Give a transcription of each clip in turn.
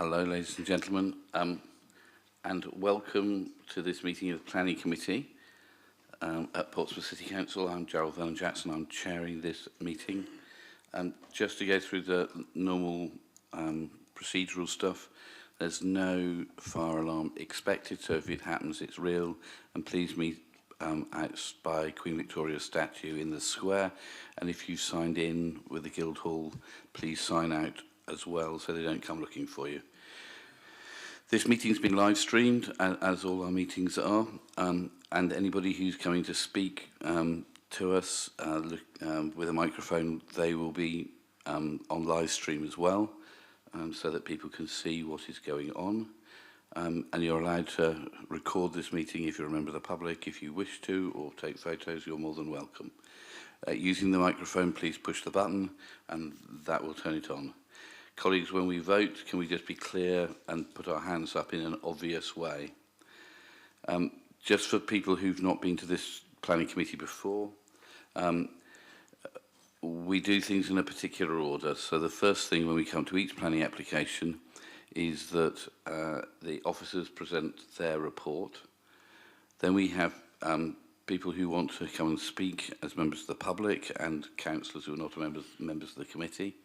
Hello, ladies and gentlemen, and welcome to this meeting of the Planning Committee at Portsmouth City Council. I'm Gerald Vernon-Jackson. I'm chairing this meeting. Just to go through the normal procedural stuff, there's no fire alarm expected, so if it happens, it's real. And please meet out by Queen Victoria's statue in the square. And if you've signed in with the Guildhall, please sign out as well so they don't come looking for you. This meeting's been live streamed, as all our meetings are, and anybody who's coming to speak to us with a microphone, they will be on live stream as well, so that people can see what is going on. And you're allowed to record this meeting if you're a member of the public, if you wish to, or take photos, you're more than welcome. Using the microphone, please push the button, and that will turn it on. Colleagues, when we vote, can we just be clear and put our hands up in an obvious way? Just for people who've not been to this planning committee before, we do things in a particular order. So the first thing when we come to each planning application is that the officers present their report. Then we have people who want to come and speak as members of the public and councillors who are not members of the committee.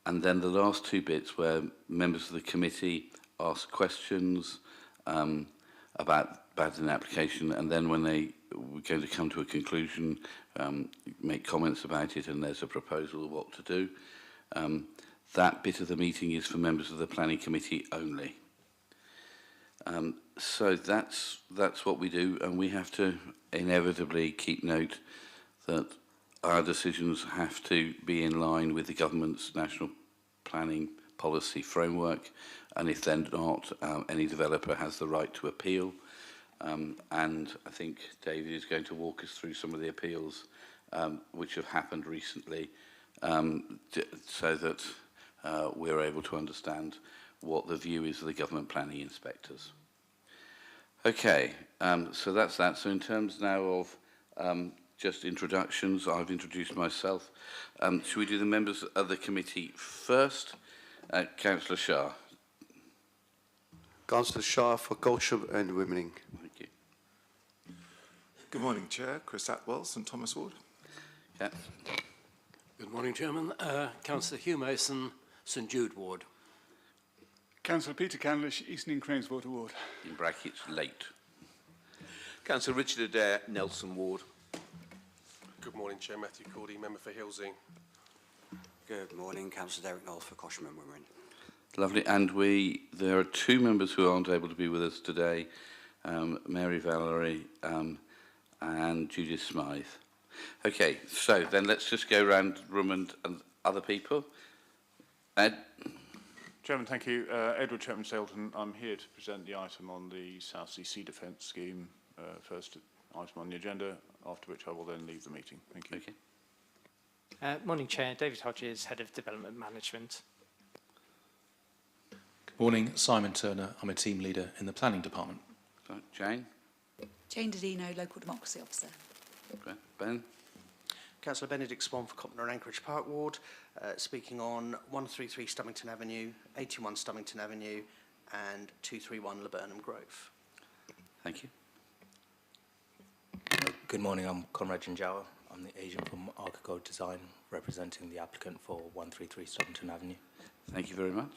And then the last two bits where members of the committee ask questions about an application, and then when we're going to come to a conclusion, make comments about it, and there's a proposal of what to do. That bit of the meeting is for members of the planning committee only. So that's what we do, and we have to inevitably keep note that our decisions have to be in line with the government's national planning policy framework, and if they're not, any developer has the right to appeal. And I think David is going to walk us through some of the appeals which have happened recently, so that we're able to understand what the view is of the government planning inspectors. Okay, so that's that. So in terms now of just introductions, I've introduced myself. Should we do the members of the committee first? Councillor Shah. Councillor Shah for Colchester and Wimmering. Thank you. Good morning, Chair. Chris Atwell, St Thomas Ward. Yeah. Good morning, Chairman. Councillor Hugh Mason, St Jude Ward. Councillor Peter Candlish, Eastern Craneswater Ward. In brackets, late. Councillor Richard Adair, Nelson Ward. Good morning, Chair. Matthew Cordy, member for Hillsing. Good morning, Councillor Derek Knoll for Cosham and Wimmering. Lovely. And there are two members who aren't able to be with us today, Mary Valerie and Judith Smythe. Okay, so then let's just go around the room and other people. Ed? Chairman, thank you. Edward Chapman-Saleton. I'm here to present the item on the South Sea Defence Scheme, first item on the agenda, after which I will then leave the meeting. Thank you. Okay. Morning, Chair. David Hodges, Head of Development Management. Good morning, Simon Turner. I'm a team leader in the Planning Department. Jane? Jane Dodino, Local Democracy Officer. Okay. Ben? Councillor Benedict Swan for Copner and Anchorage Park Ward, speaking on 133 Stubbington Avenue, 81 Stubbington Avenue and 231 Laburnum Grove. Thank you. Good morning, I'm Conrad Janjawa. I'm the agent from Archicode Design, representing the applicant for 133 Stubbington Avenue. Thank you very much.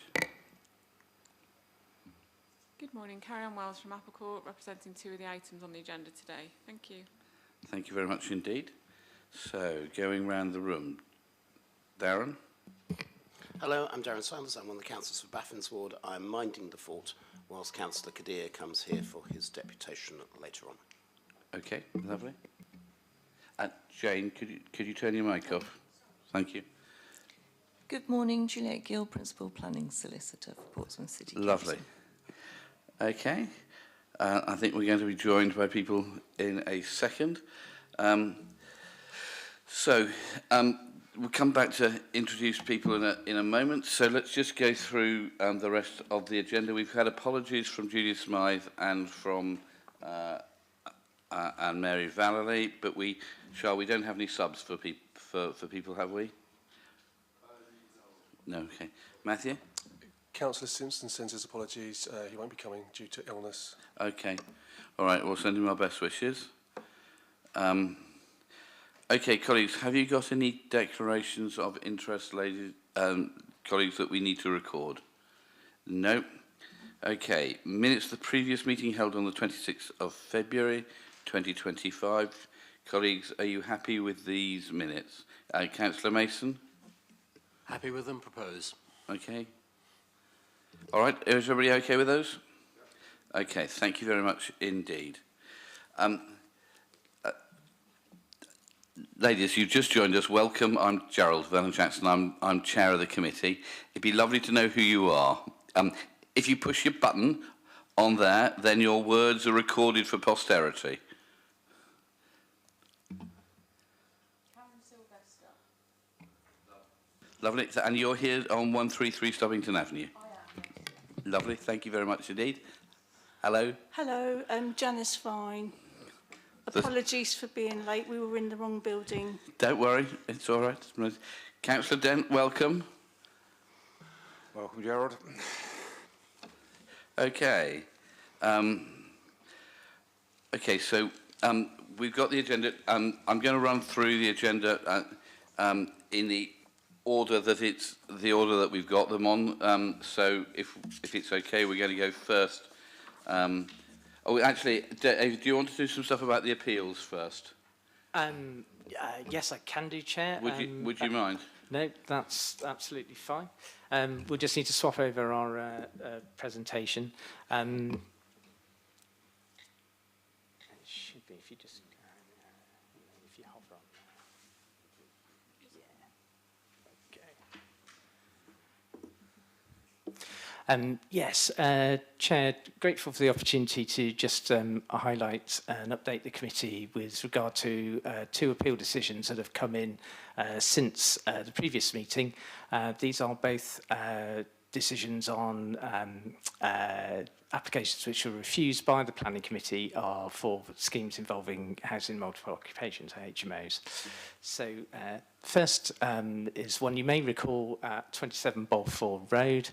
Good morning, Carrie-Anne Wells from Applecourt, representing two of the items on the agenda today. Thank you. Thank you very much indeed. So, going round the room. Darren? Hello, I'm Darren Simons. I'm one of the councillors for Baffins Ward. I'm minding the fort whilst Councillor Kadir comes here for his deputation later on. Okay, lovely. Jane, could you turn your mic off? Thank you. Good morning, Juliette Gill, Principal Planning Solicitor for Portsmouth City Council. Lovely. Okay, I think we're going to be joined by people in a second. We'll come back to introduce people in a moment. So let's just go through the rest of the agenda. We've had apologies from Judith Smythe and from and Mary Valerie, but we don't have any subs for people, have we? No, okay. Matthew? Councillor Simpson sends his apologies. He won't be coming due to illness. Okay. All right, we'll send him our best wishes. Okay, colleagues, have you got any declarations of interest, ladies, colleagues, that we need to record? No. Okay, minutes of the previous meeting held on the 26th of February 2025. Colleagues, are you happy with these minutes? Councillor Mason? Happy with them, propose. Okay. All right, is everybody okay with those? Okay, thank you very much indeed. Ladies, you've just joined us. Welcome. I'm Gerald Vernon-Jackson. I'm chair of the committee. It'd be lovely to know who you are. If you push your button on there, then your words are recorded for posterity. Lovely. And you're here on 133 Stubbington Avenue? I am. Lovely. Thank you very much indeed. Hello. Hello, Janice Vine. Apologies for being late. We were in the wrong building. Don't worry. It's all right. Councillor Dent, welcome. Welcome, Gerald. Okay. Okay, so we've got the agenda. I'm going to run through the agenda in the order that we've got them on. So if it's okay, we're going to go first. Oh, actually, David, do you want to do some stuff about the appeals first? Yes, I can do, Chair. Would you mind? No, that's absolutely fine. We'll just need to swap over our presentation. It should be if you just if you hover on. Yes, Chair, grateful for the opportunity to just highlight and update the committee with regard to two appeal decisions that have come in since the previous meeting. These are both decisions on applications which were refused by the Planning Committee for schemes involving housing multiple occupations, HMOs. So first is one you may recall at 27 Balfour Road.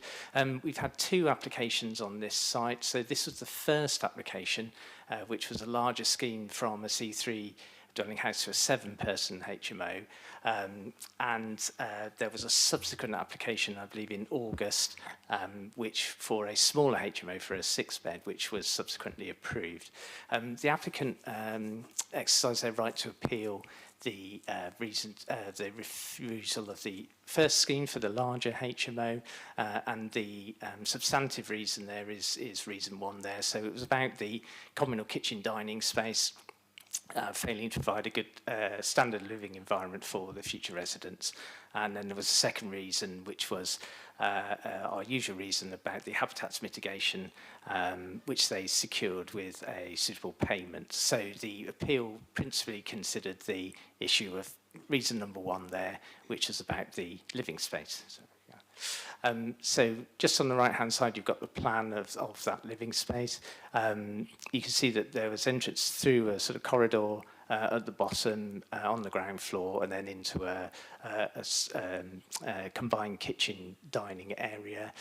We've had two applications on this site. So this was the first application, which was a larger scheme from a C3 dwelling house to a 7-person HMO, and there was a subsequent application, I believe in August, which for a smaller HMO for a 6-bed, which was subsequently approved. The applicant exercised their right to appeal the refusal of the first scheme for the larger HMO, and the substantive reason there is reason 1 there. So it was about the communal kitchen dining space, failing to provide a good standard living environment for the future residents. And then there was a second reason, which was our usual reason about the habitats mitigation, which they secured with a suitable payment. So the appeal principally considered the issue of reason number 1 there, which is about the living space. So, so just on the right-hand side, you've got the plan of that living space. You can see that there was entrance through a sort of corridor at the bottom on the ground floor, and then into a combined kitchen dining area.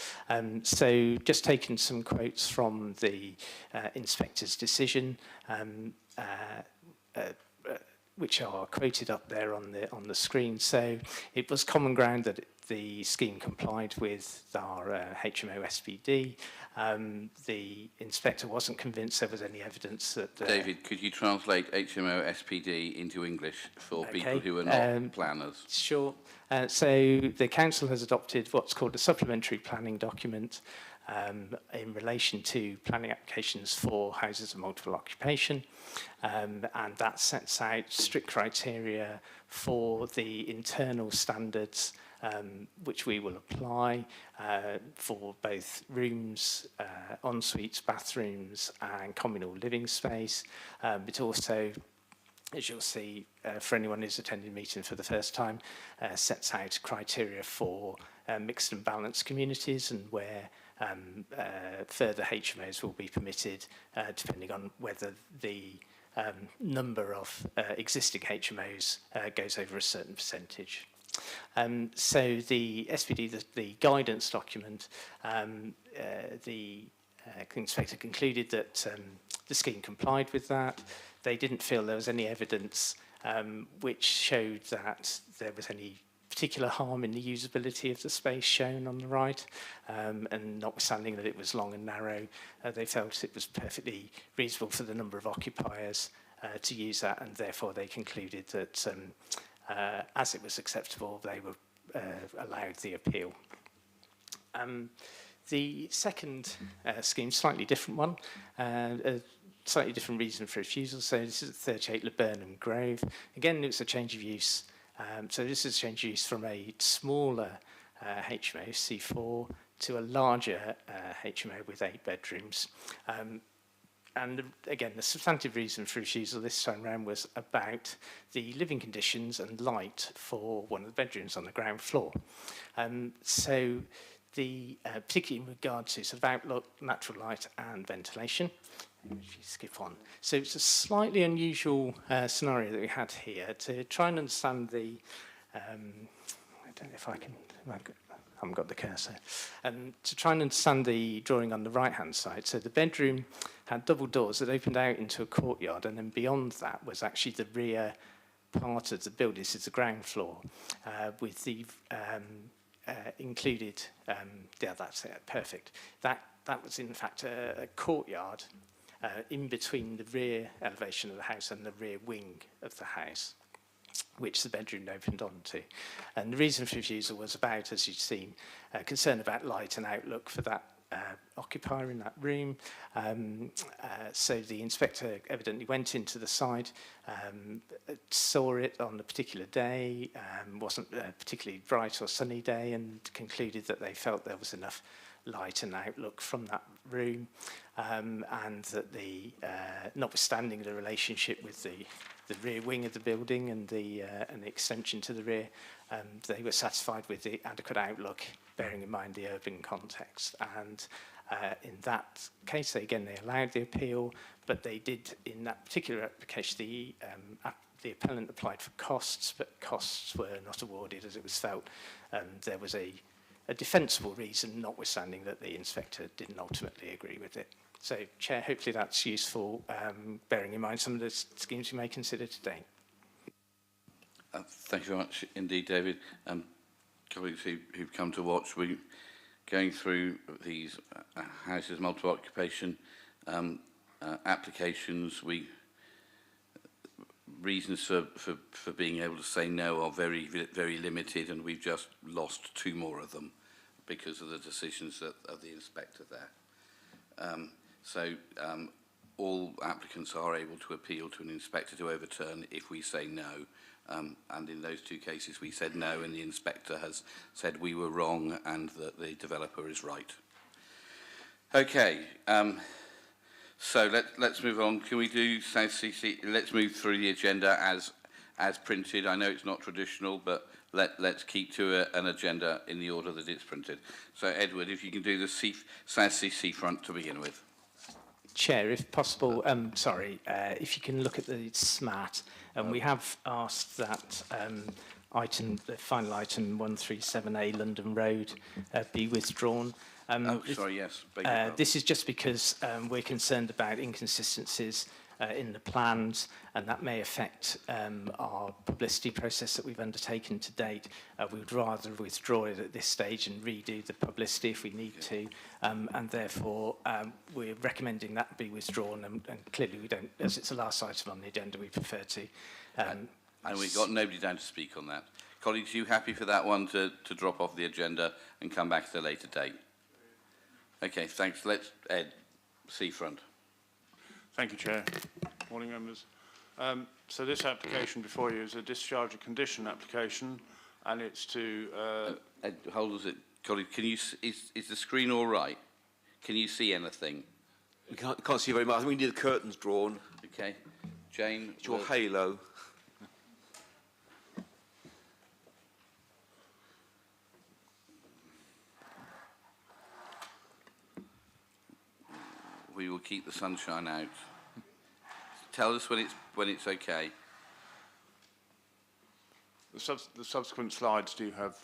So just taking some quotes from the inspector's decision, which are quoted up there on the screen. So it was common ground that the scheme complied with our HMO SPD. The inspector wasn't convinced there was any evidence that... David, could you translate HMO SPD into English for people who are not planners? Sure. So the council has adopted what's called a supplementary planning document in relation to planning applications for houses of multiple occupation, and that sets out strict criteria for the internal standards which we will apply for both rooms, en-suites, bathrooms and communal living space, but also, as you'll see, for anyone who's attending the meeting for the first time, sets out criteria for mixed and balanced communities, and where further HMOs will be permitted depending on whether the number of existing HMOs goes over a certain percentage. So the SPD, the guidance document, the inspector concluded that the scheme complied with that. They didn't feel there was any evidence which showed that there was any particular harm in the usability of the space shown on the right, and notwithstanding that it was long and narrow, they felt it was perfectly reasonable for the number of occupiers to use that, and therefore they concluded that as it was acceptable, they were allowed the appeal. The second scheme, slightly different one, a slightly different reason for refusal. So this is 38 Laburnum Grove. Again, it's a change of use. So this is a change of use from a smaller HMO, C4, to a larger HMO with 8 bedrooms. And again, the substantive reason for refusal this time around was about the living conditions and light for one of the bedrooms on the ground floor. So particularly in regard to sort of outlook, natural light and ventilation. If you skip on. So it's a slightly unusual scenario that we had here to try and understand the, I don't know if I haven't got the cursor, to try and understand the drawing on the right-hand side. So the bedroom had double doors that opened out into a courtyard, and then beyond that was actually the rear part of the building. This is the ground floor, with the included, yeah, that's it, perfect. That was in fact a courtyard in between the rear elevation of the house and the rear wing of the house, which the bedroom opened onto. And the reason for refusal was about, as you've seen, concern about light and outlook for that occupier in that room. So the inspector evidently went into the site, saw it on a particular day, wasn't a particularly bright or sunny day, and concluded that they felt there was enough light and outlook from that room, and that notwithstanding the relationship with the rear wing of the building and the extension to the rear, they were satisfied with the adequate outlook, bearing in mind the urban context. And in that case, they allowed the appeal, but they did, in that particular application, the appellant applied for costs, but costs were not awarded as it was felt there was a defensible reason, notwithstanding that the inspector didn't ultimately agree with it. So, Chair, hopefully that's useful, bearing in mind some of the schemes we may consider today. Thank you very much indeed, David. Colleagues who've come to watch, we're going through these houses, multiple occupation applications. Reasons for being able to say no are very, very limited, and we've just lost 2 more of them because of the decisions of the inspector there. All applicants are able to appeal to an inspector to overturn if we say no. And in those 2 cases we said no, and the inspector has said we were wrong and that the developer is right. Okay, so let's move on. Can we do South CC? Let's move through the agenda as printed. I know it's not traditional, but let's keep to an agenda in the order that it's printed. So Edward, if you can do the South Sea seafront to begin with. Chair, if possible, if you can look at the SMAT, we have asked that the final item 137A London Road be withdrawn. Yes. This is just because we're concerned about inconsistencies in the plans, and that may affect our publicity process that we've undertaken to date. We would rather withdraw it at this stage and redo the publicity if we need to, and therefore we're recommending that be withdrawn, and clearly we don't, as it's the last item on the agenda, we prefer to. And we've got nobody down to speak on that. Colleagues, are you happy for that one to drop off the agenda and come back at a later date? Okay, thanks. Ed, seafront. Thank you, Chair. Morning, members. So this application before you is a discharge of condition application, and it's to... Ed, hold on, colleague, is the screen all right? Can you see anything? We can't see very much. I think we need the curtains drawn. Okay. Jane? It's your halo. We will keep the sunshine out. Tell us when it's okay. The subsequent slides do have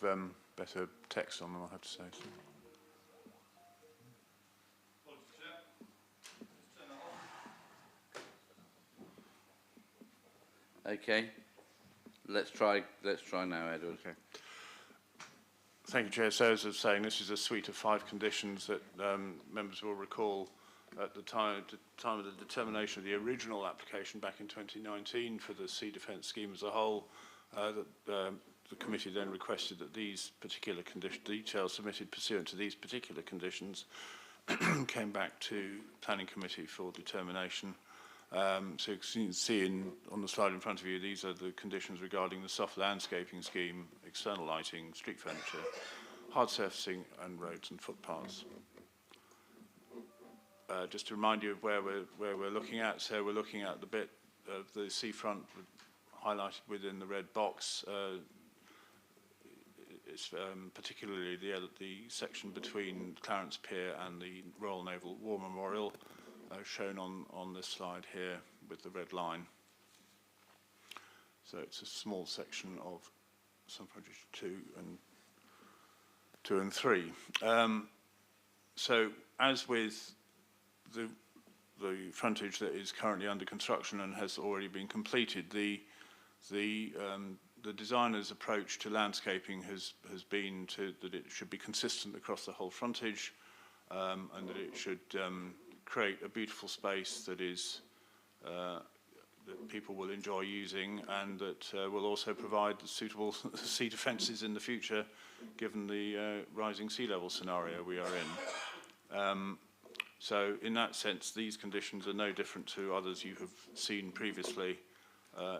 better text on them, I have to say. So. Okay. Let's try now, Edward. Okay. Thank you, Chair. So as I was saying, this is a suite of 5 conditions that members will recall at the time of the determination of the original application back in 2019 for the Sea Defence Scheme as a whole. The committee then requested that these particular details submitted pursuant to these particular conditions came back to Planning Committee for determination. So you can see on the slide in front of you, these are the conditions regarding the soft landscaping scheme, external lighting, street furniture, hard surfacing, and roads and footpaths. Just to remind you of where we're looking at, so we're looking at the bit of the seafront highlighted within the red box. It's particularly the section between Clarence Pier and the Royal Naval War Memorial, shown on this slide here with the red line. So it's a small section of some frontage 2 and 3. So as with the frontage that is currently under construction and has already been completed, the designer's approach to landscaping has been that it should be consistent across the whole frontage, and that it should create a beautiful space that is that people will enjoy using, and that will also provide suitable sea defences in the future, given the rising sea level scenario we are in. So in that sense, these conditions are no different to others you have seen previously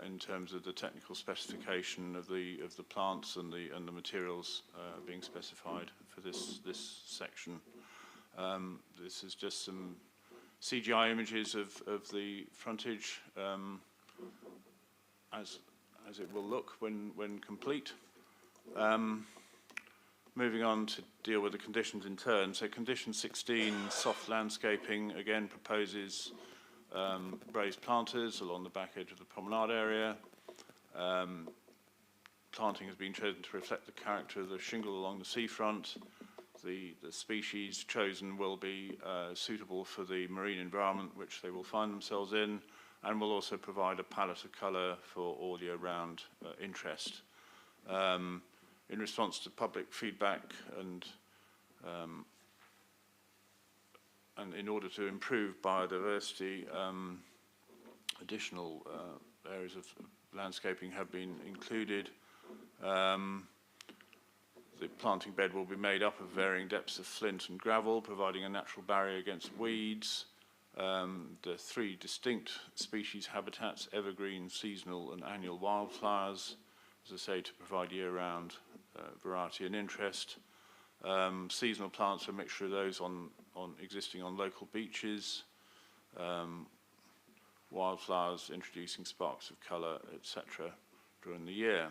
in terms of the technical specification of the plants and the materials being specified for this section. This is just some CGI images of the frontage as it will look when complete. Moving on to deal with the conditions in turn. So condition 16, soft landscaping, again proposes raised planters along the back edge of the promenade area. Planting has been chosen to reflect the character of the shingle along the seafront. The species chosen will be suitable for the marine environment which they will find themselves in, and will also provide a palette of colour for all year round interest. In response to public feedback and in order to improve biodiversity, additional areas of landscaping have been included. The planting bed will be made up of varying depths of flint and gravel, providing a natural barrier against weeds. The 3 distinct species habitats: evergreen, seasonal and annual wildflowers, as I say, to provide year-round variety and interest. Seasonal plants are a mixture of those existing on local beaches, wildflowers introducing sparks of colour, etc. during the year.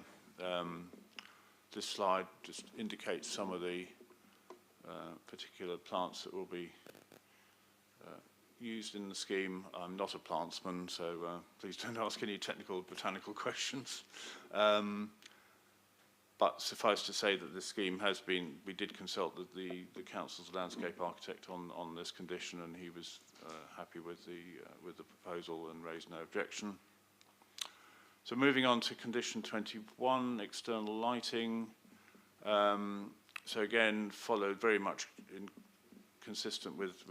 This slide just indicates some of the particular plants that will be used in the scheme. I'm not a plantsman, so please don't ask any technical botanical questions. But suffice to say that the scheme has been, we did consult the council's landscape architect on this condition, and he was happy with the proposal and raised no objection. So moving on to condition 21, external lighting. So again, followed very much consistent with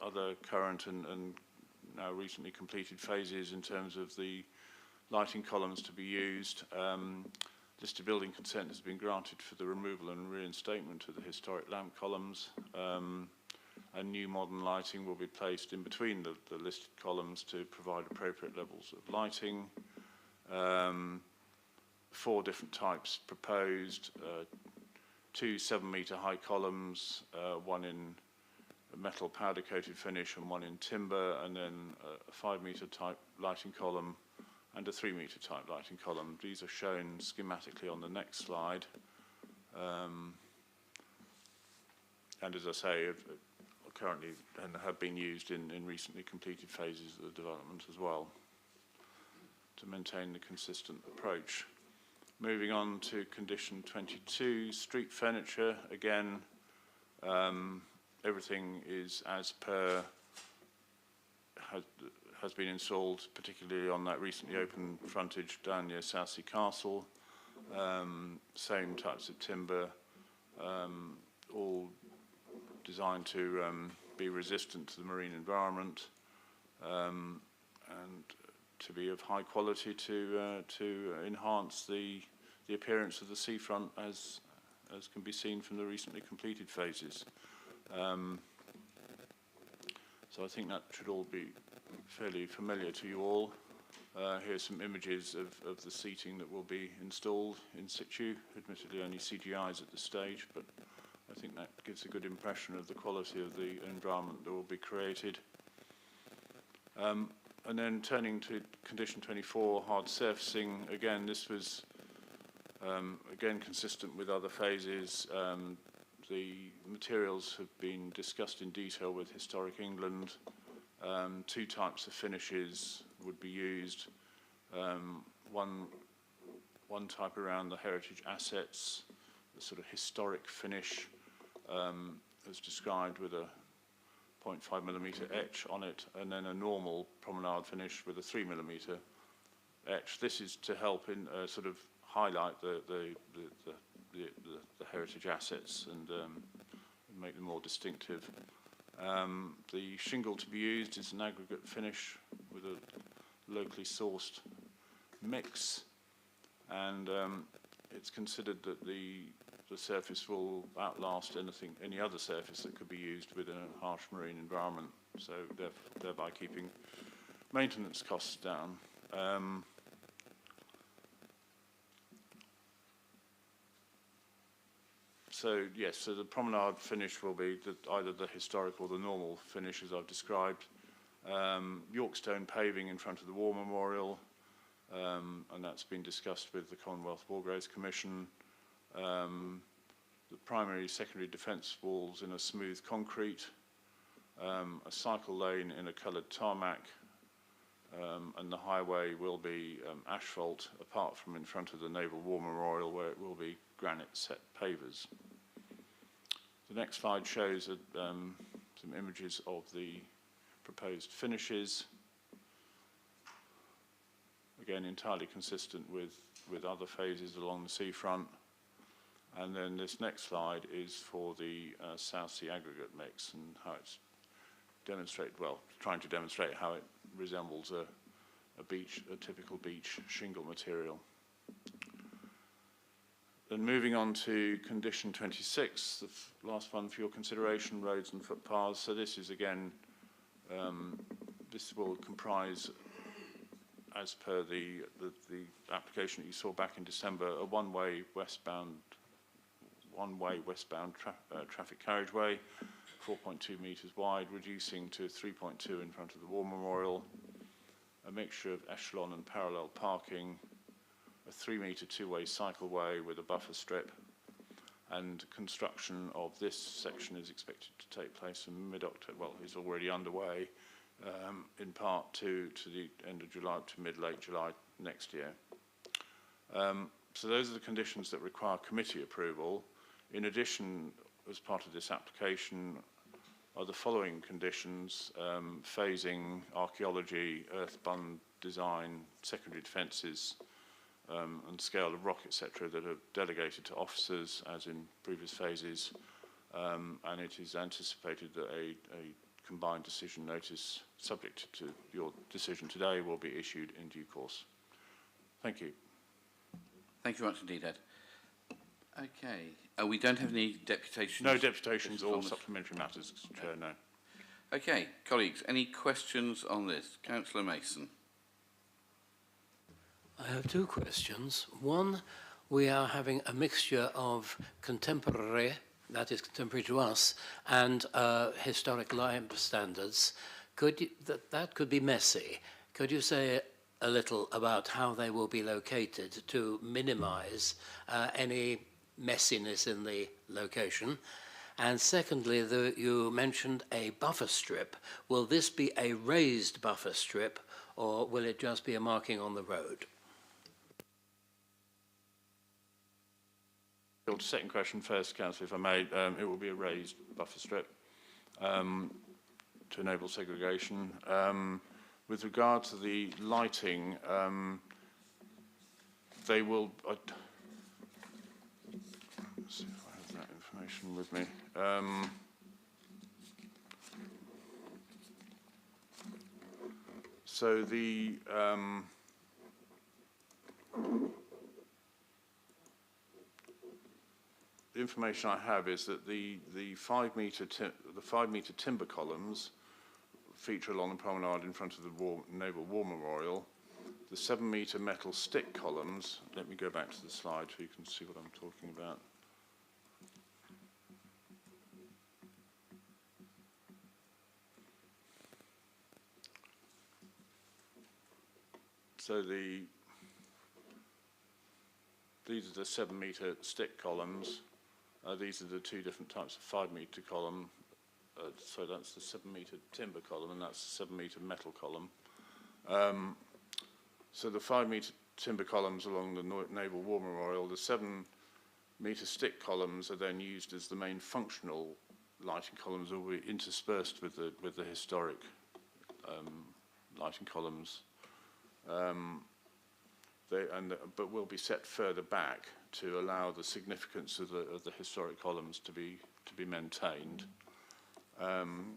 other current and now recently completed phases in terms of the lighting columns to be used. Listed building consent has been granted for the removal and reinstatement of the historic lamp columns, and new modern lighting will be placed in between the listed columns to provide appropriate levels of lighting. 4 different types proposed, 2 7-metre high columns, 1 in metal powder coated finish and 1 in timber, and then a 5-metre type lighting column and a 3-metre type lighting column. These are shown schematically on the next slide. And as I say, currently and have been used in recently completed phases of the development as well, to maintain the consistent approach. Moving on to condition 22, street furniture. Again, everything is as per has been installed, particularly on that recently opened frontage down near Southsea Castle. Same types of timber, all designed to be resistant to the marine environment and to be of high quality to enhance the appearance of the seafront as can be seen from the recently completed phases. So I think that should all be fairly familiar to you all. Here's some images of the seating that will be installed in situ, admittedly only CGIs at this stage, but I think that gives a good impression of the quality of the environment that will be created. And then turning to condition 24, hard surfacing. Again, this was again consistent with other phases. The materials have been discussed in detail with Historic England. Two types of finishes would be used. One type around the heritage assets, the sort of historic finish, as described with a 0.5mm etch on it, and then a normal promenade finish with a 3mm etch. This is to help in sort of highlight the heritage assets and make them more distinctive. The shingle to be used is an aggregate finish with a locally sourced mix, and it's considered that the surface will outlast any other surface that could be used within a harsh marine environment, so thereby keeping maintenance costs down. So yes, so the promenade finish will be either the historic or the normal finish as I've described. Yorkstone paving in front of the War Memorial, and that's been discussed with the Commonwealth War Graves Commission. The primary, secondary defence walls in a smooth concrete, a cycle lane in a coloured tarmac, and the highway will be asphalt apart from in front of the Naval War Memorial where it will be granite set pavers. The next slide shows some images of the proposed finishes. Again, entirely consistent with other phases along the seafront. And then this next slide is for the Southsea aggregate mix and how it's trying to demonstrate how it resembles a typical beach shingle material. Then moving on to condition 26, the last one for your consideration, roads and footpaths. So this is again, this will comprise, as per the application that you saw back in December, a one-way westbound traffic carriageway, 4.2 metres wide, reducing to 3.2 in front of the War Memorial, a mixture of echelon and parallel parking, a 3-metre two-way cycleway with a buffer strip, and construction of this section is expected to take place in mid-October, well, is already underway, in part to the end of July to mid-late July next year. So those are the conditions that require committee approval. In addition, as part of this application, are the following conditions: phasing, archaeology, earth-bund design, secondary defences, and scale of rock, etc., that are delegated to officers, as in previous phases, and it is anticipated that a combined decision notice, subject to your decision today, will be issued in due course. Thank you. Thank you very much indeed, Ed. Okay, we don't have any deputations? No deputations or supplementary matters, Chair, no. Okay, colleagues, any questions on this? Councillor Mason. I have two questions. One, we are having a mixture of contemporary, that is contemporary to us, and historic lamp standards. That could be messy. Could you say a little about how they will be located to minimise any messiness in the location? And secondly, you mentioned a buffer strip. Will this be a raised buffer strip, or will it just be a marking on the road? Your second question first, Councillor, if I may. It will be a raised buffer strip to enable segregation. With regard to the lighting, they will... let's see if I have that information with me. So the information I have is that the 5 metre timber columns feature along the promenade in front of the Naval War Memorial. The 7 metre metal stick columns, let me go back to the slide so you can see what I'm talking about. So these are the 7 metre stick columns. These are the two different types of 5 metre column. So that's the 7 metre timber column and that's the 7 metre metal column. So the 5 metre timber columns along the Naval War Memorial, the 7 metre stick columns are then used as the main functional lighting columns, will be interspersed with the historic lighting columns. But will be set further back to allow the significance of the historic columns to be maintained. And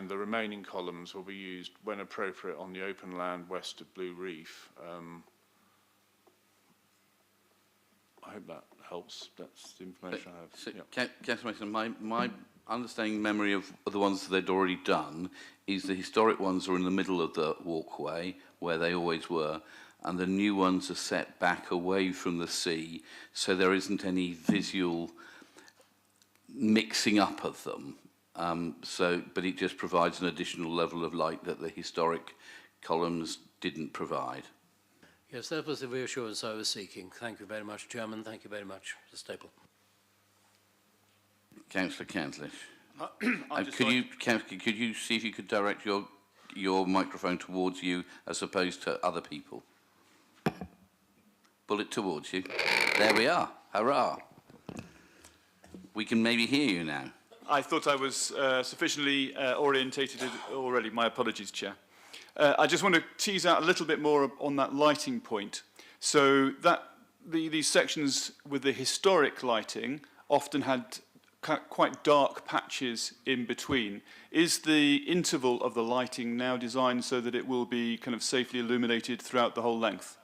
the remaining columns will be used when appropriate on the open land west of Blue Reef. I hope that helps. That's the information I have. So, Councillor Mason, my understanding memory of the ones that they'd already done is the historic ones are in the middle of the walkway where they always were, and the new ones are set back away from the sea, so there isn't any visual mixing up of them. But it just provides an additional level of light that the historic columns didn't provide. Yes, that was the reassurance I was seeking. Thank you very much, Chairman. Thank you very much, Mr. Staple. Councillor Cantlish. Could you see if you could direct your microphone towards you as opposed to other people? Pull it towards you. There we are. Hurrah. We can maybe hear you now. I thought I was sufficiently orientated already. My apologies, Chair. I just want to tease out a little bit more on that lighting point. So that these sections with the historic lighting often had quite dark patches in between. Is the interval of the lighting now designed so that it will be kind of safely illuminated throughout the whole length?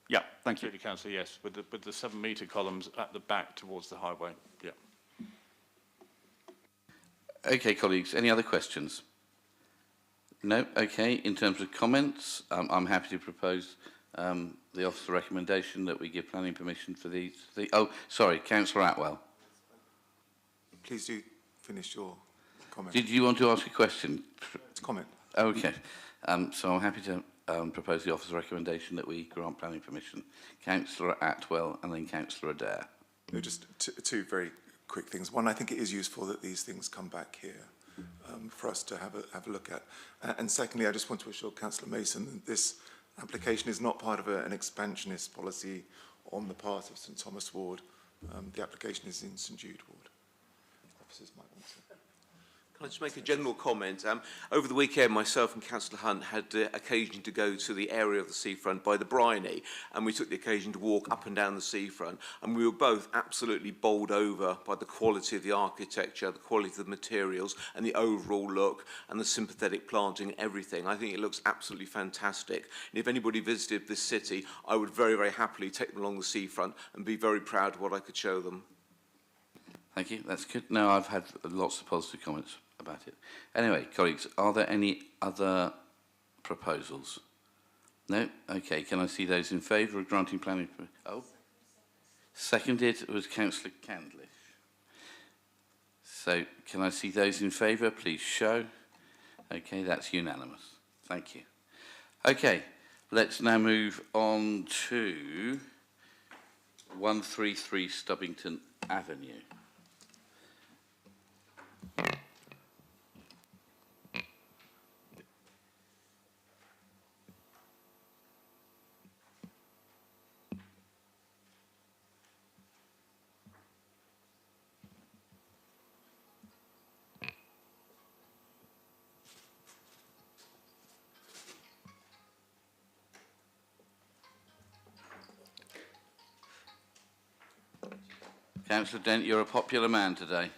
Yeah, thank you. Councillor, yes, with the 7 metre columns at the back towards the highway. Yeah. Okay, colleagues, any other questions? No? Okay, in terms of comments, I'm happy to propose the officer recommendation that we give planning permission for these. Oh, sorry, Councillor Atwell. Please do finish your comment. Did you want to ask a question? It's a comment. Okay, so I'm happy to propose the officer's recommendation that we grant planning permission. Councillor Atwell and then Councillor Adair. No, just two very quick things. One, I think it is useful that these things come back here for us to have a look at. And secondly, I just want to assure Councillor Mason that this application is not part of an expansionist policy on the part of St Thomas Ward. The application is in St Jude Ward. Officers might want to. Can I just make a general comment? Over the weekend, myself and Councillor Hunt had the occasion to go to the area of the seafront by the Bryony, and we took the occasion to walk up and down the seafront, and we were both absolutely bowled over by the quality of the architecture, the quality of the materials, and the overall look, and the sympathetic planting, everything. I think it looks absolutely fantastic. And if anybody visited this city, I would very, very happily take them along the seafront and be very proud of what I could show them. Thank you, that's good. No, I've had lots of positive comments about it. Anyway, colleagues, are there any other proposals? No? Okay, can I see those in favour of granting planning? Oh, seconded was Councillor Candlish. So, can I see those in favour? Please show. Okay, that's unanimous. Thank you. Okay, let's now move on to 133 Stubbington Avenue. Councillor Dent, you're a popular man today.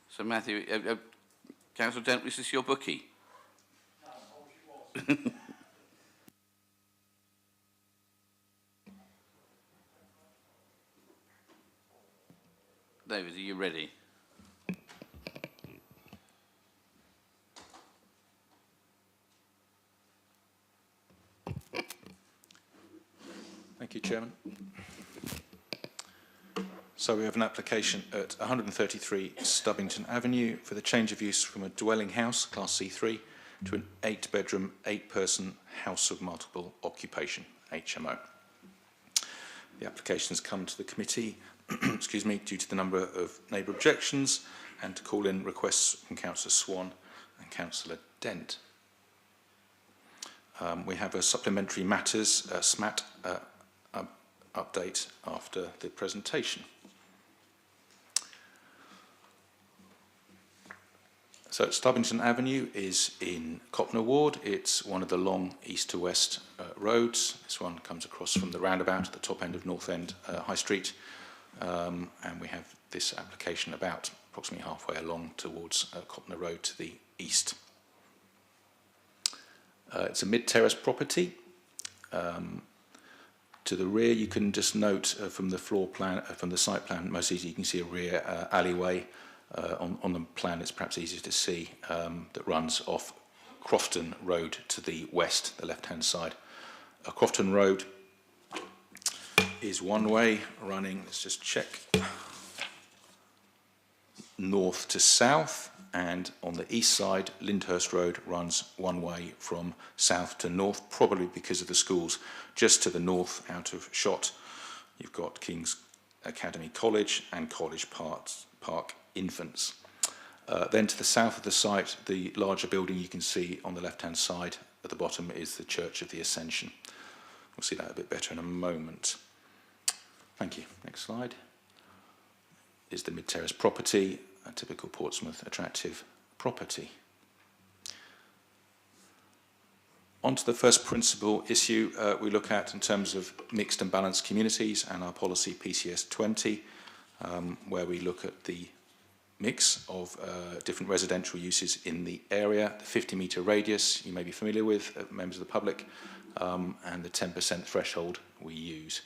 So Matthew, Councillor Dent, is this your bookie? David, are you ready? Thank you, Chairman. So we have an application at 133 Stubbington Avenue for the change of use from a dwelling house, Class C3, to an 8-bedroom, 8-person house of multiple occupation, HMO. The application has come to the committee excuse me, due to the number of neighbour objections and to call in requests from Councillor Swan and Councillor Dent. We have a supplementary matters SMAT update after the presentation. So Stubbington Avenue is in Copner Ward. It's one of the long east to west roads. This one comes across from the roundabout at the top end of North End High Street. And we have this application about approximately halfway along towards Copner Road to the east. It's a mid-terrace property. To the rear, you can just note from the floor plan, from the site plan, most easily you can see a rear alleyway. On the plan, it's perhaps easier to see that runs off Crofton Road to the west, the left-hand side. Crofton Road is one way running, let's just check, north to south, and on the east side, Lyndhurst Road runs one way from south to north, probably because of the schools. Just to the north, out of shot, you've got King's Academy College and College Park Infants. Then to the south of the site, the larger building you can see on the left-hand side at the bottom is the Church of the Ascension. We'll see that a bit better in a moment. Thank you. Next slide. Is the mid-terrace property, a typical Portsmouth attractive property. On to the first principal issue we look at in terms of mixed and balanced communities and our policy PCS 20, where we look at the mix of different residential uses in the area, the 50-metre radius you may be familiar with, members of the public, and the 10% threshold we use.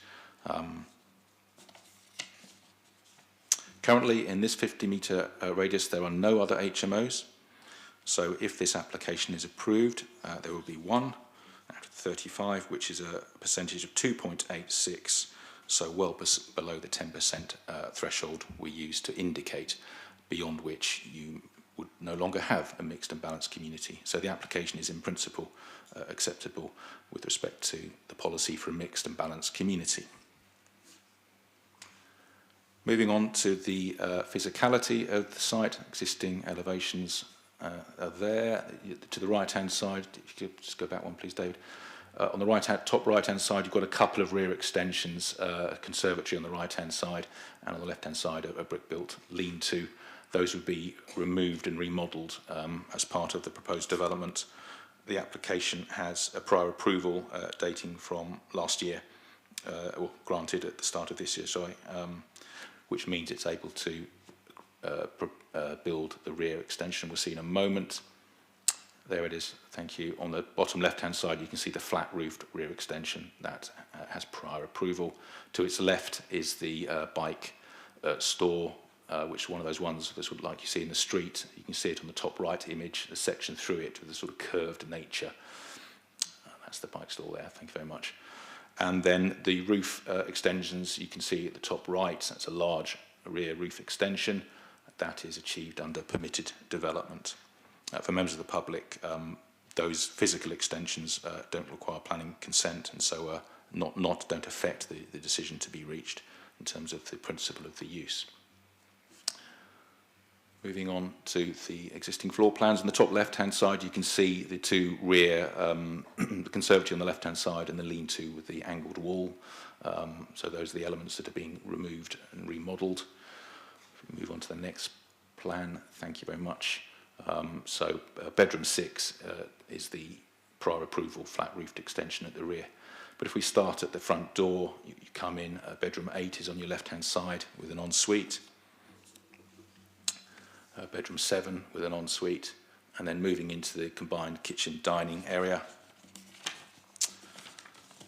Currently, in this 50-metre radius, there are no other HMOs. So if this application is approved, there will be one out of 35, which is a percentage of 2.86, so well below the 10% threshold we use to indicate, beyond which you would no longer have a mixed and balanced community. So the application is in principle acceptable with respect to the policy for a mixed and balanced community. Moving on to the physicality of the site, existing elevations are there. To the right-hand side, if you could just go back one, please, David. On the top right-hand side, you've got a couple of rear extensions, a conservatory on the right-hand side, and on the left-hand side, a brick-built lean-to. Those would be removed and remodelled as part of the proposed development. The application has a prior approval dating from last year, or granted at the start of this year, sorry, which means it's able to build the rear extension. We'll see in a moment. There it is, thank you. On the bottom left-hand side, you can see the flat-roofed rear extension that has prior approval. To its left is the bike store, which is one of those ones that's like you see in the street. You can see it on the top right image, the section through it with a sort of curved nature. That's the bike store there, thank you very much. And then the roof extensions, you can see at the top right, that's a large rear roof extension. That is achieved under permitted development. For members of the public, those physical extensions don't require planning consent, and so don't affect the decision to be reached in terms of the principle of the use. Moving on to the existing floor plans. On the top left-hand side, you can see the two rear, the conservatory on the left-hand side and the lean-to with the angled wall. So those are the elements that are being removed and remodelled. If we move on to the next plan, thank you very much. Bedroom 6 is the prior approval flat roofed extension at the rear. But if we start at the front door, you come in, bedroom 8 is on your left-hand side with an ensuite. Bedroom 7 with an ensuite, and then moving into the combined kitchen dining area,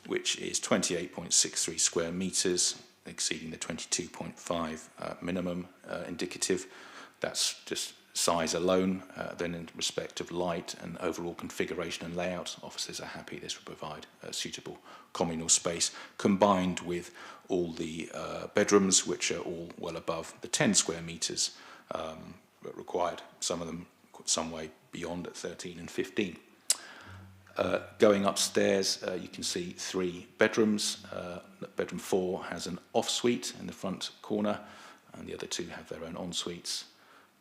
which is 28.63 square metres, exceeding the 22.5 minimum indicative. That's just size alone. Then in respect of light and overall configuration and layout, officers are happy this will provide a suitable communal space, combined with all the bedrooms, which are all well above the 10 square metres required, some of them some way beyond at 13 and 15. Going upstairs, you can see 3 bedrooms. Bedroom 4 has an off-suite in the front corner, and the other 2 have their own en-suites.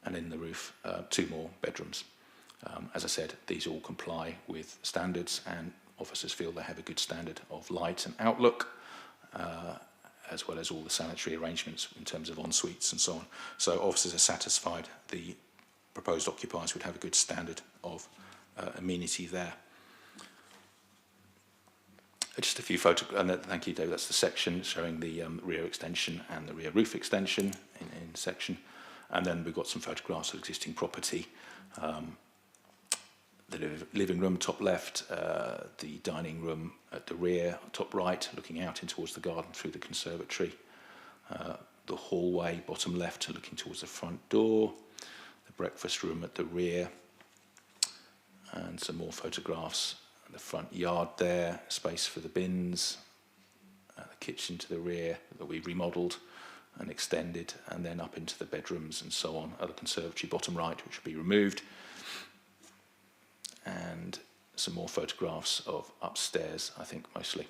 And in the roof, 2 more bedrooms. As I said, these all comply with standards, and officers feel they have a good standard of light and outlook, as well as all the sanitary arrangements in terms of en-suites and so on. So officers are satisfied the proposed occupiers would have a good standard of amenity there. Just a few photographs, and thank you, David. That's the section showing the rear extension and the rear roof extension in section. And then we've got some photographs of existing property. The living room, top left, the dining room at the rear, top right, looking out in towards the garden through the conservatory. The hallway, bottom left, looking towards the front door. The breakfast room at the rear. And some more photographs. The front yard there, space for the bins. The kitchen to the rear that we remodelled and extended, and then up into the bedrooms and so on. Other conservatory, bottom right, which will be removed. And some more photographs of upstairs, I think, mostly.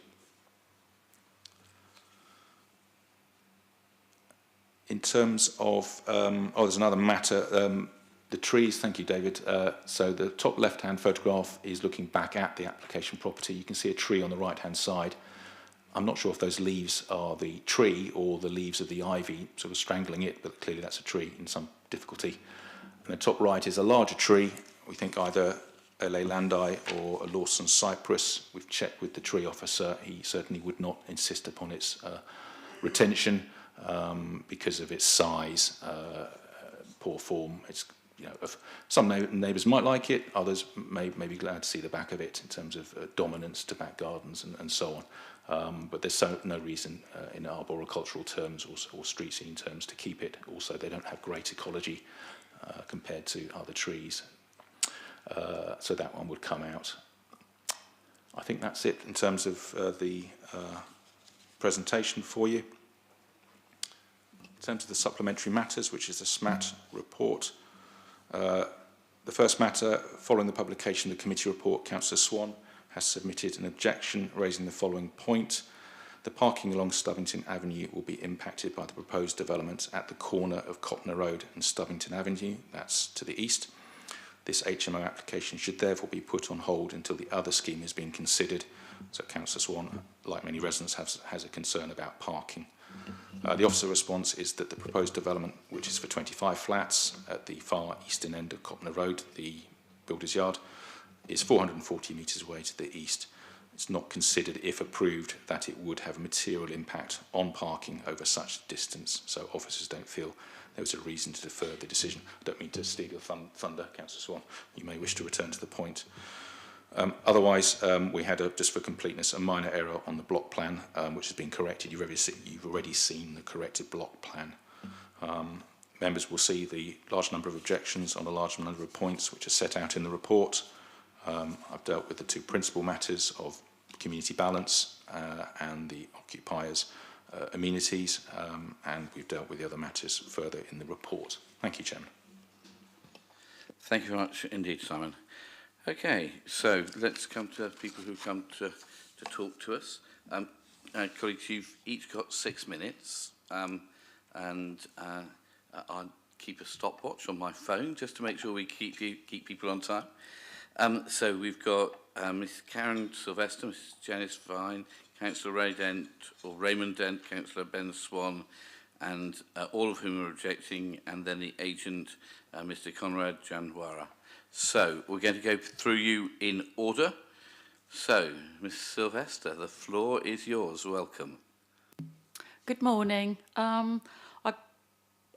In terms of, there's another matter, the trees, thank you, David. So the top left-hand photograph is looking back at the application property. You can see a tree on the right-hand side. I'm not sure if those leaves are the tree or the leaves of the ivy sort of strangling it, but clearly that's a tree in some difficulty. And the top right is a larger tree. We think either a Leylandii or a Lawson cypress. We've checked with the tree officer. He certainly would not insist upon its retention because of its size, poor form. It's, you know, some neighbours might like it, others may be glad to see the back of it in terms of dominance to back gardens and so on. But there's no reason in arboricultural terms or street scene terms to keep it. Also, they don't have great ecology compared to other trees. So that one would come out. I think that's it in terms of the presentation for you. In terms of the supplementary matters, which is the SMAT report, the first matter, following the publication of the committee report, Councillor Swan has submitted an objection raising the following point. The parking along Stubbington Avenue will be impacted by the proposed development at the corner of Copner Road and Stubbington Avenue, that's to the east. This HMO application should therefore be put on hold until the other scheme is being considered. So Councillor Swan, like many residents, has a concern about parking. The officer response is that the proposed development, which is for 25 flats at the far eastern end of Copner Road, the builder's yard, is 440 metres away to the east. It's not considered, if approved, that it would have a material impact on parking over such distance. So officers don't feel there was a reason to defer the decision. I don't mean to steal your thunder, Councillor Swan. You may wish to return to the point. Otherwise, we had, just for completeness, a minor error on the block plan, which has been corrected. You've already seen the corrected block plan. Members will see the large number of objections on a large number of points which are set out in the report. I've dealt with the 2 principal matters of community balance and the occupiers' amenities, and we've dealt with the other matters further in the report. Thank you, Chairman. Thank you very much indeed, Simon. Okay, so let's come to people who come to talk to us. Colleagues, you've each got 6 minutes, and I'll keep a stopwatch on my phone just to make sure we keep people on time. So we've got Ms Karen Sylvester, Mrs Janice Vine, Councillor Raymond Dent, Councillor Ben Swan, and all of whom are objecting, and then the agent Mr. Conrad Janwara. So we're going to go through you in order. So, Ms. Sylvester, the floor is yours. Welcome. Good morning.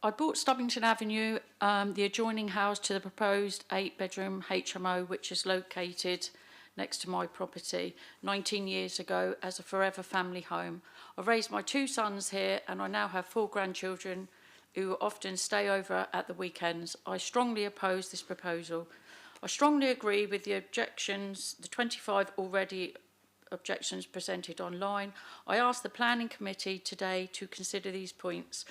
I bought Stubbington Avenue, the adjoining house to the proposed 8-bedroom HMO, which is located next to my property 19 years ago as a forever family home. I've raised my 2 sons here and I now have 4 grandchildren who often stay over at the weekends. I strongly oppose this proposal. I strongly agree with the objections, the 25 already objections presented online. I asked the Planning Committee today to consider these points.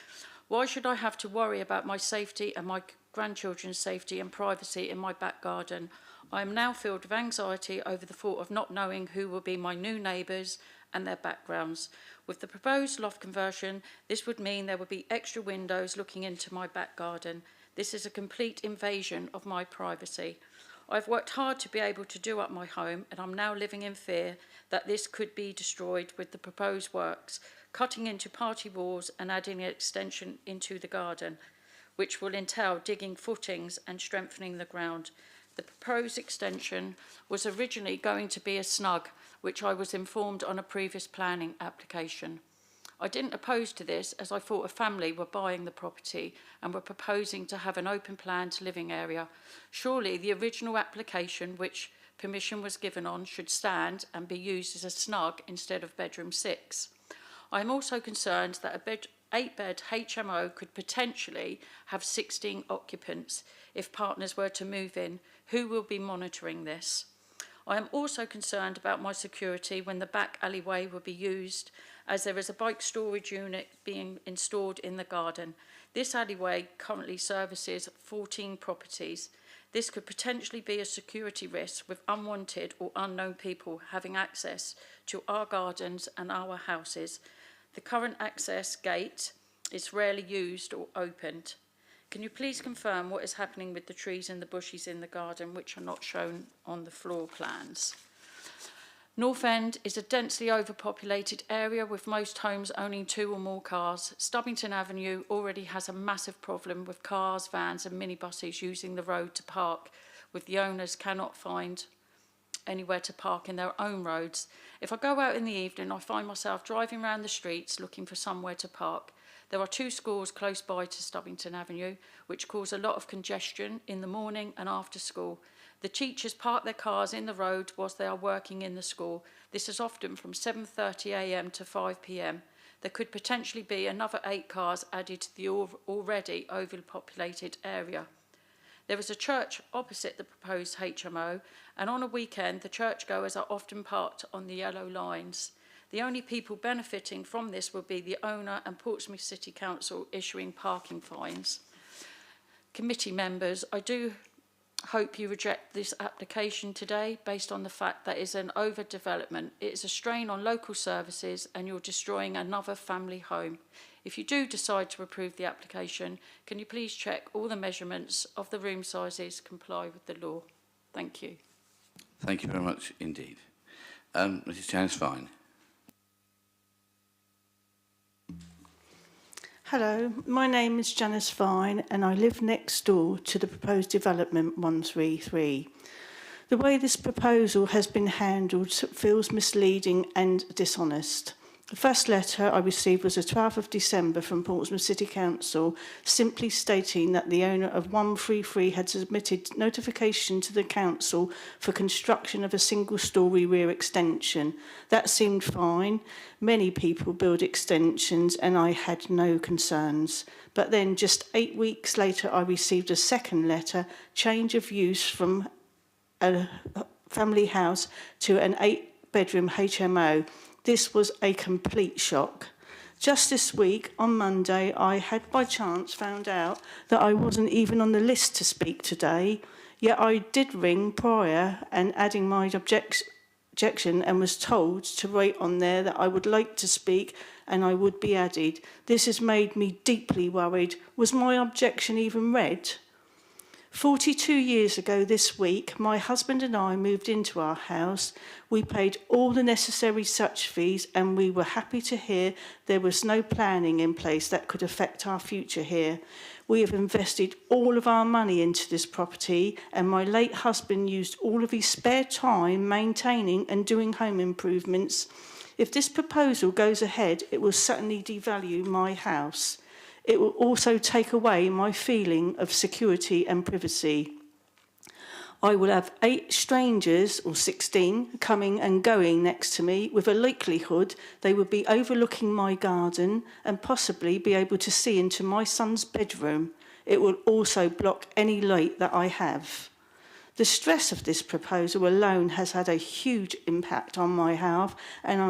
Why should I have to worry about my safety and my grandchildren's safety and privacy in my back garden? I am now filled with anxiety over the thought of not knowing who will be my new neighbours and their backgrounds. With the proposed loft conversion, this would mean there would be extra windows looking into my back garden. This is a complete invasion of my privacy. I've worked hard to be able to do up my home, and I'm now living in fear that this could be destroyed with the proposed works, cutting into party walls and adding an extension into the garden, which will entail digging footings and strengthening the ground. The proposed extension was originally going to be a snug, which I was informed on a previous planning application. I didn't oppose to this as I thought a family were buying the property and were proposing to have an open planned living area. Surely the original application, which permission was given on, should stand and be used as a snug instead of bedroom 6. I am also concerned that a 8-bed HMO could potentially have 16 occupants if partners were to move in. Who will be monitoring this? I am also concerned about my security when the back alleyway will be used, as there is a bike storage unit being installed in the garden. This alleyway currently services 14 properties. This could potentially be a security risk with unwanted or unknown people having access to our gardens and our houses. The current access gate is rarely used or opened. Can you please confirm what is happening with the trees and the bushes in the garden which are not shown on the floor plans? North End is a densely overpopulated area with most homes owning 2 or more cars. Stubbington Avenue already has a massive problem with cars, vans and minibuses using the road to park, with the owners cannot find anywhere to park in their own roads. If I go out in the evening, I find myself driving around the streets looking for somewhere to park. There are 2 schools close by to Stubbington Avenue, which cause a lot of congestion in the morning and after school. The teachers park their cars in the road whilst they are working in the school. This is often from 7:30 a.m. to 5 p.m. There could potentially be another 8 cars added to the already overpopulated area. There is a church opposite the proposed HMO, and on a weekend the churchgoers are often parked on the yellow lines. The only people benefiting from this will be the owner and Portsmouth City Council issuing parking fines. Committee members, I do hope you reject this application today based on the fact that it's an overdevelopment. It is a strain on local services and you're destroying another family home. If you do decide to approve the application, can you please check all the measurements of the room sizes comply with the law? Thank you. Thank you very much indeed. Mrs. Janice Fine. Hello, my name is Janice Fine and I live next door to the proposed development 133. The way this proposal has been handled feels misleading and dishonest. The first letter I received was the 12th of December from Portsmouth City Council, simply stating that the owner of 133 had submitted notification to the council for construction of a single-storey rear extension. That seemed fine. Many people build extensions and I had no concerns. But then just 8 weeks later, I received a second letter, change of use from a family house to an 8-bedroom HMO. This was a complete shock. Just this week, on Monday, I had by chance found out that I wasn't even on the list to speak today, yet I did ring prior and adding my objection and was told to write on there that I would like to speak and I would be added. This has made me deeply worried. Was my objection even read? 42 years ago this week, my husband and I moved into our house. We paid all the necessary such fees, and we were happy to hear there was no planning in place that could affect our future here. We have invested all of our money into this property, and my late husband used all of his spare time maintaining and doing home improvements. If this proposal goes ahead, it will certainly devalue my house. It will also take away my feeling of security and privacy. I will have 8 strangers, or 16, coming and going next to me, with a likelihood they will be overlooking my garden and possibly be able to see into my son's bedroom. It will also block any light that I have. The stress of this proposal alone has had a huge impact on my health, and I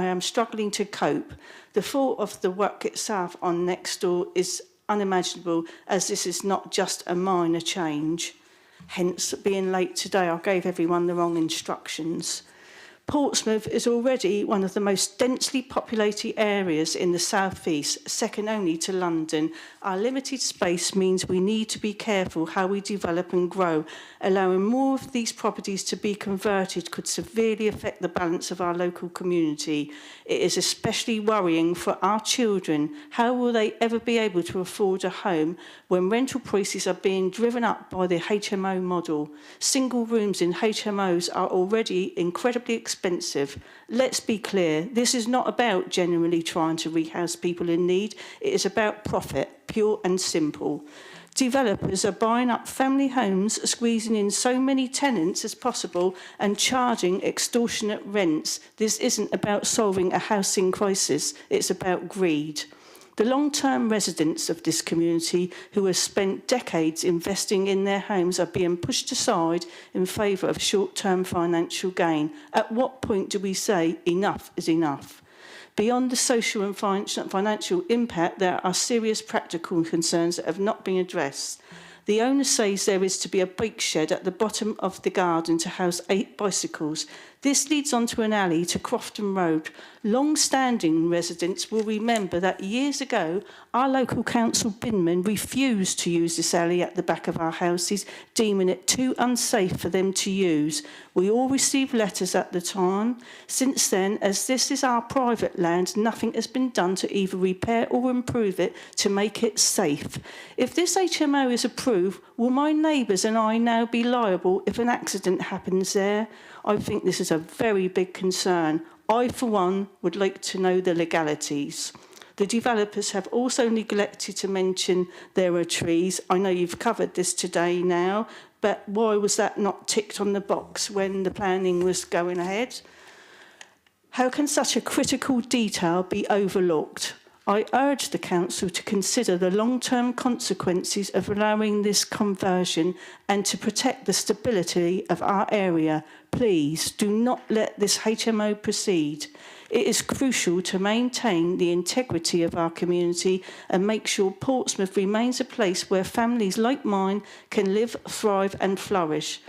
am struggling to cope. The thought of the work itself on next door is unimaginable, as this is not just a minor change. Hence, being late today, I gave everyone the wrong instructions. Portsmouth is already one of the most densely populated areas in the southeast, second only to London. Our limited space means we need to be careful how we develop and grow. Allowing more of these properties to be converted could severely affect the balance of our local community. It is especially worrying for our children. How will they ever be able to afford a home when rental prices are being driven up by the HMO model? Single rooms in HMOs are already incredibly expensive. Let's be clear, this is not about genuinely trying to rehouse people in need. It is about profit, pure and simple. Developers are buying up family homes, squeezing in so many tenants as possible and charging extortionate rents. This isn't about solving a housing crisis, it's about greed. The long-term residents of this community who have spent decades investing in their homes are being pushed aside in favour of short-term financial gain. At what point do we say enough is enough? Beyond the social and financial impact, there are serious practical concerns that have not been addressed. The owner says there is to be a bike shed at the bottom of the garden to house 8 bicycles. This leads onto an alley to Crofton Road. Long-standing residents will remember that years ago, our local council binmen refused to use this alley at the back of our houses, deeming it too unsafe for them to use. We all received letters at the time. Since then, as this is our private land, nothing has been done to either repair or improve it to make it safe. If this HMO is approved, will my neighbours and I now be liable if an accident happens there? I think this is a very big concern. I, for one, would like to know the legalities. The developers have also neglected to mention there are trees. I know you've covered this today now, but why was that not ticked on the box when the planning was going ahead? How can such a critical detail be overlooked? I urge the Council to consider the long-term consequences of allowing this conversion and to protect the stability of our area. Please do not let this HMO proceed. It is crucial to maintain the integrity of our community and make sure Portsmouth remains a place where families like mine can live, thrive and flourish.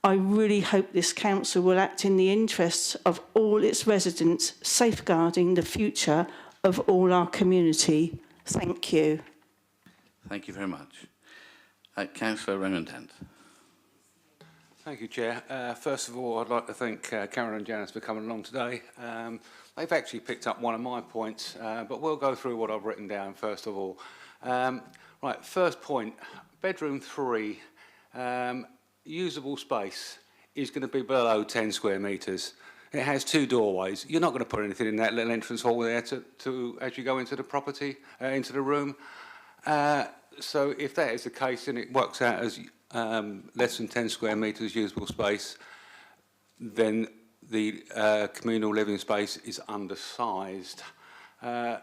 I really hope this council will act in the interests of all its residents, safeguarding the future of all our community. Thank you. Thank you very much. Councillor Remondant. Thank you, Chair. First of all, I'd like to thank Karen and Janice for coming along today. They've actually picked up one of my points, but we'll go through what I've written down first of all. Right, first point, bedroom 3, usable space is going to be below 10 square metres. It has 2 doorways. You're not going to put anything in that little entrance hall there to as you go into the property, into the room. So if that is the case, and it works out as less than 10 square metres usable space, then the communal living space is undersized. The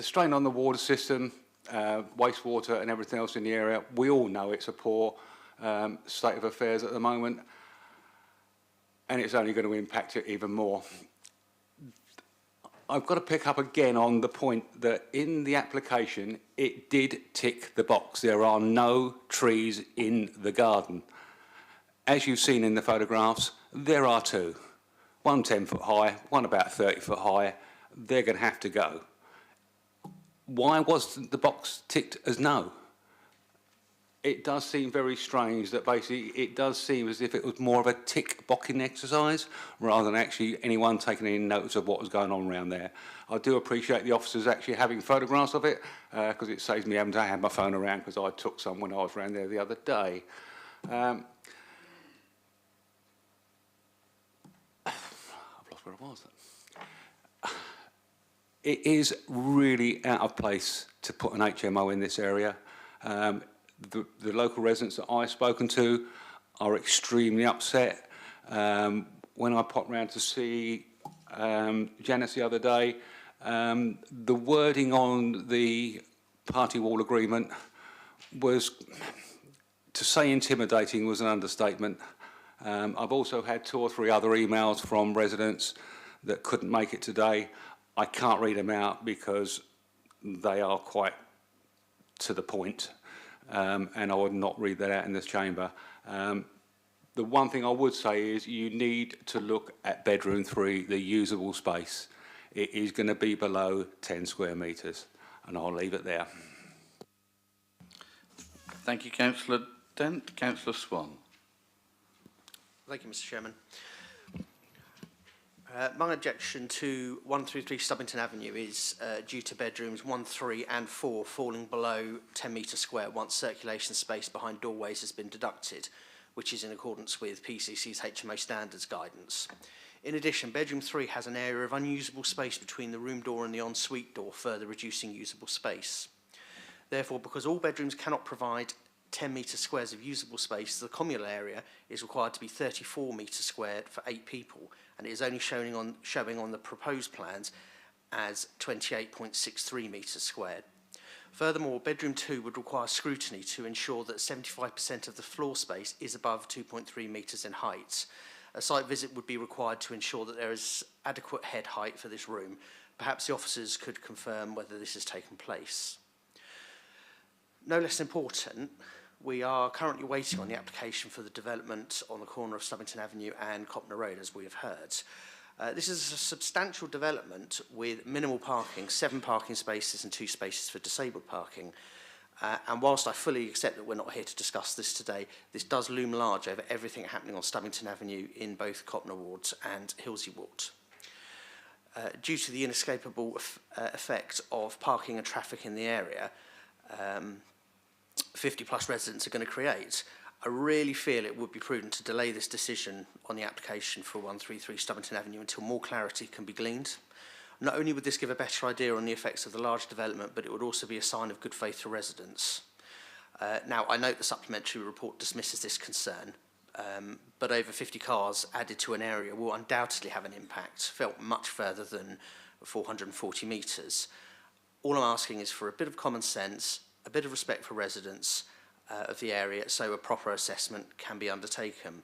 strain on the water system, wastewater and everything else in the area, we all know it's a poor state of affairs at the moment, and it's only going to impact it even more. I've got to pick up again on the point that in the application, it did tick the box. There are no trees in the garden. As you've seen in the photographs, there are 2. One 10 foot high, one about 30 foot high. They're going to have to go. Why was the box ticked as no? it does seem very strange that basically it does seem as if it was more of a tick-boxing exercise rather than actually anyone taking any notice of what was going on around there. I do appreciate the officers actually having photographs of it because it saves me having to have my phone around because I took some when I was around there the other day. I've lost where I was. It is really out of place to put an HMO in this area. The local residents that I've spoken to are extremely upset. When I popped round to see Janice the other day, the wording on the party wall agreement was, to say intimidating was an understatement. I've also had 2 or 3 other emails from residents that couldn't make it today. I can't read them out because they are quite to the point, and I would not read that out in this chamber. The one thing I would say is you need to look at bedroom 3, the usable space. It is going to be below 10 square metres, and I'll leave it there. Thank you, Councillor Dent. Councillor Swan. Thank you, Mr. Chairman. My objection to 133 Stubbington Avenue is due to bedrooms 1, 3 and 4 falling below 10 metres square once circulation space behind doorways has been deducted, which is in accordance with PCC's HMO standards guidance. In addition, bedroom 3 has an area of unusable space between the room door and the ensuite door, further reducing usable space. Therefore, because all bedrooms cannot provide 10 metre squares of usable space, the communal area is required to be 34 metres squared for 8 people, and it is only showing on the proposed plans as 28.63 metres squared. Furthermore, bedroom 2 would require scrutiny to ensure that 75% of the floor space is above 2.3 metres in height. A site visit would be required to ensure that there is adequate head height for this room. Perhaps the officers could confirm whether this has taken place. No less important, we are currently waiting on the application for the development on the corner of Stubbington Avenue and Copner Road, as we have heard. This is a substantial development with minimal parking, 7 parking spaces and 2 spaces for disabled parking. And whilst I fully accept that we're not here to discuss this today, this does loom large over everything happening on Stubbington Avenue in both Copner wards and Hilsey ward. Due to the inescapable effect of parking and traffic in the area, 50+ residents are going to create, I really feel it would be prudent to delay this decision on the application for 133 Stubbington Avenue until more clarity can be gleaned. Not only would this give a better idea on the effects of the large development, but it would also be a sign of good faith to residents. Now, I note the supplementary report dismisses this concern, but over 50 cars added to an area will undoubtedly have an impact, felt much further than 440 metres. All I'm asking is for a bit of common sense, a bit of respect for residents of the area, so a proper assessment can be undertaken.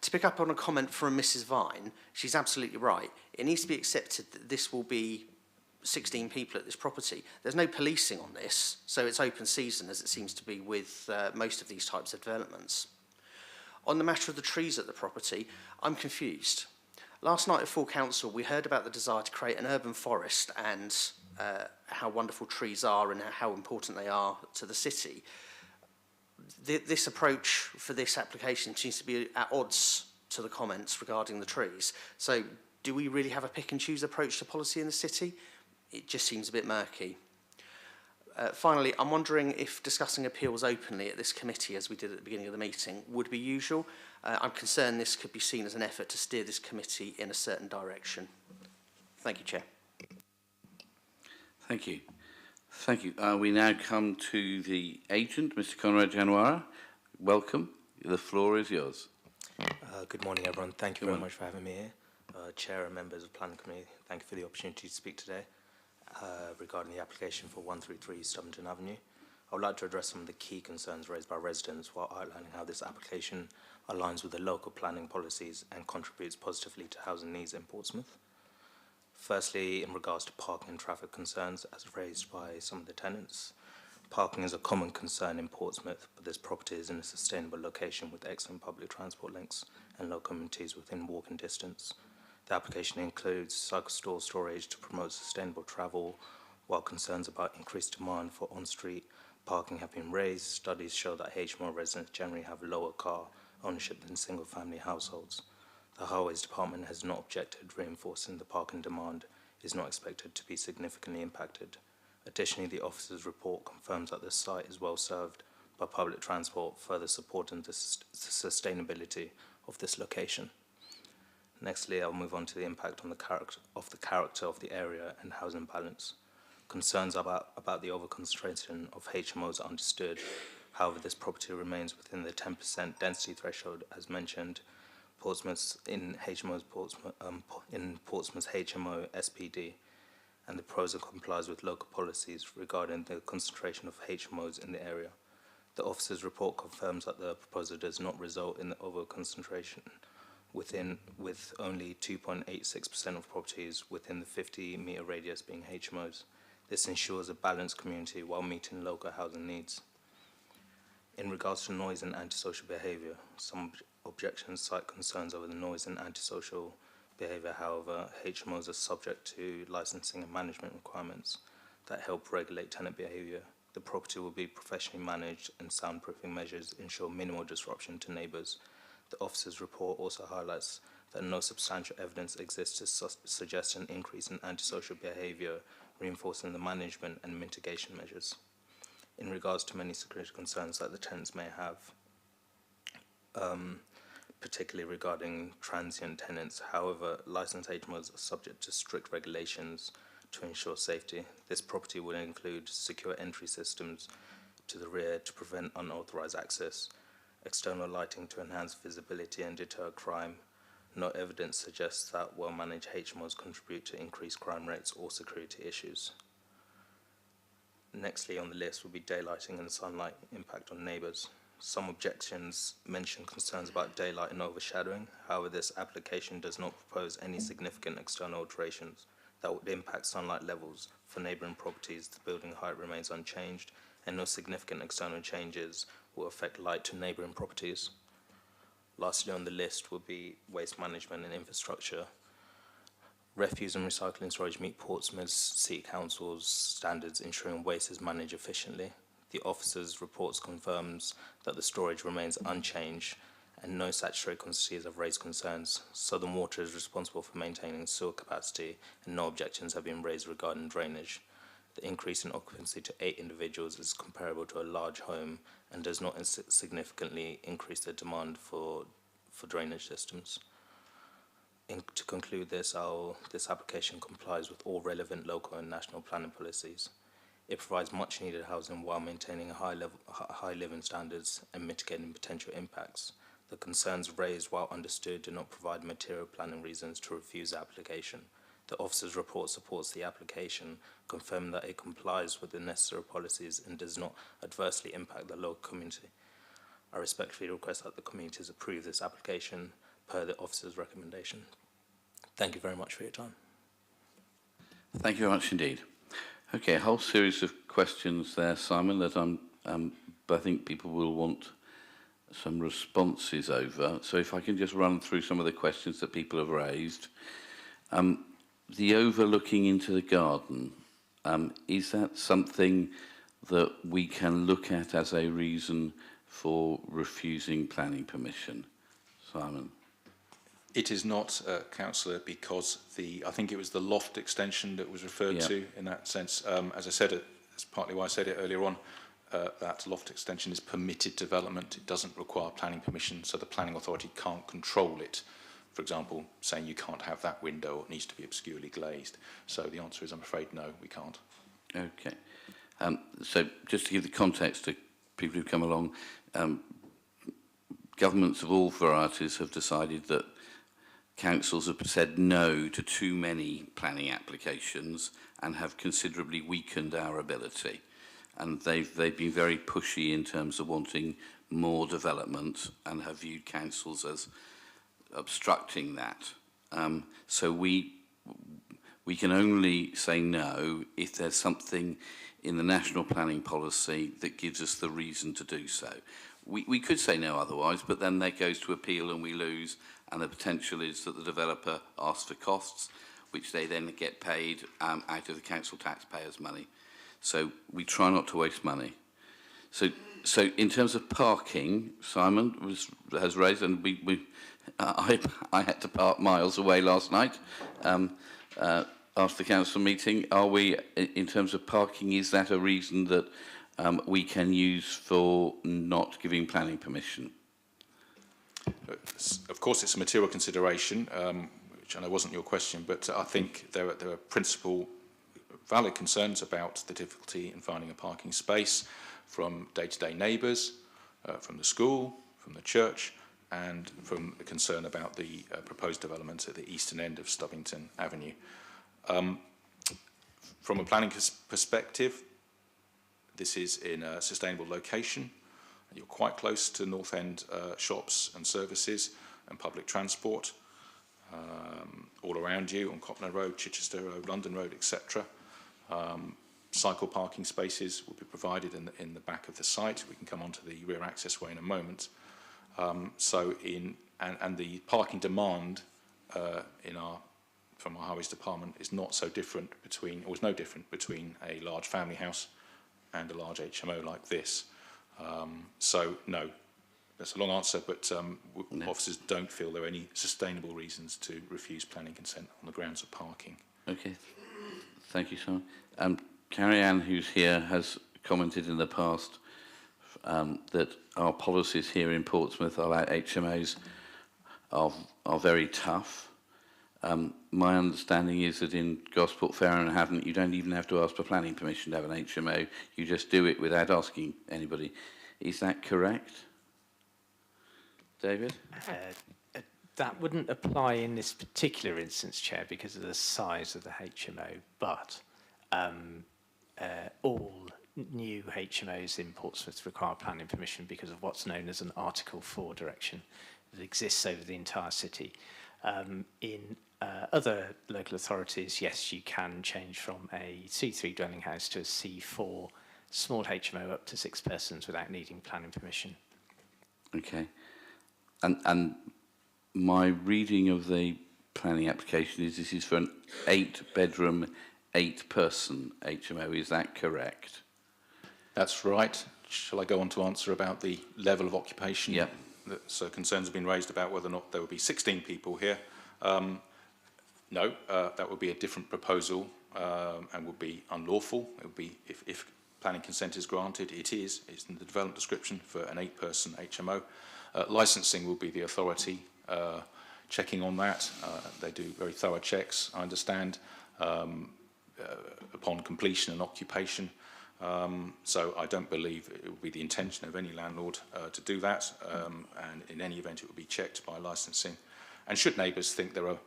To pick up on a comment from Mrs. Vine, she's absolutely right. It needs to be accepted that this will be 16 people at this property. There's no policing on this, so it's open season, as it seems to be with most of these types of developments. On the matter of the trees at the property, I'm confused. Last night at full council, we heard about the desire to create an urban forest and how wonderful trees are and how important they are to the city. This approach for this application seems to be at odds to the comments regarding the trees. So do we really have a pick and choose approach to policy in the city? It just seems a bit murky. Finally, I'm wondering if discussing appeals openly at this committee, as we did at the beginning of the meeting, would be usual. I'm concerned this could be seen as an effort to steer this committee in a certain direction. Thank you, Chair. Thank you. Thank you. We now come to the agent, Mr. Conrad Januara. Welcome. The floor is yours. Good morning, everyone. Thank you very much for having me here. Chair and members of the Planning Committee, thank you for the opportunity to speak today regarding the application for 133 Stubbington Avenue. I would like to address some of the key concerns raised by residents while outlining how this application aligns with the local planning policies and contributes positively to housing needs in Portsmouth. Firstly, in regards to parking and traffic concerns as raised by some of the tenants, parking is a common concern in Portsmouth, but this property is in a sustainable location with excellent public transport links and local amenities within walking distance. The application includes cycle store storage to promote sustainable travel, while concerns about increased demand for on-street parking have been raised. Studies show that HMO residents generally have lower car ownership than single-family households. The Highways Department has not objected, reinforcing the parking demand is not expected to be significantly impacted. Additionally, the officer's report confirms that the site is well served by public transport, further supporting the sustainability of this location. Nextly, I'll move on to the impact on the character of the area and housing balance. Concerns about the over-concentration of HMOs are understood. However, this property remains within the 10% density threshold, as mentioned. Portsmouth's Portsmouth's HMO SPD, and the PROSA complies with local policies regarding the concentration of HMOs in the area. The officer's report confirms that the proposal does not result in the over-concentration with only 2.86% of properties within the 50-metre radius being HMOs. This ensures a balanced community while meeting local housing needs. In regards to noise and antisocial behaviour, some objections cite concerns over the noise and antisocial behaviour. However, HMOs are subject to licensing and management requirements that help regulate tenant behaviour. The property will be professionally managed and soundproofing measures ensure minimal disruption to neighbours. The officer's report also highlights that no substantial evidence exists to suggest an increase in antisocial behaviour, reinforcing the management and mitigation measures. In regards to many security concerns that the tenants may have, particularly regarding transient tenants, however, licensed HMOs are subject to strict regulations to ensure safety. This property will include secure entry systems to the rear to prevent unauthorised access, external lighting to enhance visibility and deter crime. No evidence suggests that well-managed HMOs contribute to increased crime rates or security issues. Nextly on the list will be daylighting and sunlight impact on neighbours. Some objections mention concerns about daylight and overshadowing. However, this application does not propose any significant external alterations that would impact sunlight levels for neighbouring properties. The building height remains unchanged, and no significant external changes will affect light to neighbouring properties. Lastly on the list will be waste management and infrastructure. Refuse and recycling storage meet Portsmouth City Council's standards, ensuring waste is managed efficiently. The officer's reports confirms that the storage remains unchanged and no statutory constituencies have raised concerns. Southern Water is responsible for maintaining sewer capacity and no objections have been raised regarding drainage. The increase in occupancy to 8 individuals is comparable to a large home and does not significantly increase the demand for drainage systems. To conclude this application complies with all relevant local and national planning policies. It provides much needed housing while maintaining high living standards and mitigating potential impacts. The concerns raised, while understood, do not provide material planning reasons to refuse the application. The officer's report supports the application, confirming that it complies with the necessary policies and does not adversely impact the local community. I respectfully request that the communities approve this application per the officer's recommendation. Thank you very much for your time. Thank you very much indeed. Okay, a whole series of questions there, Simon, that I think people will want some responses over. So if I can just run through some of the questions that people have raised. The overlooking into the garden, is that something that we can look at as a reason for refusing planning permission? Simon? It is not, Councillor, because I think it was the loft extension that was referred to in that sense. As I said, that's partly why I said it earlier on, that loft extension is permitted development. It doesn't require planning permission, so the planning authority can't control it. For example, saying you can't have that window, it needs to be obscurely glazed. So the answer is, I'm afraid, no, we can't. Okay. So just to give the context to people who come along, governments of all varieties have decided that councils have said no to too many planning applications and have considerably weakened our ability. And they've been very pushy in terms of wanting more development and have viewed councils as obstructing that. So we can only say no if there's something in the national planning policy that gives us the reason to do so. We could say no otherwise, but then that goes to appeal and we lose, and the potential is that the developer asks for costs, which they then get paid out of the council taxpayers' money. So we try not to waste money. So in terms of parking, Simon has raised, and I had to park miles away last night after the council meeting. Are we, in terms of parking, is that a reason that we can use for not giving planning permission? Of course, it's a material consideration, which I know wasn't your question, but I think there are principal valid concerns about the difficulty in finding a parking space from day-to-day neighbours, from the school, from the church, and from the concern about the proposed development at the eastern end of Stubbington Avenue. From a planning perspective, this is in a sustainable location. You're quite close to North End shops and services and public transport all around you on Copner Road, Chichester Road, London Road, etc. Cycle parking spaces will be provided in the back of the site. We can come on to the rear access way in a moment. And the parking demand from our highways department is not so different between, or is no different between a large family house and a large HMO like this. So no, that's a long answer, but officers don't feel there are any sustainable reasons to refuse planning consent on the grounds of parking. Okay, thank you, Simon. Carrie Ann, who's here, has commented in the past that our policies here in Portsmouth about HMOs are very tough. My understanding is that in Gosport, Fareham and Havant, you don't even have to ask for planning permission to have an HMO. You just do it without asking anybody. Is that correct? David? That wouldn't apply in this particular instance, Chair, because of the size of the HMO, but all new HMOs in Portsmouth require planning permission because of what's known as an Article 4 direction that exists over the entire city. In other local authorities, yes, you can change from a C3 dwelling house to a C4 small HMO up to 6 persons without needing planning permission. Okay. And my reading of the planning application is this is for an 8-bedroom, 8-person HMO. Is that correct? That's right. Shall I go on to answer about the level of occupation? Yep. So concerns have been raised about whether or not there would be 16 people here. No, that would be a different proposal and would be unlawful. It would be, if planning consent is granted, it's in the development description for an 8-person HMO. Licensing will be the authority checking on that. They do very thorough checks, I understand, upon completion and occupation. So I don't believe it would be the intention of any landlord to do that, and in any event it would be checked by licensing. And should neighbours think there are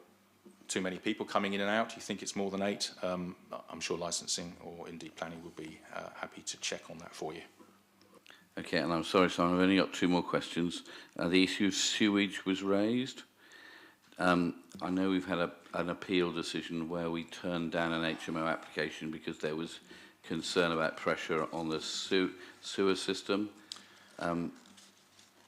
too many people coming in and out, you think it's more than 8, I'm sure licensing or indeed planning would be happy to check on that for you. Okay, and I'm sorry, Simon, I've only got 2 more questions. The issue of sewage was raised. I know we've had an appeal decision where we turned down an HMO application because there was concern about pressure on the sewer system.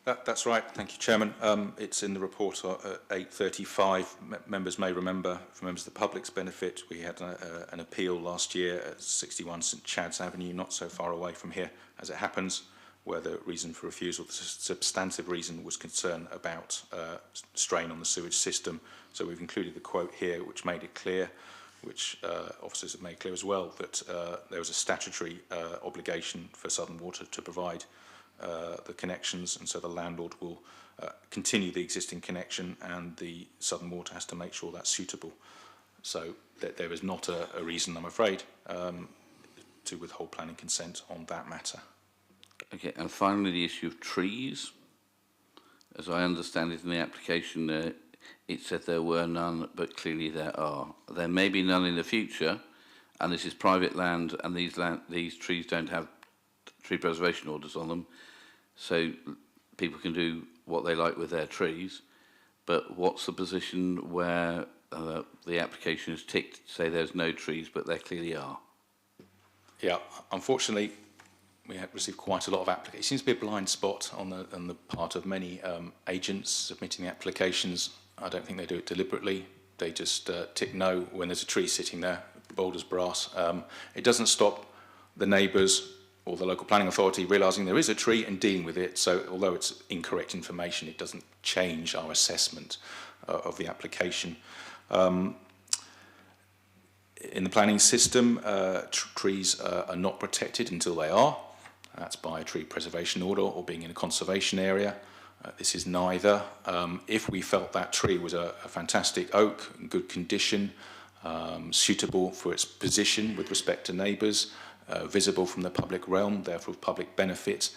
That's right, thank you, Chairman. It's in the report at 835. Members may remember, for members of the public's benefit, we had an appeal last year at 61 St Chad's Avenue, not so far away from here, as it happens, where the reason for refusal, the substantive reason, was concern about strain on the sewage system. So we've included the quote here, which made it clear, which officers have made clear as well, that there was a statutory obligation for Southern Water to provide the connections, and so the landlord will continue the existing connection, and the Southern Water has to make sure that's suitable. So there is not a reason, I'm afraid, to withhold planning consent on that matter. Okay, and finally the issue of trees. As I understand it in the application, it said there were none, but clearly there are. There may be none in the future, and this is private land, and these trees don't have tree preservation orders on them, so people can do what they like with their trees. But what's the position where the application is ticked to say there's no trees, but there clearly are? Yeah, unfortunately, we have received quite a lot of applications. It seems to be a blind spot on the part of many agents submitting the applications. I don't think they do it deliberately. They just tick no when there's a tree sitting there, bold as brass. It doesn't stop the neighbours or the local planning authority realising there is a tree and dealing with it. So although it's incorrect information, it doesn't change our assessment of the application. In the planning system, trees are not protected until they are. That's by a tree preservation order or being in a conservation area. This is neither. If we felt that tree was a fantastic oak, in good condition, suitable for its position with respect to neighbours, visible from the public realm, therefore of public benefit,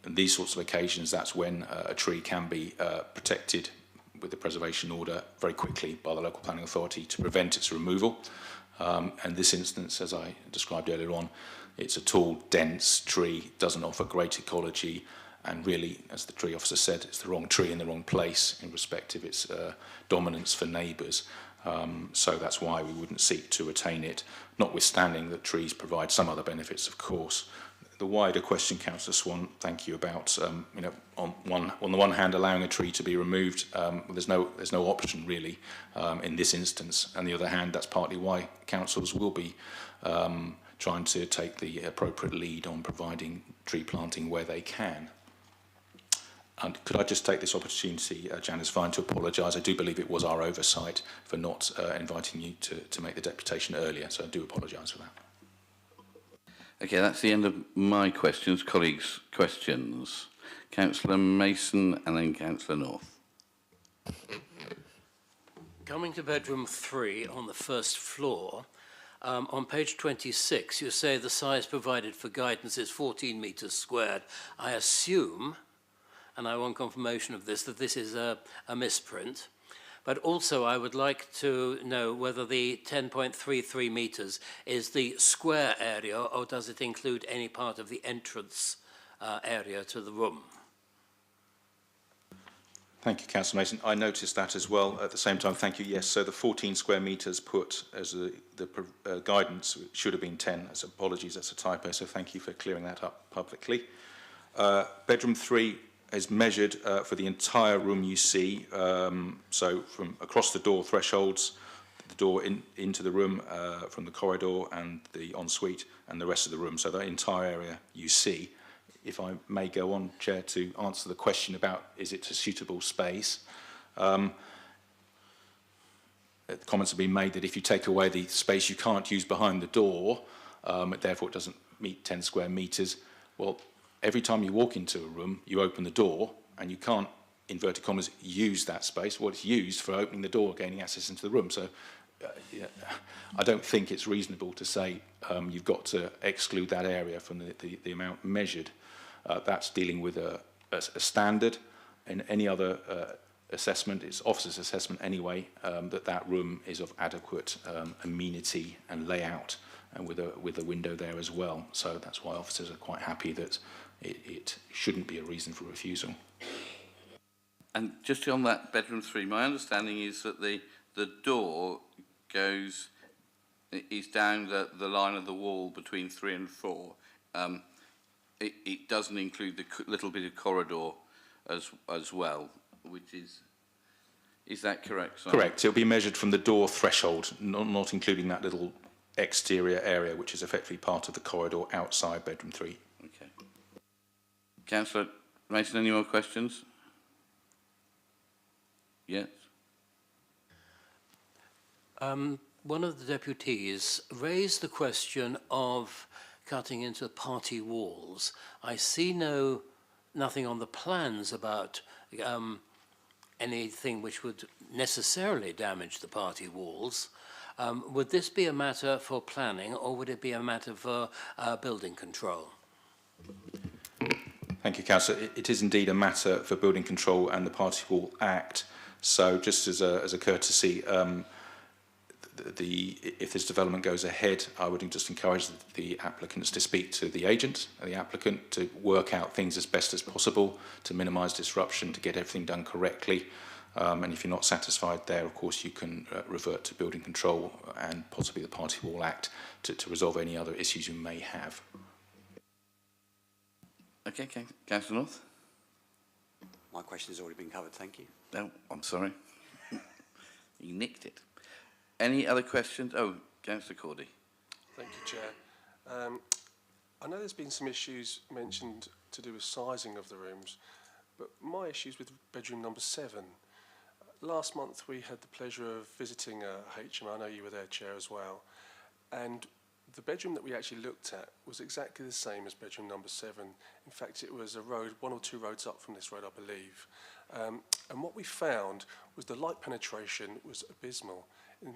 these sorts of occasions, that's when a tree can be protected with the preservation order very quickly by the local planning authority to prevent its removal. And this instance, as I described earlier on, it's a tall, dense tree, doesn't offer great ecology, and really, as the tree officer said, it's the wrong tree in the wrong place in respect of its dominance for neighbours. So that's why we wouldn't seek to retain it, notwithstanding that trees provide some other benefits, of course. The wider question, Councillor Swan, thank you, about on the one hand allowing a tree to be removed, there's no option really in this instance. On the other hand, that's partly why councils will be trying to take the appropriate lead on providing tree planting where they can. And could I just take this opportunity, Janice Vine, to apologise. I do believe it was our oversight for not inviting you to make the deputation earlier, so I do apologise for that. Okay, that's the end of my questions. Colleagues, questions? Councillor Mason and then Councillor North. Coming to bedroom 3 on the first floor, on page 26, you say the size provided for guidance is 14 metres squared. I assume, and I want confirmation of this, that this is a misprint. But also I would like to know whether the 10.33 metres is the square area, or does it include any part of the entrance area to the room? Thank you, Councillor Mason. I noticed that as well. At the same time, thank you. Yes, so the 14 square metres put as the guidance should have been 10. As apologies, that's a typo, so thank you for clearing that up publicly. Bedroom 3 is measured for the entire room you see, so from across the door thresholds, the door into the room, from the corridor and the ensuite and the rest of the room, so that entire area you see. If I may go on, Chair, to answer the question about is it a suitable space. Comments have been made that if you take away the space you can't use behind the door, therefore it doesn't meet 10 square metres. Well, every time you walk into a room, you open the door and you can't, inverted commas, use that space. Well, it's used for opening the door, gaining access into the room. So yeah, I don't think it's reasonable to say you've got to exclude that area from the amount measured. That's dealing with a standard. In any other assessment, it's officer's assessment anyway, that room is of adequate amenity and layout, and with a window there as well. So that's why officers are quite happy that it shouldn't be a reason for refusal. And just on that bedroom 3, my understanding is that the door is down the line of the wall between 3 and 4. It doesn't include the little bit of corridor as well, which is that correct? Simon? Correct. It'll be measured from the door threshold, not including that little exterior area, which is effectively part of the corridor outside bedroom 3. Okay. Councillor Mason, any more questions? Yes. One of the deputies raised the question of cutting into party walls. I see nothing on the plans about anything which would necessarily damage the party walls. Would this be a matter for planning, or would it be a matter for building control? Thank you, Councillor. It is indeed a matter for building control and the Party Wall Act. So just as a courtesy, if this development goes ahead, I would just encourage the applicants to speak to the agent and the applicant to work out things as best as possible to minimise disruption, to get everything done correctly. And if you're not satisfied there, of course, you can revert to building control and possibly the Party Wall Act to resolve any other issues you may have. Okay, Councillor North. My question has already been covered, thank you. No, I'm sorry. You nicked it. Any other questions? Oh, Councillor Cordy. Thank you, Chair. I know there's been some issues mentioned to do with sizing of the rooms, but my issue's with bedroom number 7. Last month we had the pleasure of visiting HMO. I know you were there, Chair, as well. And the bedroom that we actually looked at was exactly the same as bedroom number 7. In fact, it was a road, 1 or 2 roads up from this road, I believe. And what we found was the light penetration was abysmal.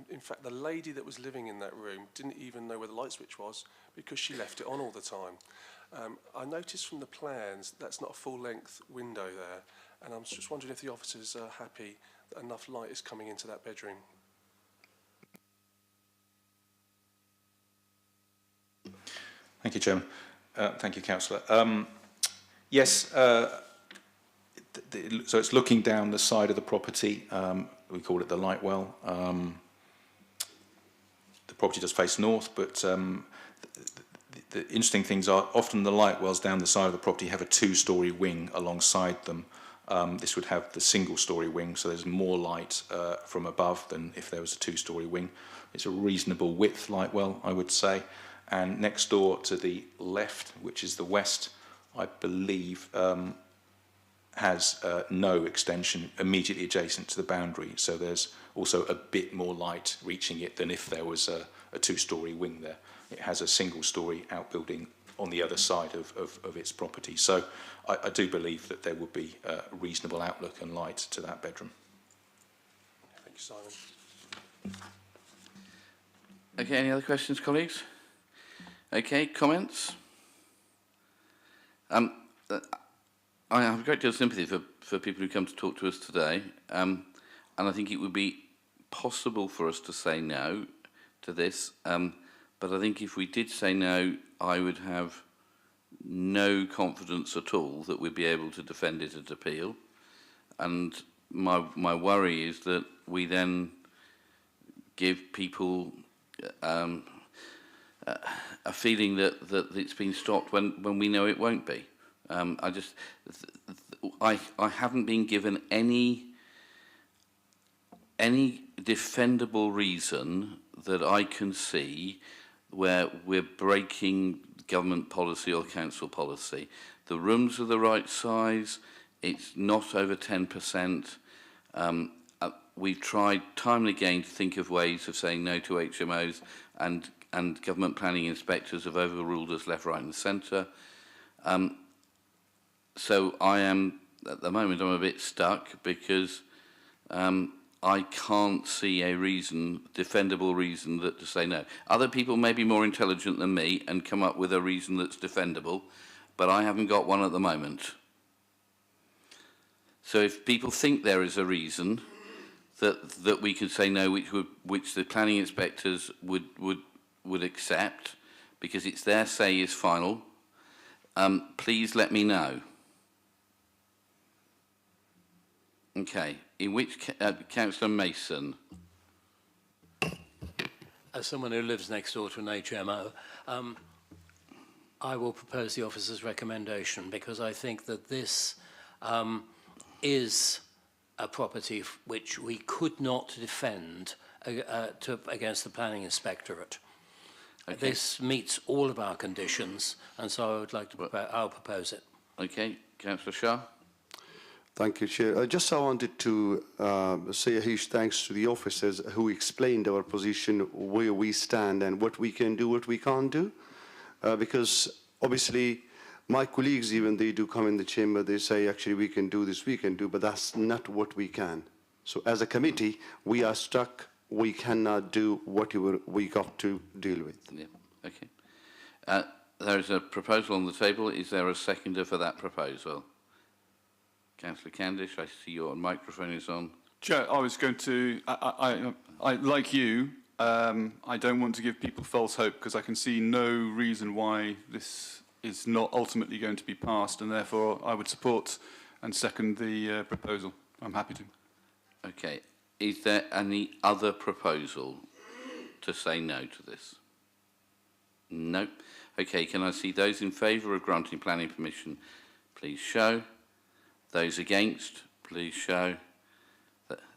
In fact, the lady that was living in that room didn't even know where the light switch was because she left it on all the time. I noticed from the plans that's not a full-length window there, and I'm just wondering if the officers are happy that enough light is coming into that bedroom. Thank you, Chairman. Thank you, Councillor. Yes, so it's looking down the side of the property. We call it the light well. The property does face north, but the interesting things are often the light wells down the side of the property have a 2-storey wing alongside them. This would have the single-storey wing, so there's more light from above than if there was a 2-storey wing. It's a reasonable width light well, I would say. And next door to the left, which is the west, I believe has no extension immediately adjacent to the boundary. So there's also a bit more light reaching it than if there was a 2-storey wing there. It has a single-storey outbuilding on the other side of its property. So I do believe that there would be a reasonable outlook and light to that bedroom. Thank you, Simon. Okay, any other questions, colleagues? Okay, comments? I have a great deal of sympathy for people who come to talk to us today, and I think it would be possible for us to say no to this, but I think if we did say no, I would have no confidence at all that we'd be able to defend it at appeal, and my worry is that we then give people a feeling that it's been stopped when we know it won't be. I haven't been given any defendable reason that I can see where we're breaking government policy or council policy. The rooms are the right size. It's not over 10%. We've tried time and again to think of ways of saying no to HMOs, and government planning inspectors have overruled us left, right and centre. So I am, at the moment, I'm a bit stuck because I can't see a reason, defendable reason, to say no. Other people may be more intelligent than me and come up with a reason that's defendable, but I haven't got one at the moment. So if people think there is a reason that we could say no, which the planning inspectors would accept, because it's their say is final, please let me know. Okay, in which Councillor Mason. As someone who lives next door to an HMO, I will propose the officer's recommendation because I think that this is a property which we could not defend against the planning inspectorate. Okay. This meets all of our conditions, and so I would like to I'll propose it. Okay, Councillor Shah. Thank you, Chair. I wanted to say a huge thanks to the officers who explained our position, where we stand and what we can do, what we can't do. Because obviously my colleagues, even they do come in the chamber, they say, actually, we can do this, we can do, but that's not what we can. So as a committee, we are stuck. We cannot do whatever we got to deal with. Yeah, okay. There is a proposal on the table. Is there a seconder for that proposal? Councillor Candish, I see your microphone is on. Chair, I was going to, I like you, I don't want to give people false hope because I can see no reason why this is not ultimately going to be passed, and therefore I would support and second the proposal. I'm happy to. Okay. Is there any other proposal to say no to this? No. Okay, can I see those in favour of granting planning permission, please show. Those against, please show.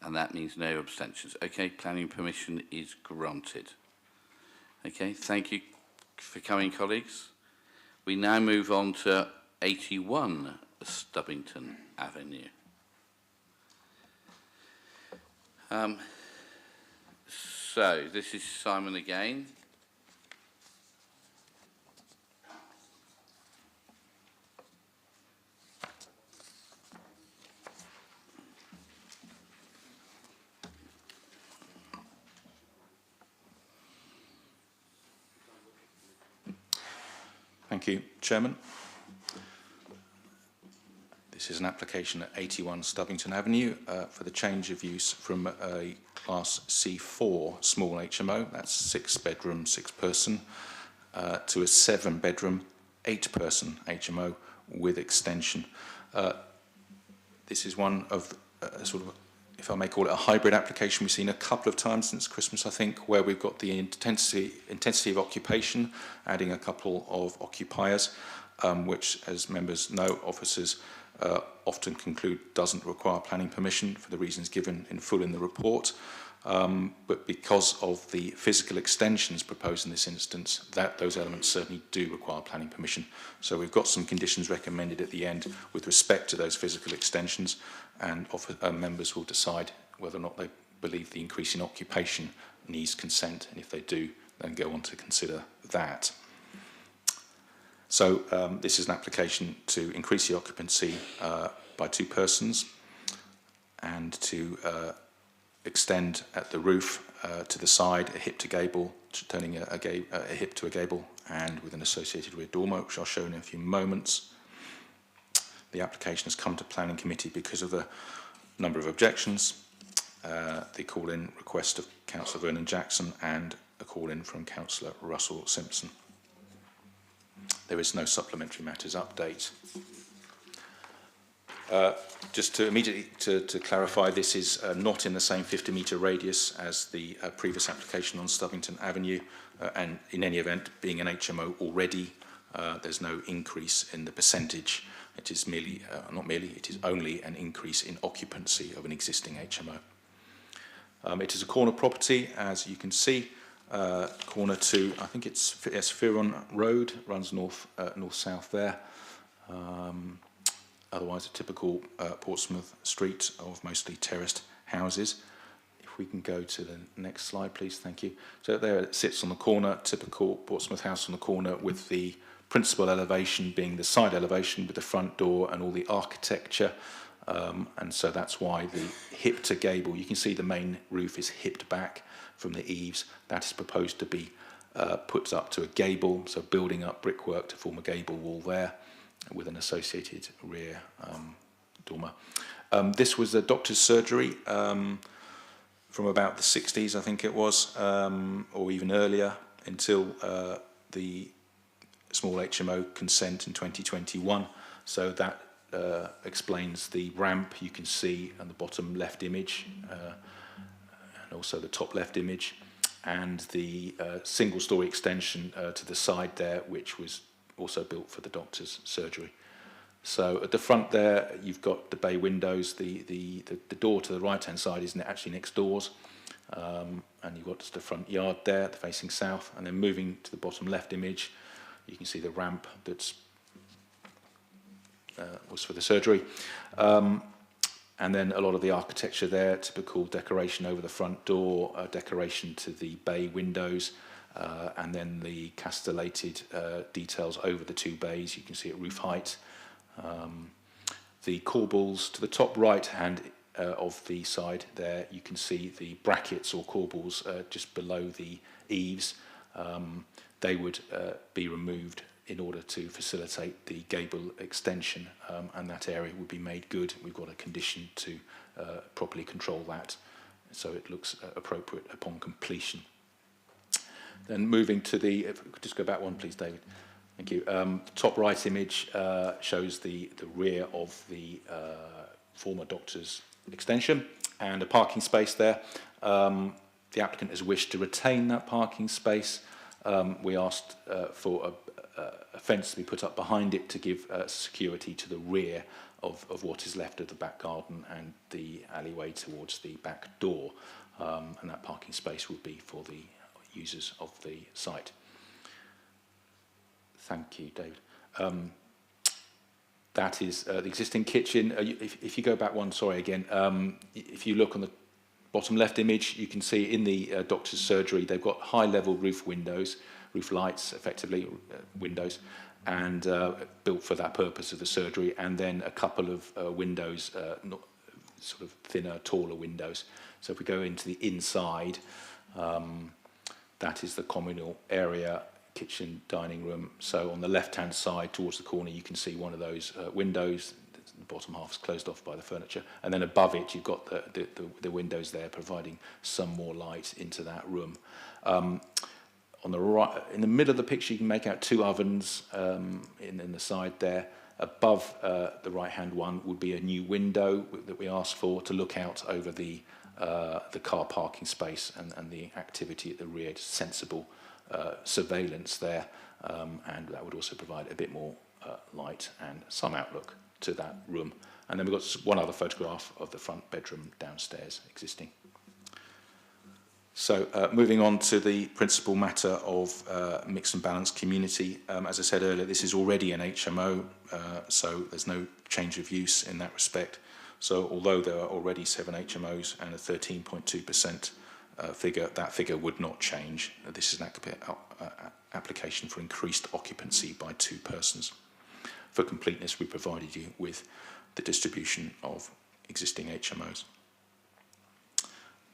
And that means no abstentions. Okay, planning permission is granted. Okay, thank you for coming, colleagues. We now move on to 81 Stubbington Avenue. So this is Simon again. Thank you, Chairman. This is an application at 81 Stubbington Avenue for the change of use from a Class C4 small HMO, that's 6-bedroom, 6-person, to a 7-bedroom, 8-person HMO with extension. This is one of sort of, if I may call it, a hybrid application we've seen a couple of times since Christmas, I think, where we've got the intensity of occupation, adding a couple of occupiers, which, as members know, officers often conclude doesn't require planning permission for the reasons given in full in the report. But because of the physical extensions proposed in this instance, those elements certainly do require planning permission. So we've got some conditions recommended at the end with respect to those physical extensions, and members will decide whether or not they believe the increase in occupation needs consent, and if they do, then go on to consider that. So this is an application to increase the occupancy by 2 persons and to extend at the roof to the side a hip to gable, turning a hip to a gable, and with an associated rear dormer, which I'll show in a few moments. The application has come to Planning Committee because of a number of objections, the call-in request of Councillor Vernon Jackson and a call-in from Councillor Russell Simpson. There is no supplementary matters update. Just to immediately to clarify, this is not in the same 50-metre radius as the previous application on Stubbington Avenue, and in any event, being an HMO already, there's no increase in the percentage. It is merely, it is only an increase in occupancy of an existing HMO. It is a corner property, as you can see, corner to, I think it's Firon Road, runs north-south there. Otherwise a typical Portsmouth street of mostly terraced houses. If we can go to the next slide, please, thank you. So there it sits on the corner, typical Portsmouth house on the corner, with the principal elevation being the side elevation with the front door and all the architecture. And so that's why the hip to gable, you can see the main roof is hipped back from the eaves. That is proposed to be put up to a gable, so building up brickwork to form a gable wall there, with an associated rear dormer. This was a doctor's surgery from about the 60s, I think it was, or even earlier, until the small HMO consent in 2021. So that explains the ramp you can see on the bottom left image, and also the top left image, and the single-storey extension to the side there, which was also built for the doctor's surgery. So at the front there, you've got the bay windows. The door to the right-hand side is actually next doors, and you've got just the front yard there, facing south. And then moving to the bottom left image, you can see the ramp that's was for the surgery. And then a lot of the architecture there, typical decoration over the front door, decoration to the bay windows, and then the castellated details over the 2 bays. You can see at roof height. The corbels to the top right hand of the side there, you can see the brackets or corbels just below the eaves. They would be removed in order to facilitate the gable extension, and that area would be made good. We've got a condition to properly control that, so it looks appropriate upon completion. Then moving to the, if we could just go back one, please, David. Thank you. Top right image shows the rear of the former doctor's extension and a parking space there. The applicant has wished to retain that parking space. We asked for a fence to be put up behind it to give security to the rear of what is left of the back garden and the alleyway towards the back door. And that parking space would be for the users of the site. Thank you, David. That is the existing kitchen. If you go back one, sorry again, if you look on the bottom left image, you can see in the doctor's surgery, they've got high-level roof windows, roof lights, effectively, windows, and built for that purpose of the surgery, and then a couple of windows, sort of thinner, taller windows. So if we go into the inside, that is the communal area, kitchen, dining room. So on the left-hand side, towards the corner, you can see one of those windows. The bottom half is closed off by the furniture, and then above it, you've got the windows there, providing some more light into that room. On the right, in the middle of the picture, you can make out two ovens in the side there. Above the right-hand one would be a new window that we asked for to look out over the car parking space and the activity at the rear. Sensible surveillance there, and that would also provide a bit more light and some outlook to that room. And then we've got one other photograph of the front bedroom downstairs existing. So moving on to the principal matter of mixed and balanced community. As I said earlier, this is already an HMO, so there's no change of use in that respect. So although there are already 7 HMOs and a 13.2% figure, that figure would not change. This is an application for increased occupancy by 2 persons. For completeness, we provided you with the distribution of existing HMOs.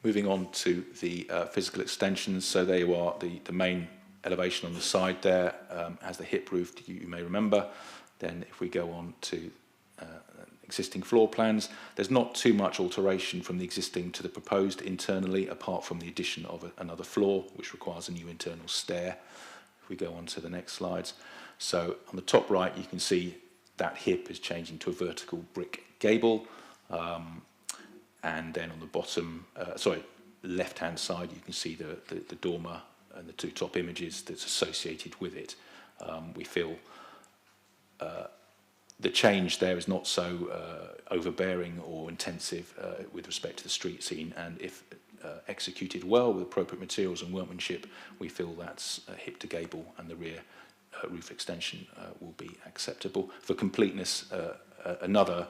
Moving on to the physical extensions, so there you are, the main elevation on the side there has the hip roof, you may remember. Then if we go on to existing floor plans, there's not too much alteration from the existing to the proposed internally, apart from the addition of another floor, which requires a new internal stair. If we go on to the next slides. So on the top right, you can see that hip is changing to a vertical brick gable. And then on the bottom, left-hand side, you can see the dormer and the 2 top images that's associated with it. We feel the change there is not so overbearing or intensive with respect to the street scene, and if executed well with appropriate materials and workmanship, we feel that's hip to gable and the rear roof extension will be acceptable. For completeness, another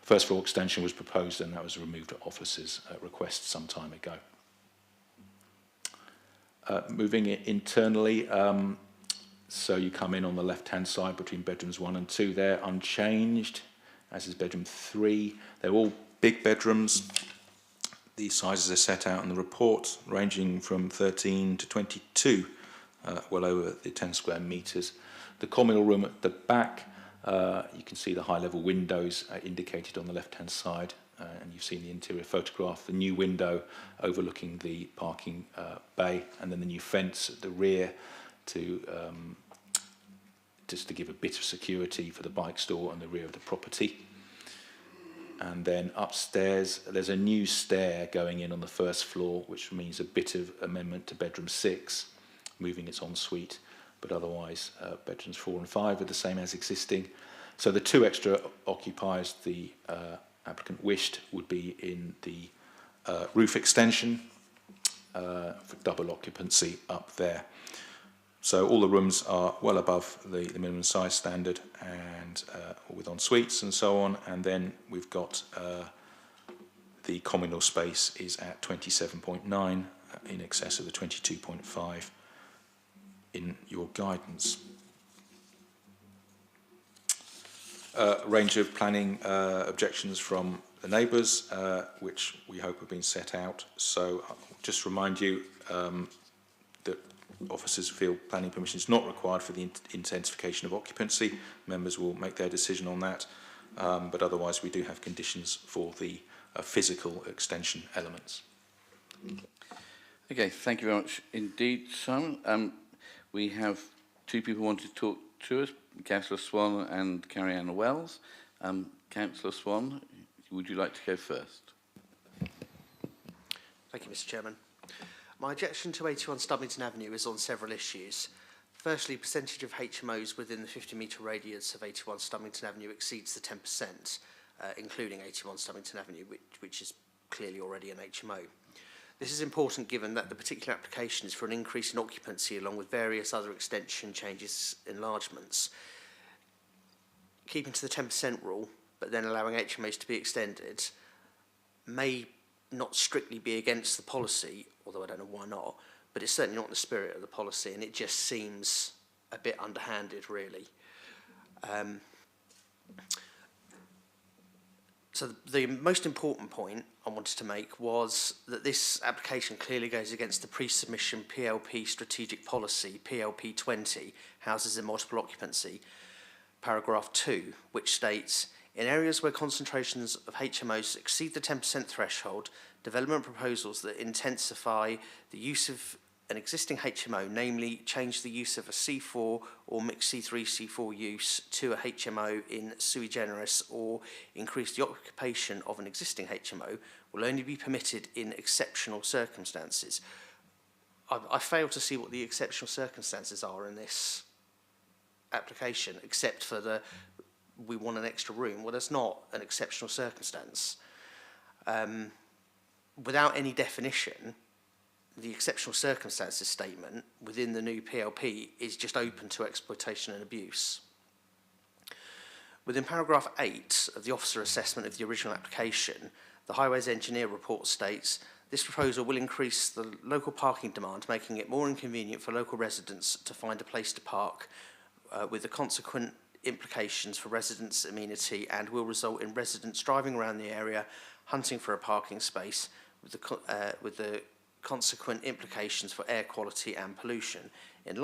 first floor extension was proposed, and that was removed at officers' request some time ago. Moving it internally, so you come in on the left-hand side between bedrooms 1 and 2 there, unchanged, as is bedroom 3. They're all big bedrooms. These sizes are set out in the report, ranging from 13 to 22, well over the 10 square metres. The communal room at the back, you can see the high-level windows indicated on the left-hand side, and you've seen the interior photograph, the new window overlooking the parking bay, and then the new fence at the rear to just to give a bit of security for the bike store and the rear of the property. And then upstairs, there's a new stair going in on the first floor, which means a bit of amendment to bedroom 6, moving its ensuite, but otherwise bedrooms 4 and 5 are the same as existing. So the 2 extra occupiers the applicant wished would be in the roof extension for double occupancy up there. So all the rooms are well above the minimum size standard, and with en suites and so on. And then we've got the communal space is at 27.9, in excess of the 22.5 in your guidance. Range of planning objections from the neighbours, which we hope have been set out. So I'll just remind you that officers feel planning permission is not required for the intensification of occupancy. Members will make their decision on that, but otherwise we do have conditions for the physical extension elements. Okay, thank you very much indeed, Simon. We have 2 people wanting to talk to us, Councillor Swan and Carrie-Anne Wells. Councillor Swan, would you like to go first? Thank you, Mr. Chairman. My objection to 81 Stubbington Avenue is on several issues. Firstly, percentage of HMOs within the 50-metre radius of 81 Stubbington Avenue exceeds the 10%, including 81 Stubbington Avenue, which is clearly already an HMO. This is important given that the particular application is for an increase in occupancy along with various other extension changes, enlargements. keeping to the 10% rule, but then allowing HMOs to be extended, may not strictly be against the policy, although I don't know why not, but it's certainly not in the spirit of the policy, and it just seems a bit underhanded, really. So the most important point I wanted to make was that this application clearly goes against the pre-submission PLP strategic policy, PLP 20, houses in multiple occupancy, paragraph 2, which states, in areas where concentrations of HMOs exceed the 10% threshold, development proposals that intensify the use of an existing HMO, namely change the use of a C4 or mixed C3, C4 use to a HMO in sui generis, or increase the occupation of an existing HMO, will only be permitted in exceptional circumstances. I fail to see what the exceptional circumstances are in this application, except for the we want an extra room. Well, that's not an exceptional circumstance. Without any definition, the exceptional circumstances statement within the new PLP is just open to exploitation and abuse. Within paragraph 8 of the officer assessment of the original application, the Highways Engineer report states, this proposal will increase the local parking demand, making it more inconvenient for local residents to find a place to park, with the consequent implications for residents' amenity, and will result in residents driving around the area, hunting for a parking space, with the consequent implications for air quality and pollution. In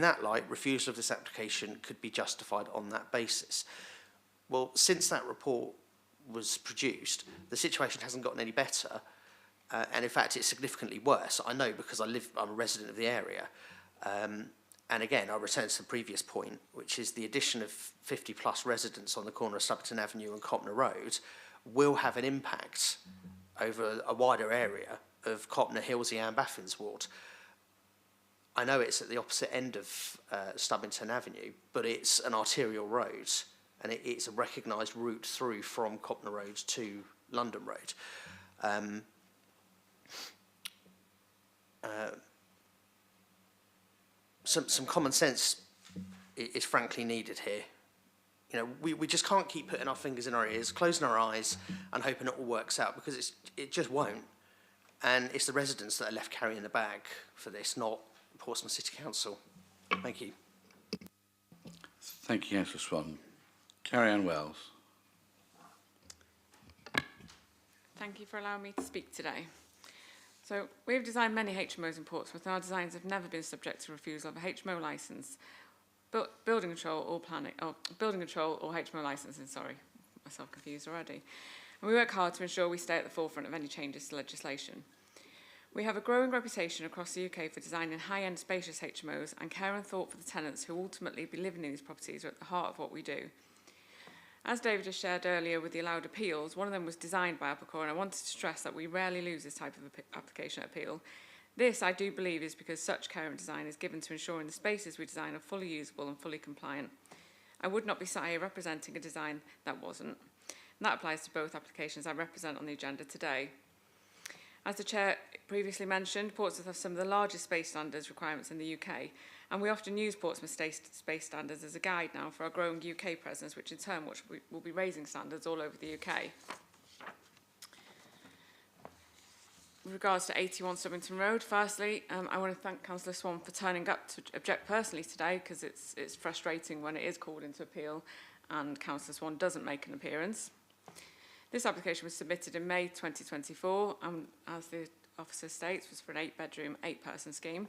that light, refusal of this application could be justified on that basis. Well, since that report was produced, the situation hasn't gotten any better, and in fact, it's significantly worse. I know because I'm a resident of the area. And again, I return to the previous point, which is the addition of 50 plus residents on the corner of Stubbington Avenue and Copner Road will have an impact over a wider area of Copner, Hilsey and Baffin's Ward. I know it's at the opposite end of Stubbington Avenue, but it's an arterial road, and it's a recognised route through from Copner Road to London Road. Some common sense is frankly needed here. You know, we just can't keep putting our fingers in our ears, closing our eyes and hoping it all works out, because it just won't. And it's the residents that are left carrying the bag for this, not Portsmouth City Council. Thank you. Thank you, Councillor Swan. Carrie-Anne Wells. Thank you for allowing me to speak today. So we've designed many HMOs in Portsmouth, and our designs have never been subject to refusal of a HMO licence, building control or HMO licensing, sorry, myself confused already. And we work hard to ensure we stay at the forefront of any changes to legislation. We have a growing reputation across the UK for designing high-end spacious HMOs, and care and thought for the tenants who ultimately be living in these properties are at the heart of what we do. As David has shared earlier with the allowed appeals, one of them was designed by Applecor, and I wanted to stress that we rarely lose this type of application appeal. This, I do believe, is because such care and design is given to ensuring the spaces we design are fully usable and fully compliant. I would not be sat here representing a design that wasn't. And that applies to both applications I represent on the agenda today. As the Chair previously mentioned, Portsmouth has some of the largest space standards requirements in the UK, and we often use Portsmouth space standards as a guide now for our growing UK presence, which in turn will be raising standards all over the UK. With regards to 81 Stubbington Road, firstly, I want to thank Councillor Swan for turning up to object personally today, because it's frustrating when it is called into appeal and Councillor Swan doesn't make an appearance. This application was submitted in May 2024, and as the officer states, was for an 8-bedroom, 8-person scheme.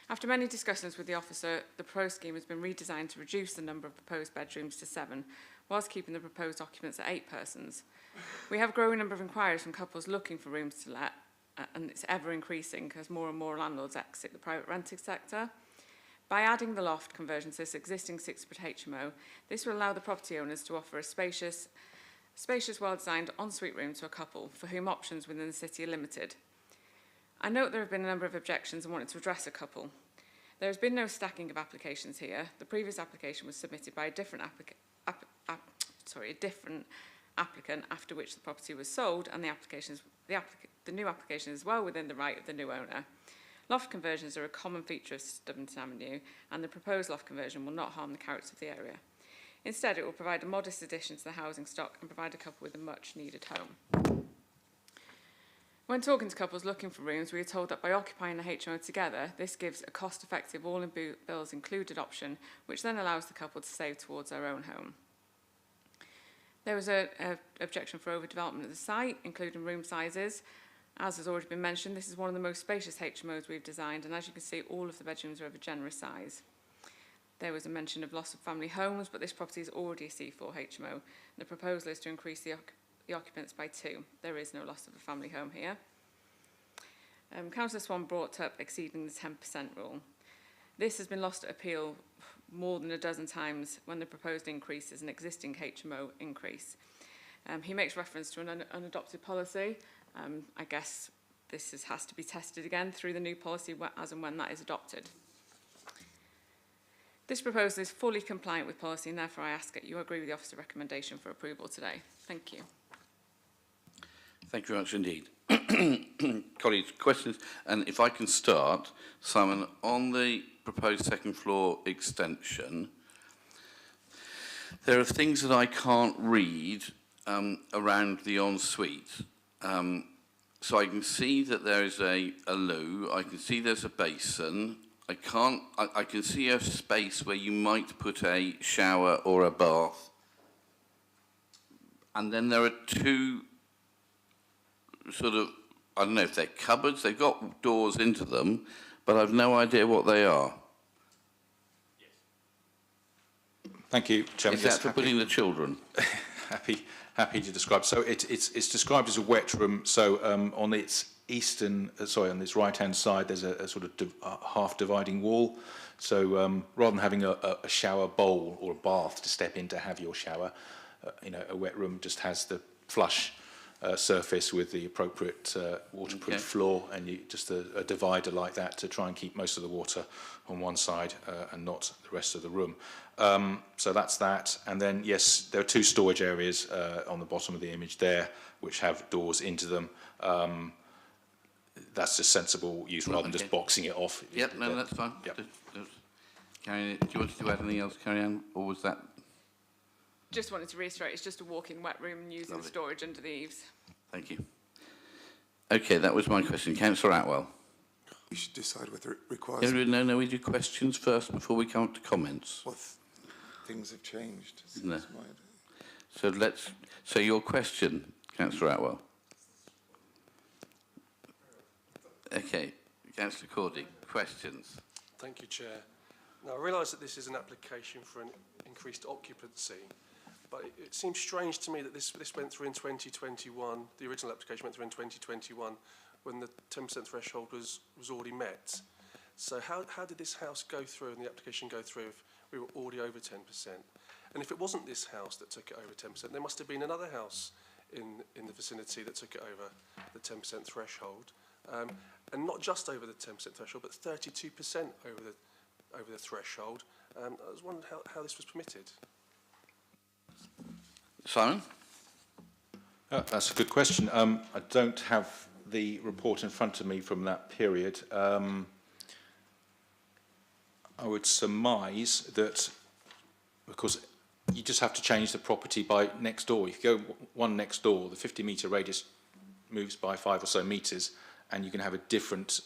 After many discussions with the officer, the proposed scheme has been redesigned to reduce the number of proposed bedrooms to 7, whilst keeping the proposed occupants at 8 persons. We have a growing number of inquiries from couples looking for rooms to let, and it's ever increasing because more and more landlords exit the private renting sector. By adding the loft conversion to this existing 6-bed HMO, this will allow the property owners to offer a spacious, well-designed ensuite room to a couple for whom options within the city are limited. I note there have been a number of objections and wanted to address a couple. There has been no stacking of applications here. The previous application was submitted by a different applicant, after which the property was sold, and the new application is well within the right of the new owner. Loft conversions are a common feature of Stubbington Avenue, and the proposed loft conversion will not harm the character of the area. Instead, it will provide a modest addition to the housing stock and provide a couple with a much-needed home. When talking to couples looking for rooms, we are told that by occupying the HMO together, this gives a cost-effective all-in bills included option, which then allows the couple to save towards their own home. There was an objection for overdevelopment of the site, including room sizes. As has already been mentioned, this is one of the most spacious HMOs we've designed, and as you can see, all of the bedrooms are of a generous size. There was a mention of loss of family homes, but this property is already a C4 HMO. The proposal is to increase the occupants by 2. There is no loss of a family home here. Councillor Swan brought up exceeding the 10% rule. This has been lost at appeal more than a dozen times when the proposed increase is an existing HMO increase. He makes reference to an unadopted policy. I guess this has to be tested again through the new policy as and when that is adopted. This proposal is fully compliant with policy, and therefore I ask that you agree with the officer recommendation for approval today. Thank you. Thank you very much indeed. Colleagues, questions? And if I can start, Simon, on the proposed second floor extension, there are things that I can't read around the ensuite. So I can see that there is a loo, I can see there's a basin, I can see a space where you might put a shower or a bath, and then there are 2 sort of, I don't know if they're cupboards, they've got doors into them, but I've no idea what they are. Thank you, Chairman. Is that for putting the children? Happy to describe. So it's described as a wet room. So on its on its right-hand side, there's a sort of half dividing wall. So rather than having a shower bowl or a bath to step in to have your shower, a wet room just has the flush surface with the appropriate waterproof floor, and just a divider like that to try and keep most of the water on one side and not the rest of the room. So that's that. And then, yes, there are 2 storage areas on the bottom of the image there, which have doors into them. That's just sensible use rather than just boxing it off. Yep, no, that's fine. Yep. Carrie, do you want to add anything else, Carrie-Anne, or was that? Just wanted to reiterate, it's just a walk-in wet room using the storage under the eaves. Thank you. Okay, that was my question. Councillor Atwell. We should decide whether it requires... No, we do questions first before we come to comments. Well, things have changed since No. my... So your question, Councillor Atwell. Okay, Councillor Cordy, questions? Thank you, Chair. Now, I realise that this is an application for an increased occupancy, but it seems strange to me that this went through in 2021, the original application went through in 2021, when the 10% threshold was already met. So how did this house go through and the application go through if we were already over 10%? And if it wasn't this house that took it over 10%, there must have been another house in the vicinity that took it over the 10% threshold. And not just over the 10% threshold, but 32% over the threshold. I was wondering how this was permitted. Simon? That's a good question. I don't have the report in front of me from that period. I would surmise that, because you just have to change the property by next door. If you go one next door, the 50-metre radius moves by 5 or so metres, and you can have a different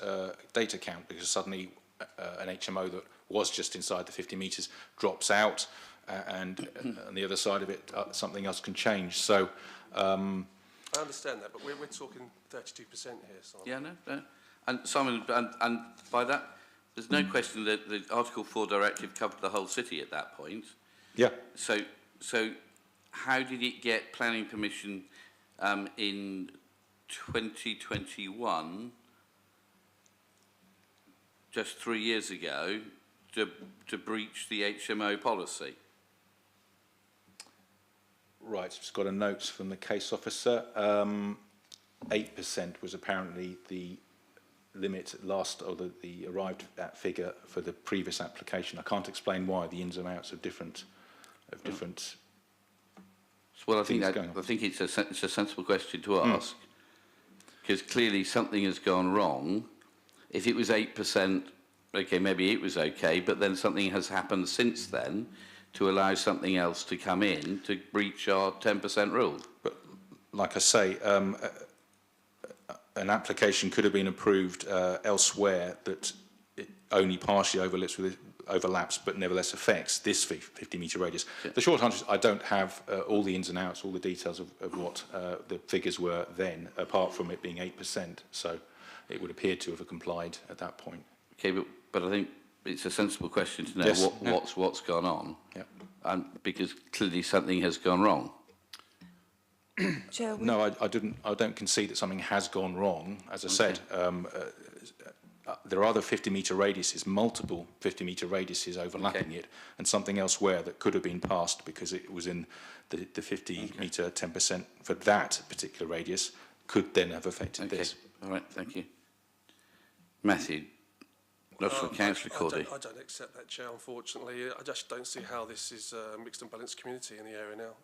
data count, because suddenly an HMO that was just inside the 50 metres drops out, and on the other side of it, something else can change. So I understand that, but we're talking 32% here, Simon. Yeah, no. And Simon, and by that, there's no question that the Article 4 directive covered the whole city at that point. Yeah. So how did it get planning permission in 2021, just 3 years ago, to breach the HMO policy? Right, just got a note from the case officer. 8% was apparently the limit the arrived at figure for the previous application. I can't explain why, the ins and outs of different Well, I think it's a sensible question to ask, because clearly something has gone wrong. If it was 8%, okay, maybe it was okay, but then something has happened since then to allow something else to come in to breach our 10% rule. But like I say, an application could have been approved elsewhere that it only partially overlaps but nevertheless affects this 50-metre radius. Yeah. The short answer is I don't have all the ins and outs, all the details of what the figures were then, apart from it being 8%. So it would appear to have complied at that point. Okay, but I think it's a sensible question to know what's gone on. Yeah. Because clearly something has gone wrong. Chair, no, I don't concede that something has gone wrong. As I said, there are other 50-metre radiuses, multiple 50-metre radiuses overlapping it, and something elsewhere that could have been passed because it was in the 50-metre 10% for that particular radius could then have affected this. All right, thank you. Matthew, not from Councillor Cordy. I don't accept that, Chair, unfortunately. I just don't see how this is a mixed and balanced community in the area now.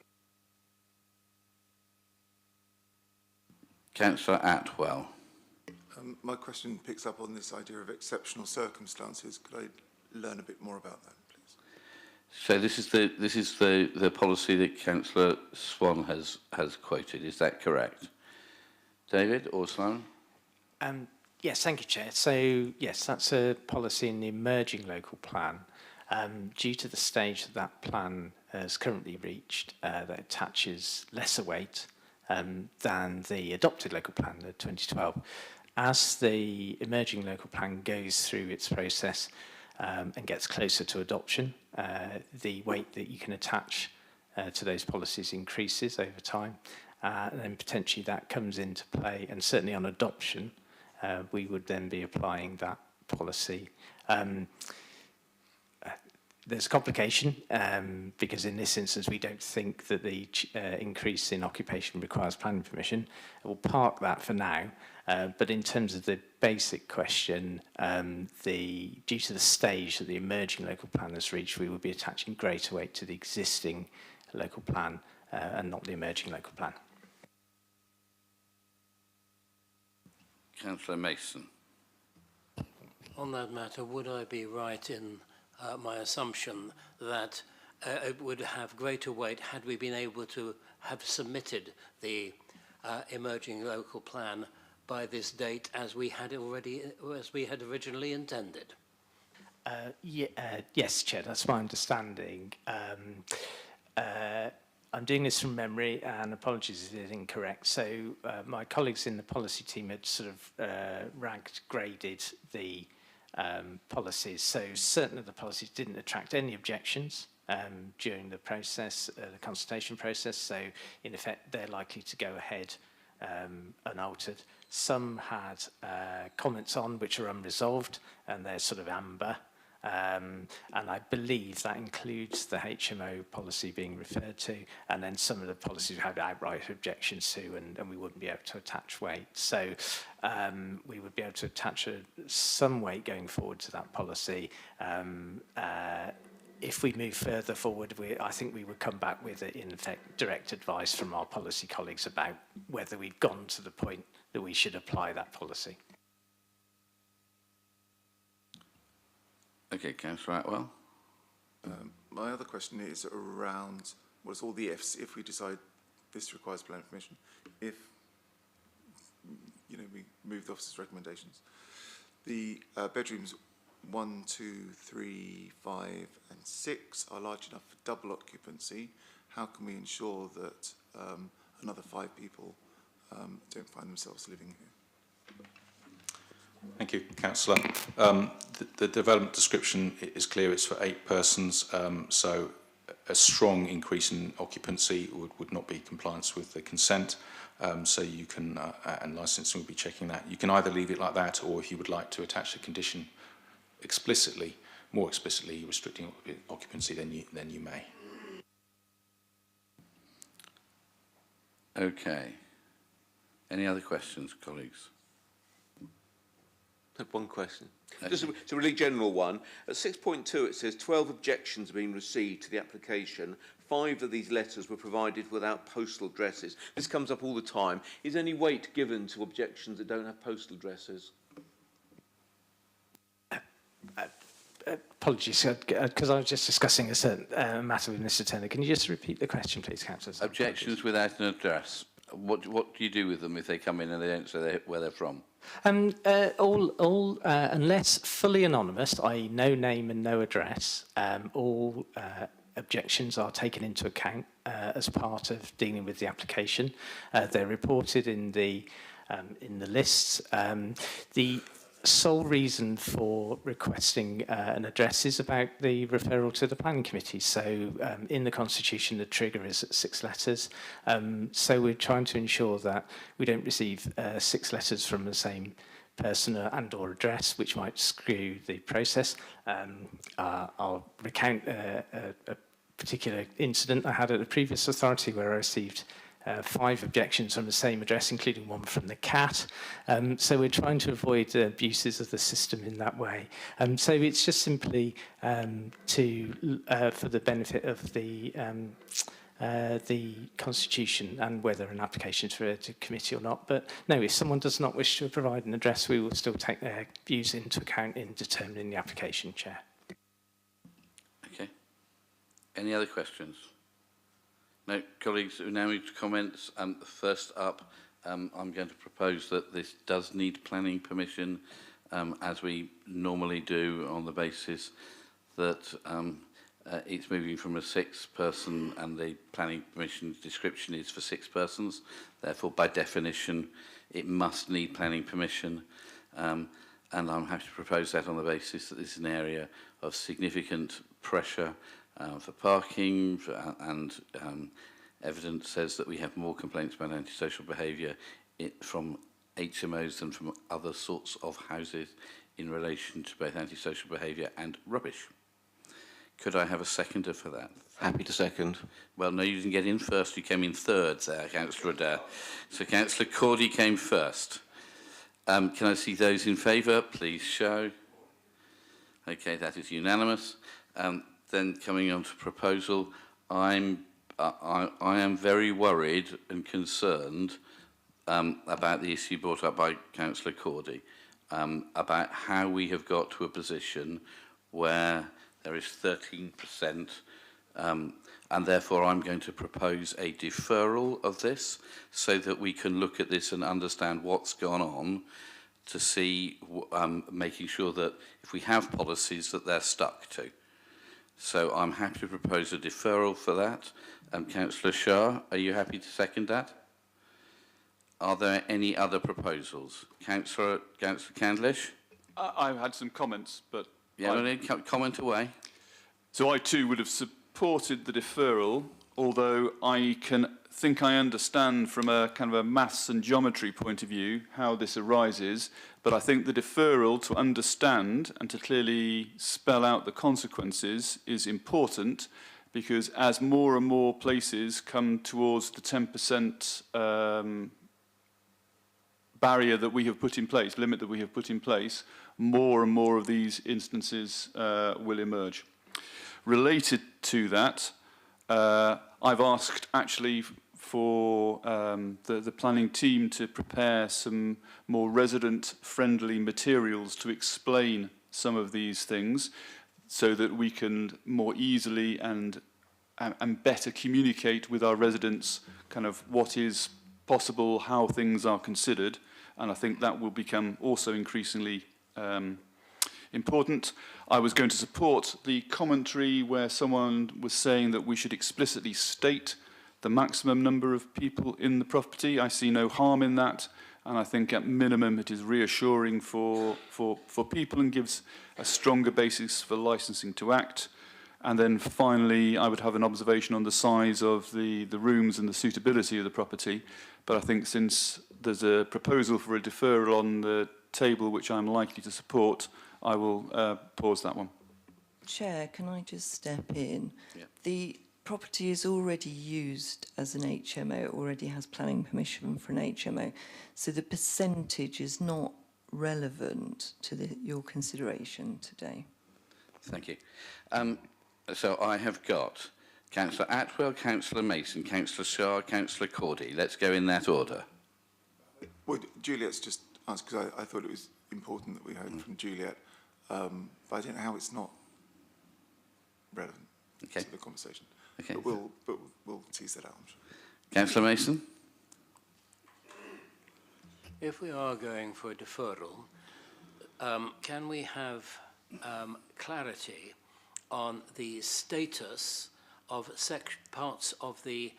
Councillor Atwell. My question picks up on this idea of exceptional circumstances. Could I learn a bit more about that, please? So this is the policy that Councillor Swan has quoted. Is that correct? David or Sloan? Yes, thank you, Chair. So yes, that's a policy in the emerging local plan. Due to the stage that plan has currently reached, that attaches lesser weight than the adopted local plan, the 2012. As the emerging local plan goes through its process and gets closer to adoption, the weight that you can attach to those policies increases over time, and then potentially that comes into play, and certainly on adoption, we would then be applying that policy. There's a complication because in this instance we don't think that the increase in occupation requires planning permission. We'll park that for now, but in terms of the basic question, due to the stage that the emerging local plan has reached, we would be attaching greater weight to the existing local plan and not the emerging local plan. Councillor Mason. On that matter, would I be right in my assumption that it would have greater weight had we been able to have submitted the emerging local plan by this date as we had originally intended? Yes, Chair, that's my understanding. I'm doing this from memory, and apologies if it is incorrect. So my colleagues in the policy team had sort of graded the policies. So certain of the policies didn't attract any objections during the process, the consultation process. So in effect, they're likely to go ahead unaltered. Some had comments on which are unresolved, and they're sort of amber. And I believe that includes the HMO policy being referred to, and then some of the policies we had outright objections to, and we wouldn't be able to attach weight. So we would be able to attach some weight going forward to that policy. If we move further forward, I think we would come back with, in effect, direct advice from our policy colleagues about whether we've gone to the point that we should apply that policy. Okay, Councillor Atwell. My other question is around what's all the ifs if we decide this requires planning permission. If we move the officer's recommendations, the bedrooms 1, 2, 3, 5, and 6 are large enough for double occupancy. How can we ensure that another 5 people don't find themselves living here? Thank you, Councillor. The development description is clear, it's for 8 persons, so a strong increase in occupancy would not be compliance with the consent, so you can, and licensing will be checking that. You can either leave it like that, or if you would like to attach a condition explicitly, more explicitly restricting occupancy, then you may. Okay. Any other questions, colleagues? One question. Just a really general one. At 6.2 it says 12 objections have been received to the application. 5 of these letters were provided without postal addresses. This comes up all the time. Is any weight given to objections that don't have postal addresses? apologies, because I was just discussing a certain matter with Mr Turner. Can you just repeat the question, please, Councillor? Objections without an address. What do you do with them if they come in and they don't say where they're from? Unless fully anonymous, i.e. no name and no address, all objections are taken into account as part of dealing with the application. They're reported in the lists. The sole reason for requesting an address is about the referral to the planning committee. So in the constitution, the trigger is at 6 letters. So we're trying to ensure that we don't receive 6 letters from the same person and or address, which might screw the process. I'll recount a particular incident I had at a previous authority where I received 5 objections from the same address, including one from the cat. So we're trying to avoid abuses of the system in that way. So it's just simply for the benefit of the constitution and whether an application is referred to committee or not. But no, if someone does not wish to provide an address, we will still take their views into account in determining the application, Chair. Okay. Any other questions? No, colleagues, we now move to comments. First up, I'm going to propose that this does need planning permission, as we normally do, on the basis that it's moving from a 6-person and the planning permission description is for 6 persons. Therefore, by definition, it must need planning permission. And I'm happy to propose that on the basis that this is an area of significant pressure for parking, and evidence says that we have more complaints about antisocial behaviour from HMOs than from other sorts of houses in relation to both antisocial behaviour and rubbish. Could I have a seconder for that? Happy to second. Well, no, you didn't get in first. You came in third there, Councillor Adair. So Councillor Cordy came first. Can I see those in favour? Please show. Okay, that is unanimous. Then coming on to proposal, I am very worried and concerned about the issue brought up by Councillor Cordy, about how we have got to a position where there is 13%, and therefore I'm going to propose a deferral of this so that we can look at this and understand what's gone on, to see, making sure that if we have policies that they're stuck to. So I'm happy to propose a deferral for that. Councillor Shah, are you happy to second that? Are there any other proposals? Councillor Candlish? I've had some comments, but... Yeah, comment away. So I too would have supported the deferral, although I think I understand from a kind of a maths and geometry point of view how this arises, but I think the deferral, to understand and to clearly spell out the consequences, is important, because as more and more places come towards the 10% barrier that we have put in place, limit that we have put in place, more and more of these instances will emerge. Related to that, I've asked actually for the planning team to prepare some more resident-friendly materials to explain some of these things, so that we can more easily and better communicate with our residents kind of what is possible, how things are considered, and I think that will become also increasingly important. I was going to support the commentary where someone was saying that we should explicitly state the maximum number of people in the property. I see no harm in that, and I think at minimum it is reassuring for people and gives a stronger basis for licensing to act. And then finally, I would have an observation on the size of the rooms and the suitability of the property. But I think since there's a proposal for a deferral on the table, which I'm likely to support, I will pause that one. Chair, can I just step in? Yeah. The property is already used as an HMO, it already has planning permission for an HMO, so the percentage is not relevant to your consideration today. Thank you. So I have got Councillor Atwell, Councillor Mason, Councillor Shah, Councillor Cordy. Let's go in that order. Well, Juliet's just asked, because I thought it was important that we heard from Juliet. But I don't know how it's not relevant to the conversation. Okay. But we'll tease that out, I'm sure. Councillor Mason? If we are going for a deferral, can we have clarity on the status of parts of the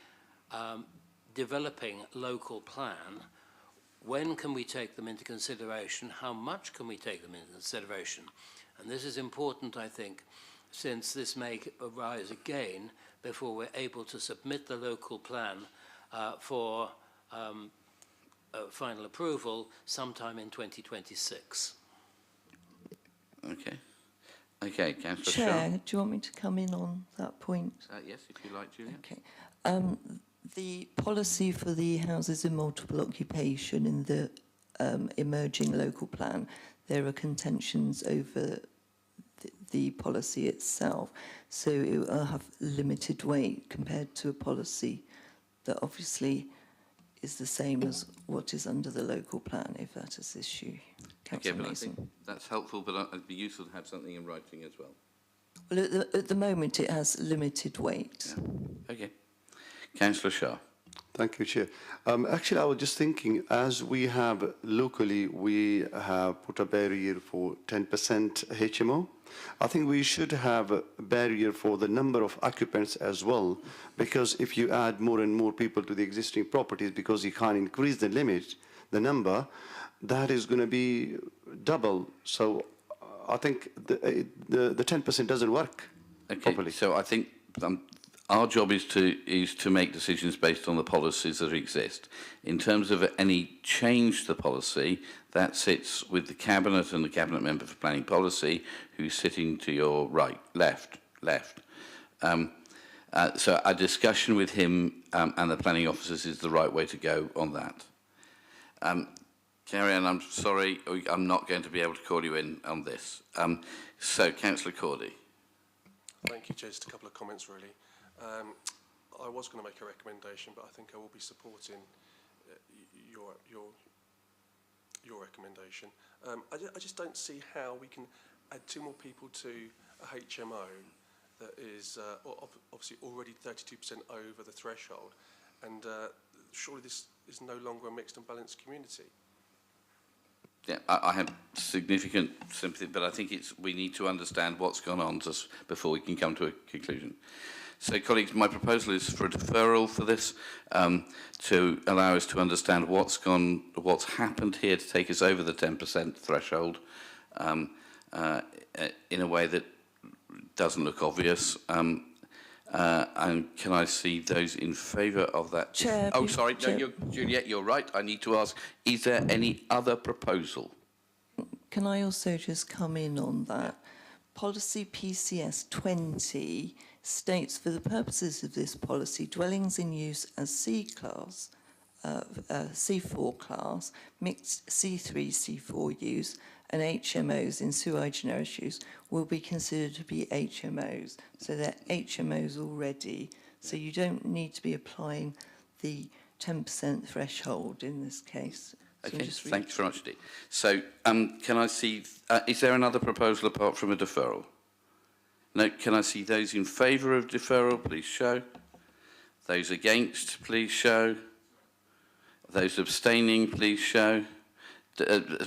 developing local plan? When can we take them into consideration? How much can we take them into consideration? And this is important, I think, since this may arise again before we're able to submit the local plan for final approval sometime in 2026. Okay. Okay, Councillor Chair, Shaw. do you want me to come in on that point? Yes, if you like, Julia. Okay. The policy for the houses in multiple occupation in the emerging local plan, there are contentions over the policy itself, so it will have limited weight compared to a policy that obviously is the same as what is under the local plan, if that is issue. Okay, Councillor but Mason. I think that's helpful, but it'd be useful to have something in writing as well. Well, at the moment, it has limited weight. Yeah. Okay. Councillor Shaw. Thank you, Chair. Actually, I was just thinking, as we have locally, we have put a barrier for 10% HMO. I think we should have a barrier for the number of occupants as well, because if you add more and more people to the existing properties, because you can't increase the limit, the number, that is going to be double. So I think the 10% doesn't work properly. So I think our job is to make decisions based on the policies that exist. In terms of any change to the policy, that sits with the Cabinet and the Cabinet Member for Planning Policy, who's sitting to your right, left. So a discussion with him and the planning officers is the right way to go on that. Carrie Ann, I'm sorry, I'm not going to be able to call you in on this. So, Councillor Cordy. Thank you, Chair. Just a couple of comments, really. I was going to make a recommendation, but I think I will be supporting your recommendation. I just don't see how we can add 2 more people to a HMO that is obviously already 32% over the threshold, and surely this is no longer a mixed and balanced community. Yeah, I have significant sympathy, but I think we need to understand what's gone on just before we can come to a conclusion. So, colleagues, my proposal is for a deferral for this to allow us to understand what's happened here to take us over the 10% threshold in a way that doesn't look obvious. And can I see those in favour of that? Chair, oh, sorry, Chair. no, Juliet, you're right. I need to ask, is there any other proposal? Can I also just come in on that? Policy PCS 20 states, for the purposes of this policy, dwellings in use as C-class, C4 class, mixed C3, C4 use, and HMOs in sui generis use will be considered to be HMOs. So they're HMOs already. So you don't need to be applying the 10% threshold in this case. So Okay, thanks very much indeed. So can I see, is there another proposal apart from a deferral? No, can I see those in favour of deferral, please show. Those against, please show. Those abstaining, please show.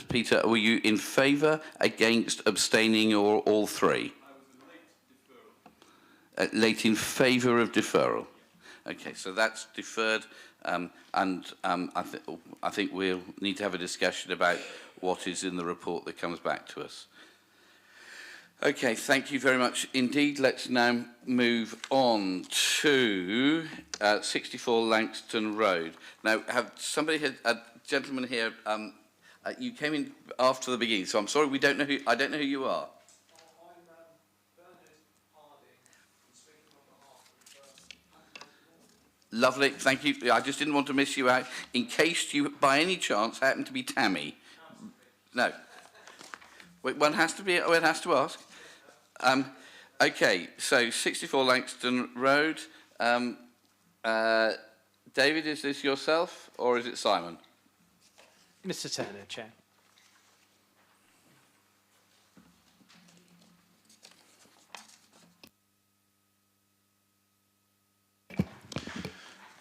Peter, were you in favour, against, abstaining, or all three? I was late in favour of deferral. Okay, so that's deferred, and I think we'll need to have a discussion about what is in the report that comes back to us. Okay, thank you very much indeed. Let's now move on to 64 Langston Road. Now, a gentleman here, you came in after the beginning, so I'm sorry, I don't know who you are. Lovely, thank you. I just didn't want to miss you out in case you, by any chance, happen to be Tammy. No. Wait, one has to ask. Okay, so 64 Langston Road. David, is this yourself or is it Simon? Mr. Turner, Chair.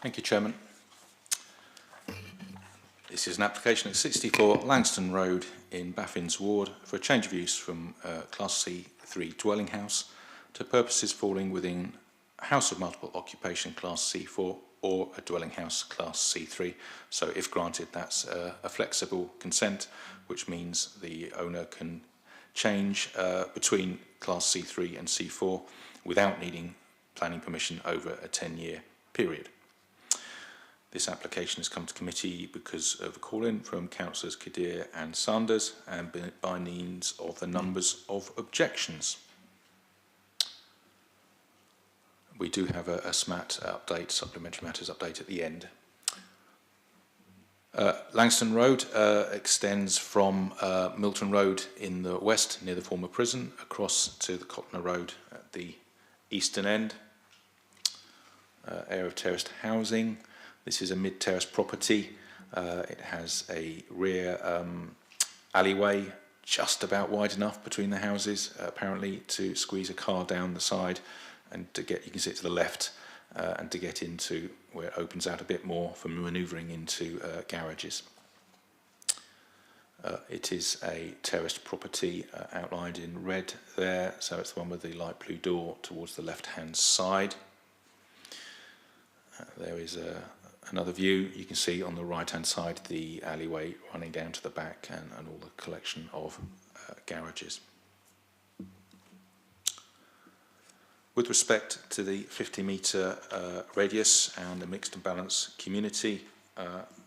Thank you, Chairman. This is an application at 64 Langston Road in Baffin's Ward for a change of use from Class C3 dwelling house to purposes falling within House of Multiple Occupation Class C4 or a dwelling house Class C3. So if granted, that's a flexible consent, which means the owner can change between Class C3 and C4 without needing planning permission over a 10-year period. This application has come to committee because of a call-in from Councillors Kadir and Sanders and by means of the numbers of objections. We do have a SMAT update, supplementary matters update at the end. Langston Road extends from Milton Road in the west near the former prison across to the Cotner Road at the eastern end. Area of terraced housing. This is a mid-terrace property. It has a rear alleyway just about wide enough between the houses, apparently, to squeeze a car down the side and to get, you can see it to the left, and to get into where it opens out a bit more for manoeuvring into garages. It is a terraced property outlined in red there, so it's the one with the light blue door towards the left-hand side. There is another view. You can see on the right-hand side the alleyway running down to the back and all the collection of garages. With respect to the 50-metre radius and the mixed and balanced community,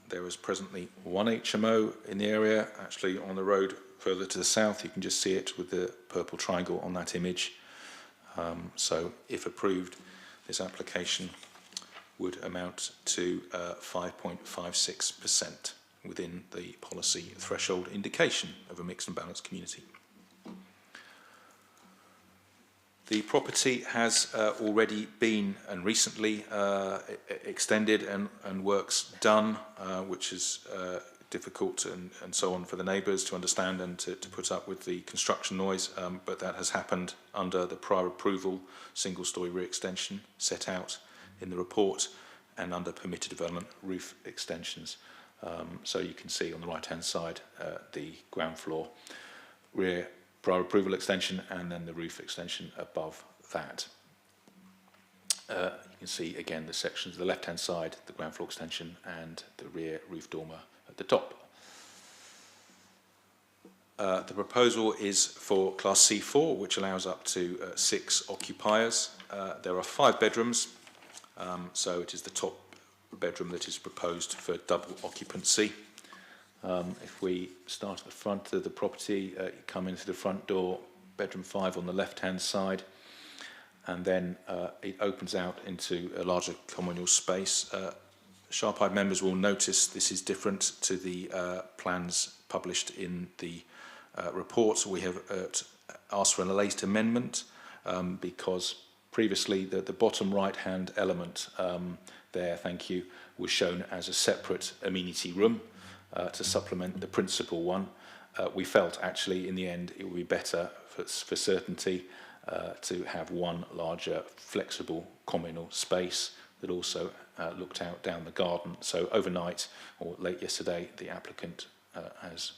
there is presently one HMO in the area, actually on the road further to the south. You can just see it with the purple triangle on that image. So if approved, this application would amount to 5.56% within the policy threshold indication of a mixed and balanced community. The property has already been and recently extended and works done, which is difficult and so on for the neighbours to understand and to put up with the construction noise, but that has happened under the prior approval single-storey rear extension set out in the report and under permitted development roof extensions. So you can see on the right-hand side the ground floor rear prior approval extension and then the roof extension above that. You can see again the sections of the left-hand side, the ground floor extension and the rear roof dormer at the top. The proposal is for Class C4, which allows up to 6 occupiers. There are 5 bedrooms, so it is the top bedroom that is proposed for double occupancy. If we start at the front of the property, you come into the front door, bedroom 5 on the left-hand side, and then it opens out into a larger communal space. Sharp-eyed members will notice this is different to the plans published in the report. We have asked for a late amendment because previously the bottom right-hand element there, thank you, was shown as a separate amenity room to supplement the principal one. We felt actually in the end it would be better for certainty to have one larger flexible communal space that also looked out down the garden. So overnight or late yesterday the applicant has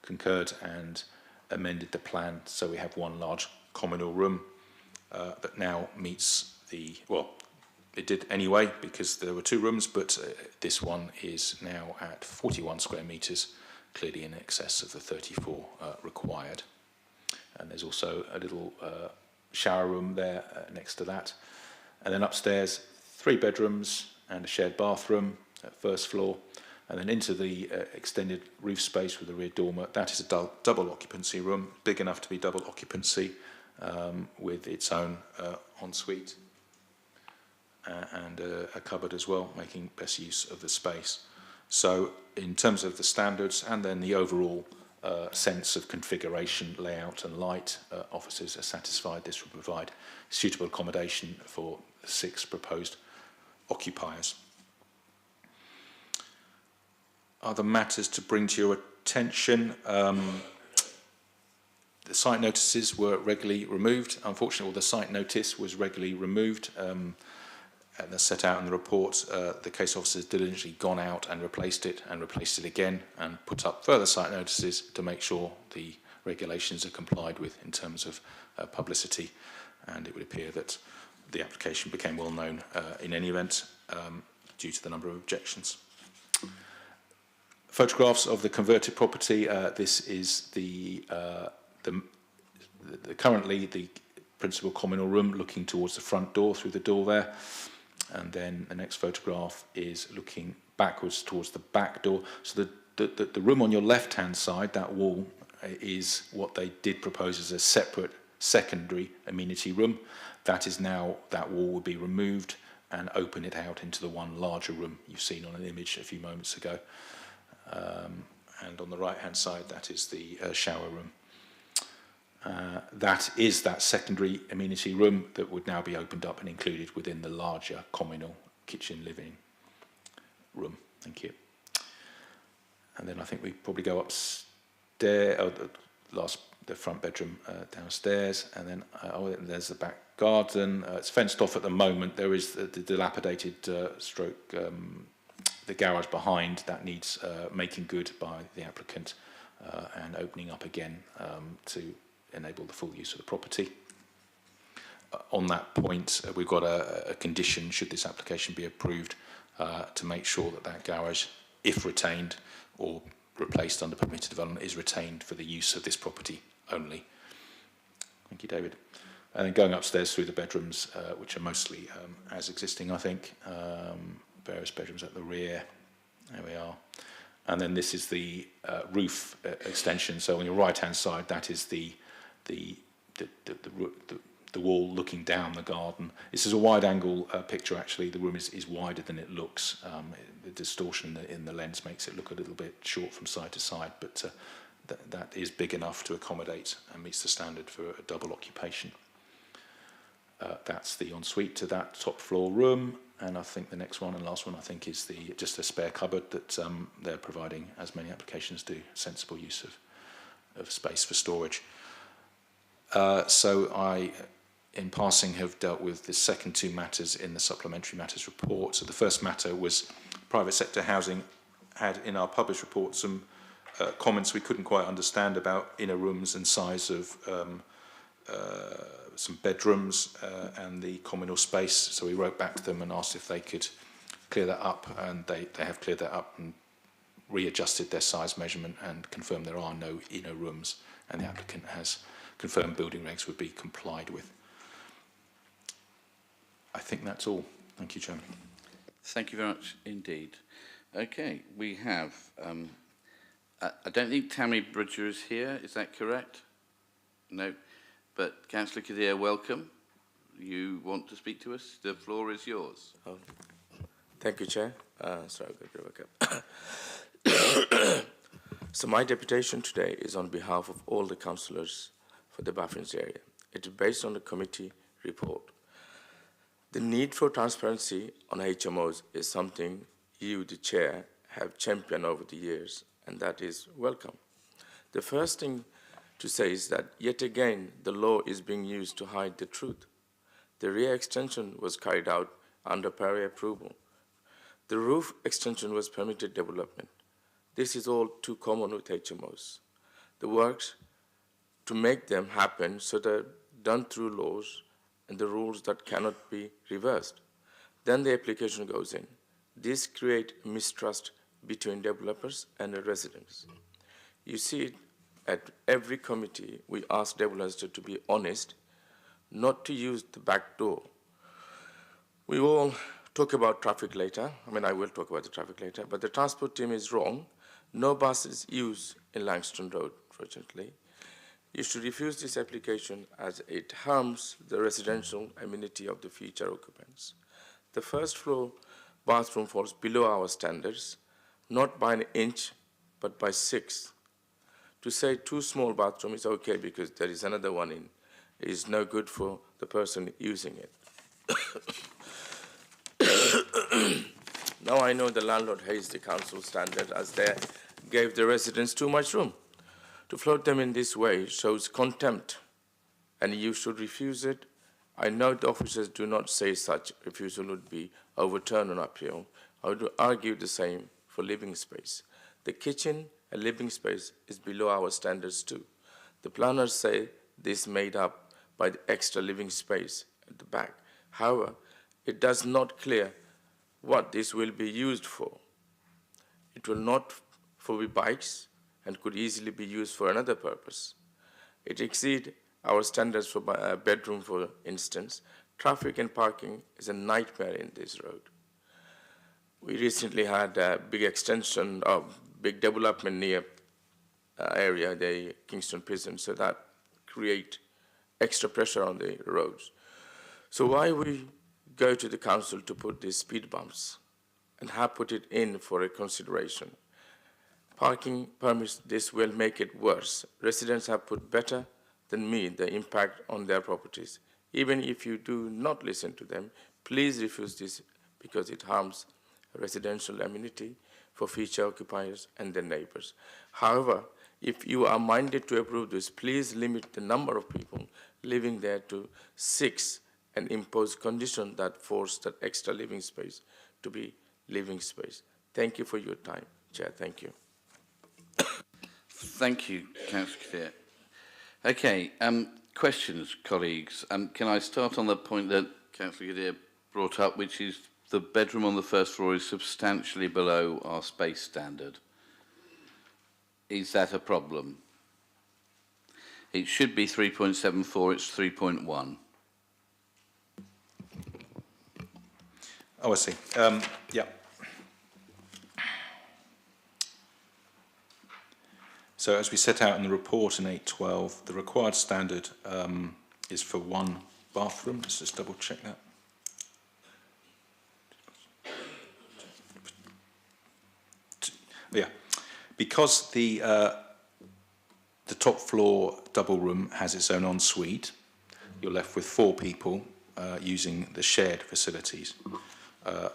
concurred and amended the plan so we have one large communal room that now meets the, well, it did anyway because there were 2 rooms, but this one is now at 41 square metres, clearly in excess of the 34 required. And there's also a little shower room there next to that. And then upstairs, 3 bedrooms and a shared bathroom at first floor. And then into the extended roof space with the rear dormer. That is a double occupancy room, big enough to be double occupancy with its own ensuite. And a cupboard as well, making best use of the space. So in terms of the standards and then the overall sense of configuration, layout and light, officers are satisfied this will provide suitable accommodation for 6 proposed occupiers. Other matters to bring to your attention. The site notices were regularly removed. Unfortunately, the site notice was regularly removed. as set out in the report, the case officer has diligently gone out and replaced it again, and put up further site notices to make sure the regulations are complied with in terms of publicity. And it would appear that the application became well known in any event due to the number of objections. Photographs of the converted property. This is currently the principal communal room looking towards the front door through the door there. And then the next photograph is looking backwards towards the back door. So the room on your left-hand side, that wall, is what they did propose as a separate secondary amenity room. That is now, that wall will be removed and open it out into the one larger room you've seen on an image a few moments ago. And on the right-hand side, that is the shower room. That is that secondary amenity room that would now be opened up and included within the larger communal kitchen living room. Thank you. And then I think we probably go upstairs, the front bedroom downstairs, and then there's the back garden. It's fenced off at the moment. There is the dilapidated the garage behind that needs making good by the applicant and opening up again to enable the full use of the property. On that point, we've got a condition, should this application be approved, to make sure that that garage, if retained or replaced under permitted development, is retained for the use of this property only. Thank you, David. And then going upstairs through the bedrooms, which are mostly as existing, I think, various bedrooms at the rear. There we are. And then this is the roof extension. So on your right-hand side, that is the wall looking down the garden. This is a wide-angle picture, actually. The room is wider than it looks. The distortion in the lens makes it look a little bit short from side to side, but that is big enough to accommodate and meets the standard for a double occupation. That's the ensuite to that top floor room, and I think the next one and last one, I think, is just a spare cupboard that they're providing, as many applications do, sensible use of space for storage. So I, in passing, have dealt with the second two matters in the supplementary matters report. So the first matter was private sector housing had in our published report some comments we couldn't quite understand about inner rooms and size of some bedrooms and the communal space. So we wrote back to them and asked if they could clear that up, and they have cleared that up and readjusted their size measurement and confirmed there are no inner rooms, and the applicant has confirmed building regs would be complied with. I think that's all. Thank you, Chairman. Thank you very much indeed. Okay, we have, I don't think Tammy Bridger is here, is that correct? No, but Councillor Kadir, welcome. You want to speak to us? The floor is yours. Oh, thank you, Chair. Sorry, I've got So my deputation today is on behalf of all the councillors for the Baffins area. It is based on the committee report. The need for transparency on HMOs is something you, the Chair, have championed over the years, and that is welcome. The first thing to say is that, yet again, the law is being used to hide the truth. The rear extension was carried out under prior approval. The roof extension was permitted development. This is all too common with HMOs. The works to make them happen so they're done through laws and the rules that cannot be reversed. Then the application goes in. This creates mistrust between developers and the residents. You see it at every committee. We ask developers to be honest, not to use the back door. We all talk about traffic later. I will talk about the traffic later, but the transport team is wrong. No buses used in Langston Road, fortunately. You should refuse this application as it harms the residential amenity of the future occupants. The first floor bathroom falls below our standards, not by an inch, but by 6. To say 2 small bathrooms is okay because there is another one in, it is no good for the person using it. Now I know the landlord hates the council standard as they gave the residents too much room. To float them in this way shows contempt, and you should refuse it I know the officers do not say such refusal would be overturned on appeal. I would argue the same for living space. The kitchen and living space is below our standards too. The planners say this made up by the extra living space at the back. However, it does not clear what this will be used for. It will not for bikes and could easily be used for another purpose. It exceeds our standards for a bedroom, for instance. Traffic and parking is a nightmare in this road. We recently had a big extension of big development near area, the Kingston Prison, so that create extra pressure on the roads. So why we go to the council to put these speed bumps and have put it in for a consideration? Parking permits, this will make it worse. Residents have put better than me the impact on their properties. Even if you do not listen to them, please refuse this because it harms residential amenity for future occupiers and their neighbors. However, if you are minded to approve this, please limit the number of people living there to 6 and impose conditions that force that extra living space to be living space. Thank you for your time, Chair. Thank you. Thank you, Councillor Kadir. Okay, questions, colleagues. Can I start on the point that Councillor Kadir brought up, which is the bedroom on the first floor is substantially below our space standard. Is that a problem? It should be 3.74, it's 3.1. Oh, I see. Yeah. So as we set out in the report in 812, the required standard is for 1 bathroom. Let's just double check that. Yeah, because the top floor double room has its own ensuite, you're left with 4 people using the shared facilities.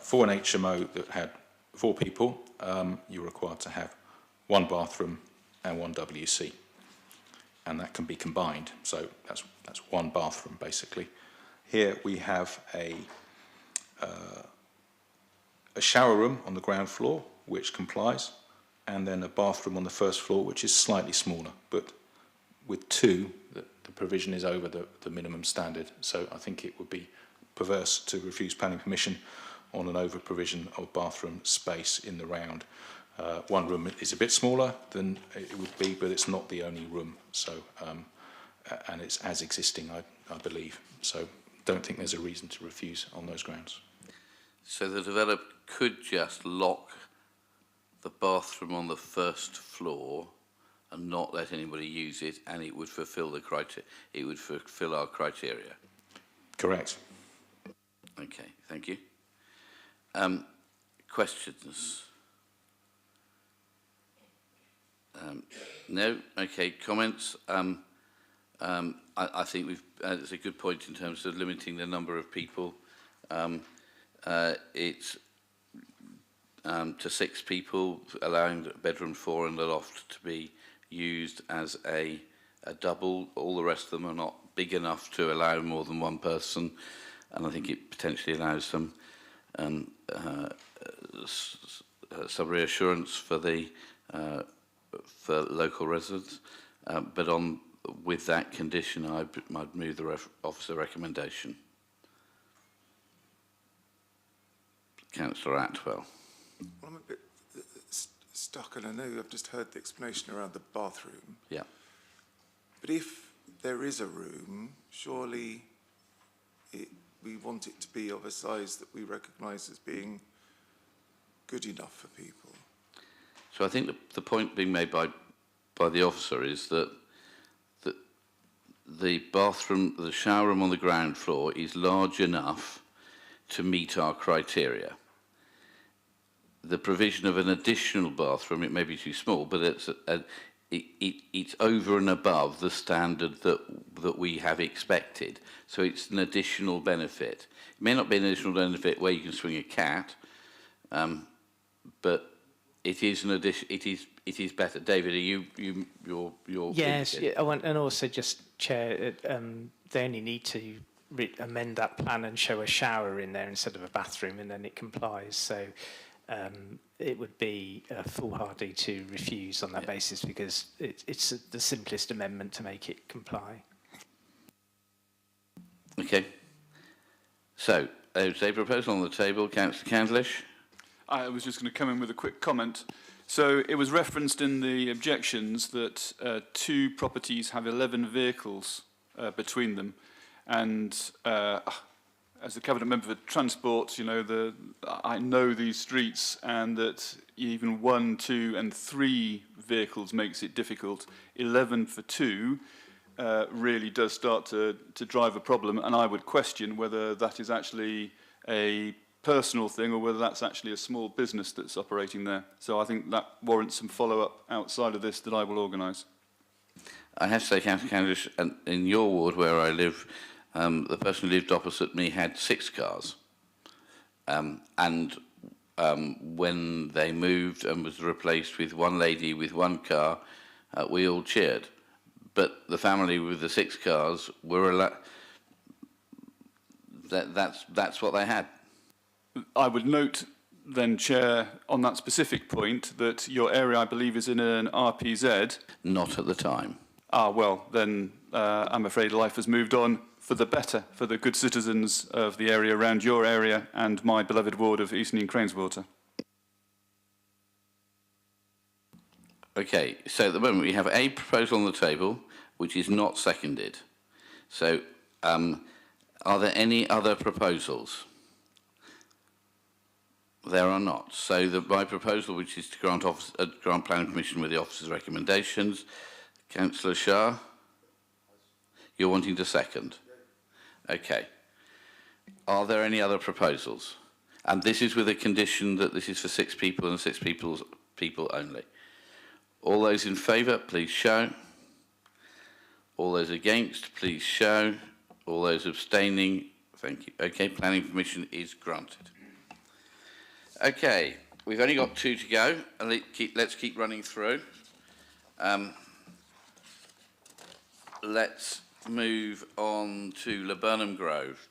For an HMO that had 4 people, you're required to have 1 bathroom and 1 WC, and that can be combined. So that's 1 bathroom basically. Here we have a shower room on the ground floor which complies, and then a bathroom on the first floor which is slightly smaller, but with 2 the provision is over the minimum standard. So I think it would be perverse to refuse planning permission on an over provision of bathroom space in the round. 1 room is a bit smaller than it would be, but it's not the only room. So, and it's as existing, I believe. So, don't think there's a reason to refuse on those grounds. So the developer could just lock the bathroom on the first floor and not let anybody use it, and it would fulfil the criteria. It would fulfil our criteria. Correct. Okay, thank you. Questions? No? Okay, comments? I think it's a good point in terms of limiting the number of people. It's to 6 people, allowing bedroom 4 and the loft to be used as a double. All the rest of them are not big enough to allow more than 1 person, and I think it potentially allows some reassurance for the for local residents. But with that condition, I'd move the officer recommendation. Councillor Atwell. Well, I'm a bit stuck, and I know I've just heard the explanation around the bathroom. Yeah. But if there is a room, surely we want it to be of a size that we recognise as being good enough for people. So I think the point being made by the officer is that the bathroom, the shower room on the ground floor is large enough to meet our criteria. The provision of an additional bathroom, it may be too small, but it's over and above the standard that we have expected. So it's an additional benefit. It may not be an additional benefit where you can swing a cat, but it is an addition. It is better. David, are your yes, yeah, I want, and also just Chair, they only need to amend that plan and show a shower in there instead of a bathroom, and then it complies. So it would be foolhardy to refuse on that basis, because it's the simplest amendment to make it comply. Okay. So, there's a proposal on the table. Councillor Candlish. I was just going to come in with a quick comment. So it was referenced in the objections that 2 properties have 11 vehicles between them. And as a Cabinet Member for Transport, you know, I know these streets, and that even 1, 2 and 3 vehicles makes it difficult. 11 for 2 really does start to drive a problem, and I would question whether that is actually a personal thing or whether that's actually a small business that's operating there. So I think that warrants some follow-up outside of this that I will organise. I have to say, Councillor Candlish, in your ward where I live, the person who lived opposite me had 6 cars. When they moved and was replaced with one lady with 1 car, we all cheered. But the family with the 6 cars were that's what they had. I would note then, Chair, on that specific point, that your area, I believe, is in an RPZ. Not at the time. Ah, well, then I'm afraid life has moved on for the better, for the good citizens of the area around your area and my beloved ward of Eastney and Craneswater. Okay, so at the moment we have a proposal on the table which is not seconded. So are there any other proposals? There are not. So my proposal, which is to grant planning permission with the officer's recommendations. Councillor Shah, you're wanting to second? Okay. Are there any other proposals? And this is with a condition that this is for 6 people and 6 people only. All those in favour, please show. All those against, please show. All those abstaining, thank you. Okay, planning permission is granted. Okay, we've only got 2 to go, and let's keep running through. Let's move on to Laburnum Grove.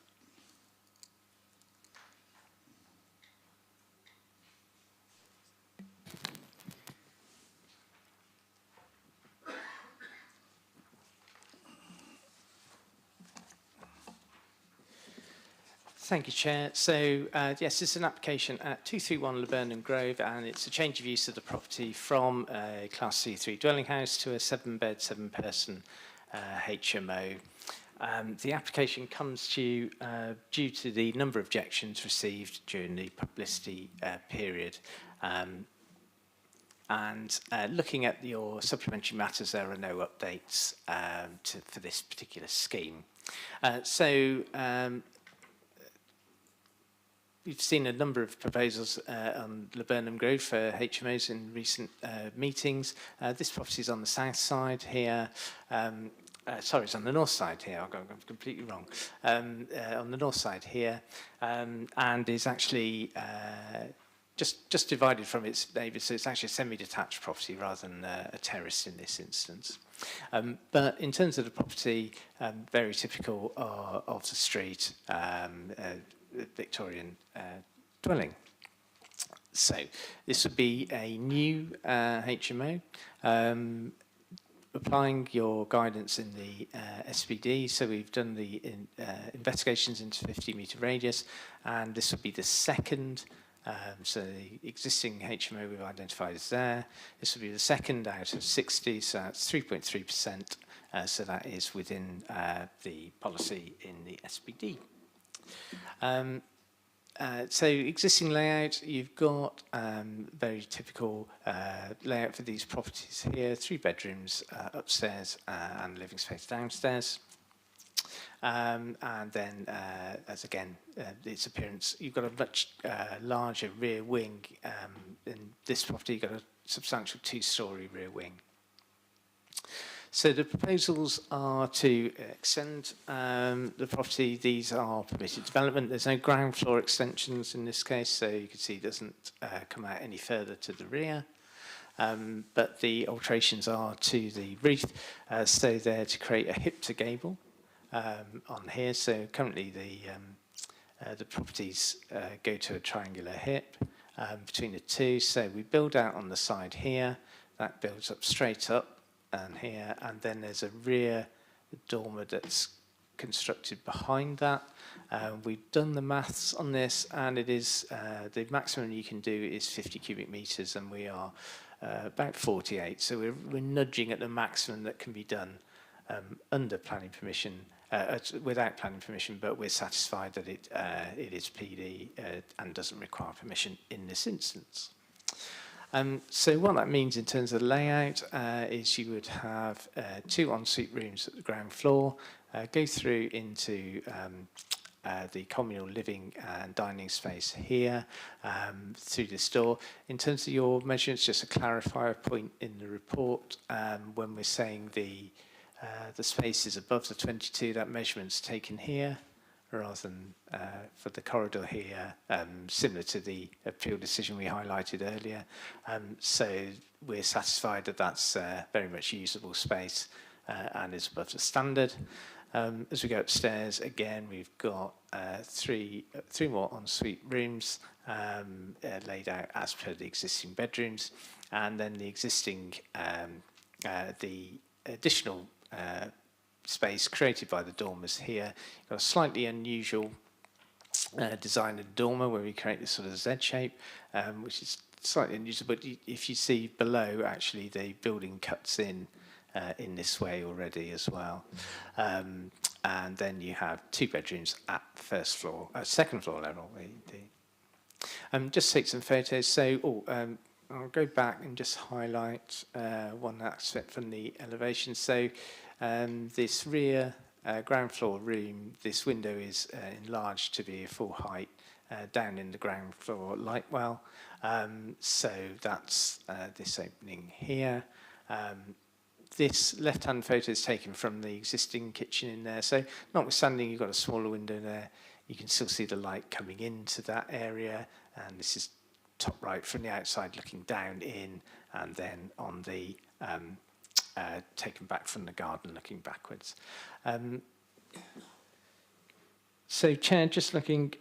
Thank you, Chair. So, yes, it's an application at 231 Laburnum Grove, and it's a change of use of the property from a Class C3 dwelling house to a 7-bed, 7-person HMO. The application comes to you due to the number of objections received during the publicity period. Looking at your supplementary matters, there are no updates for this particular scheme. We've seen a number of proposals on Laburnum Grove for HMOs in recent meetings. This property is on the south side here. Sorry, it's on the north side here. I'm completely wrong. On the north side here, and is actually just divided from its neighbours. So it's actually a semi-detached property rather than a terrace in this instance. But in terms of the property, very typical of the street. Victorian dwelling. So this would be a new HMO, applying your guidance in the SPD. So we've done the investigations into 50-metre radius, and this would be the second. So the existing HMO we've identified is there. This would be the second out of 60, so that's 3.3%. So that is within the policy in the SPD. So existing layout, you've got very typical layout for these properties here, 3 bedrooms upstairs and living space downstairs. And then, as again, its appearance, you've got a much larger rear wing. In this property, you've got a substantial 2-storey rear wing. So the proposals are to extend the property. These are permitted development. There's no ground floor extensions in this case, so you can see it doesn't come out any further to the rear. But the alterations are to the roof, so they're to create a hip to gable. on here. So currently the properties go to a triangular hip between the two. So we build out on the side here, that builds up straight up and here, and then there's a rear dormer that's constructed behind that. We've done the maths on this, and it is the maximum you can do is 50 cubic meters, and we are about 48. So we're nudging at the maximum that can be done under planning permission, without planning permission, but we're satisfied that it is PD and doesn't require permission in this instance. So what that means in terms of layout is you would have 2 ensuite rooms at the ground floor, go through into the communal living and dining space here through this door. In terms of your measurements, just a clarifier point in the report, when we're saying the space is above the 22, that measurement's taken here, rather than for the corridor here, similar to the appeal decision we highlighted earlier. So we're satisfied that that's very much usable space and is above the standard. As we go upstairs, again, we've got three more ensuite rooms laid out as per the existing bedrooms, and then the existing, the additional space created by the dormers here. You've got a slightly unusual design of the dormer where we create this sort of Z shape, which is slightly unusual, but if you see below, actually the building cuts in this way already as well. And then you have 2 bedrooms at first floor, second floor level. Just take some photos. So I'll go back and just highlight one aspect from the elevation. So this rear ground floor room, this window is enlarged to be a full height down in the ground floor light well. So that's this opening here. This left-hand photo is taken from the existing kitchen in there. So notwithstanding you've got a smaller window there, you can still see the light coming into that area. And this is top right from the outside looking down in, and then on the taken back from the garden looking backwards. So Chair, just looking,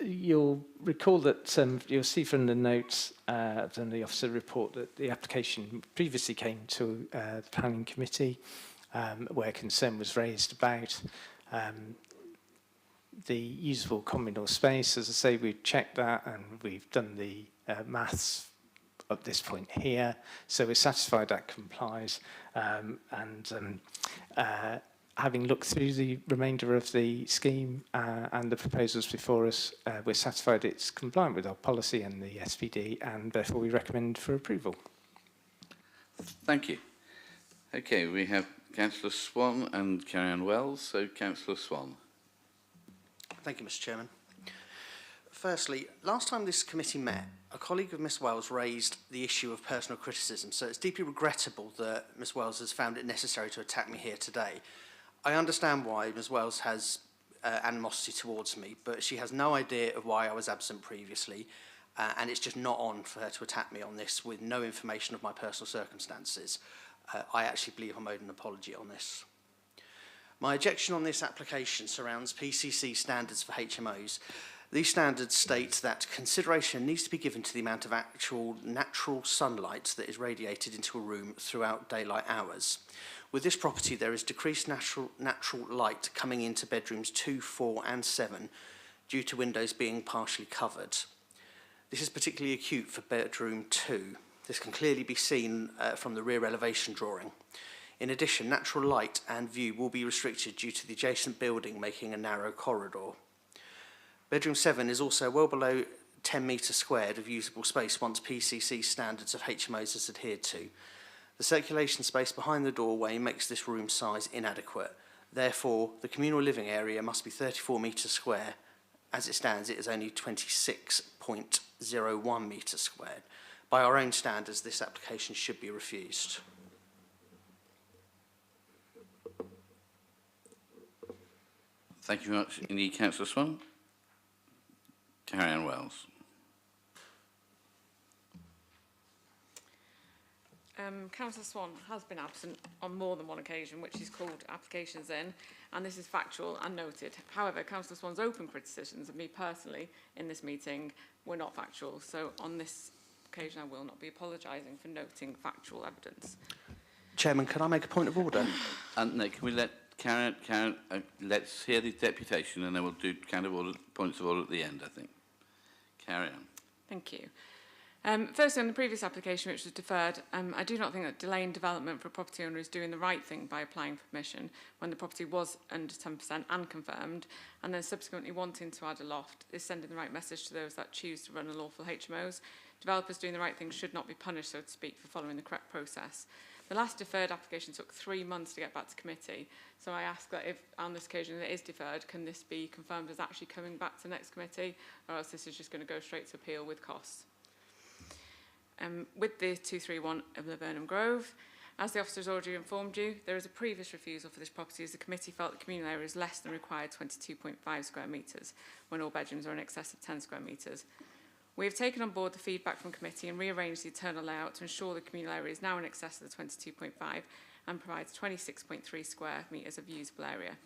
you'll recall that you'll see from the notes from the officer report that the application previously came to the Planning Committee where concern was raised about the usable communal space. As I say, we've checked that and we've done the maths at this point here, so we're satisfied that complies, having looked through the remainder of the scheme and the proposals before us, we're satisfied it's compliant with our policy and the SPD, and therefore we recommend for approval. Thank you. Okay, we have Councillor Swan and Carrie-Anne Wells. So, Councillor Swan. Thank you, Mr. Chairman. Firstly, last time this committee met, a colleague of Ms Wells raised the issue of personal criticism, so it's deeply regrettable that Ms Wells has found it necessary to attack me here today. I understand why Ms Wells has animosity towards me, but she has no idea of why I was absent previously, and it's just not on for her to attack me on this with no information of my personal circumstances. I actually believe I'm owed an apology on this. My objection on this application surrounds PCC standards for HMOs. These standards state that consideration needs to be given to the amount of actual natural sunlight that is radiated into a room throughout daylight hours. With this property, there is decreased natural light coming into bedrooms 2, 4 and 7 due to windows being partially covered. This is particularly acute for bedroom 2. This can clearly be seen from the rear elevation drawing. In addition, natural light and view will be restricted due to the adjacent building making a narrow corridor. Bedroom 7 is also well below 10 metres squared of usable space once PCC standards of HMOs is adhered to. The circulation space behind the doorway makes this room size inadequate. Therefore, the communal living area must be 34 metres square. As it stands, it is only 26.01 metres squared. By our own standards, this application should be refused. Thank you very much indeed, Councillor Swan. Carrie-Anne Wells. Councillor Swan has been absent on more than one occasion, which he's called applications in, and this is factual and noted. However, Councillor Swan's open criticisms of me personally in this meeting were not factual, so on this occasion I will not be apologising for noting factual evidence. Chairman, can I make a point of order? No, can we let Karen, let's hear the deputation and then we'll do kind of order, points of order at the end, I think. Carry on. Thank you. Firstly, on the previous application, which was deferred, I do not think that delaying development for a property owner is doing the right thing by applying for permission when the property was under 10% and confirmed, and then subsequently wanting to add a loft is sending the right message to those that choose to run unlawful HMOs. Developers doing the right thing should not be punished, so to speak, for following the correct process. The last deferred application took 3 months to get back to committee, so I ask that if on this occasion it is deferred, can this be confirmed as actually coming back to the next committee, or else this is just going to go straight to appeal with costs? With the 231 of Laburnum Grove, as the officer has already informed you, there is a previous refusal for this property as the committee felt the communal area is less than required 22.5 square metres when all bedrooms are in excess of 10 square metres. We have taken on board the feedback from committee and rearranged the internal layout to ensure the communal area is now in excess of the 22.5 and provides 26.3 square metres of usable area.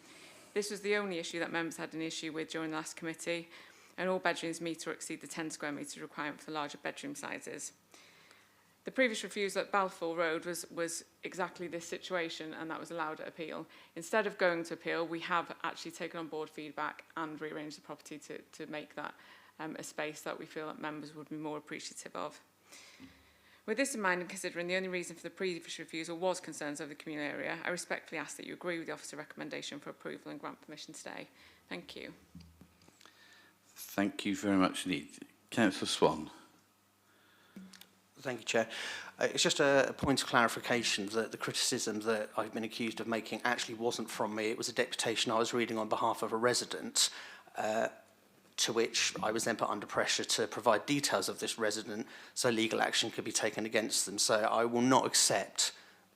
This was the only issue that members had an issue with during the last committee, and all bedrooms meet or exceed the 10 square metre requirement for larger bedroom sizes. The previous refusal at Balfour Road was exactly this situation, and that was allowed at appeal. Instead of going to appeal, we have actually taken on board feedback and rearranged the property to make that a space that we feel that members would be more appreciative of. With this in mind, and considering the only reason for the previous refusal was concerns over the communal area, I respectfully ask that you agree with the officer recommendation for approval and grant permission today. Thank you. Thank you very much indeed. Councillor Swan. Thank you, Chair. It's just a point of clarification that the criticism that I've been accused of making actually wasn't from me. It was a deputation I was reading on behalf of a resident, to which I was then put under pressure to provide details of this resident so legal action could be taken against them. So I will not accept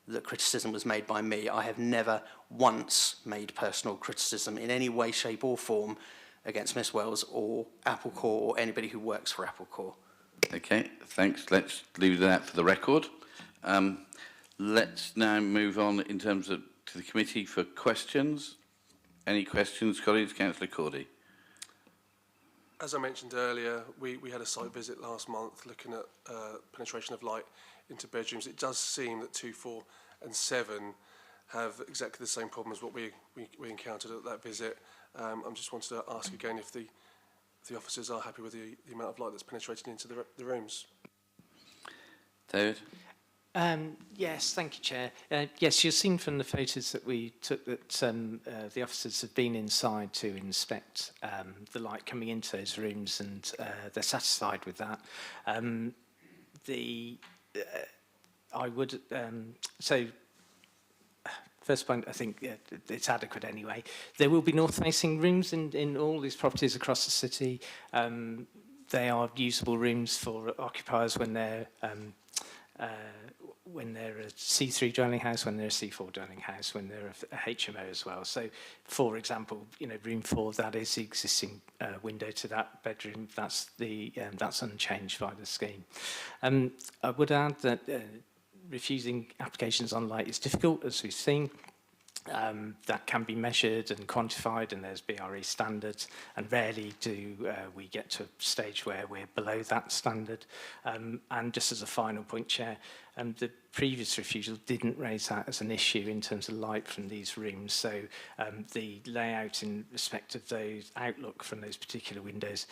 that criticism was made by me. I have never once made personal criticism in any way, shape or form against Miss Wells or Applecore or anybody who works for Applecore. Okay, thanks. Let's leave that for the record. Let's now move on in terms of to the committee for questions. Any questions, colleagues? Councillor Cordy. As I mentioned earlier, we had a site visit last month looking at penetration of light into bedrooms. It does seem that 2, 4 and 7 have exactly the same problem as what we encountered at that visit. I'm just wanted to ask again if the officers are happy with the amount of light that's penetrated into the rooms. David? Yes, thank you, Chair. Yes, you've seen from the photos that we took that the officers have been inside to inspect the light coming into those rooms, and they're satisfied with that. I would so. First point, I think it's adequate anyway. There will be north-facing rooms in all these properties across the city. They are usable rooms for occupiers when they're a C3 dwelling house, when they're a C4 dwelling house, when they're a HMO as well. So, for example, room 4, that is the existing window to that bedroom. That's unchanged by the scheme. I would add that refusing applications on light is difficult, as we've seen. That can be measured and quantified, and there's BRE standards, and rarely do we get to a stage where we're below that standard. And just as a final point, Chair, the previous refusal didn't raise that as an issue in terms of light from these rooms, so the layout in respect of those outlook from those particular windows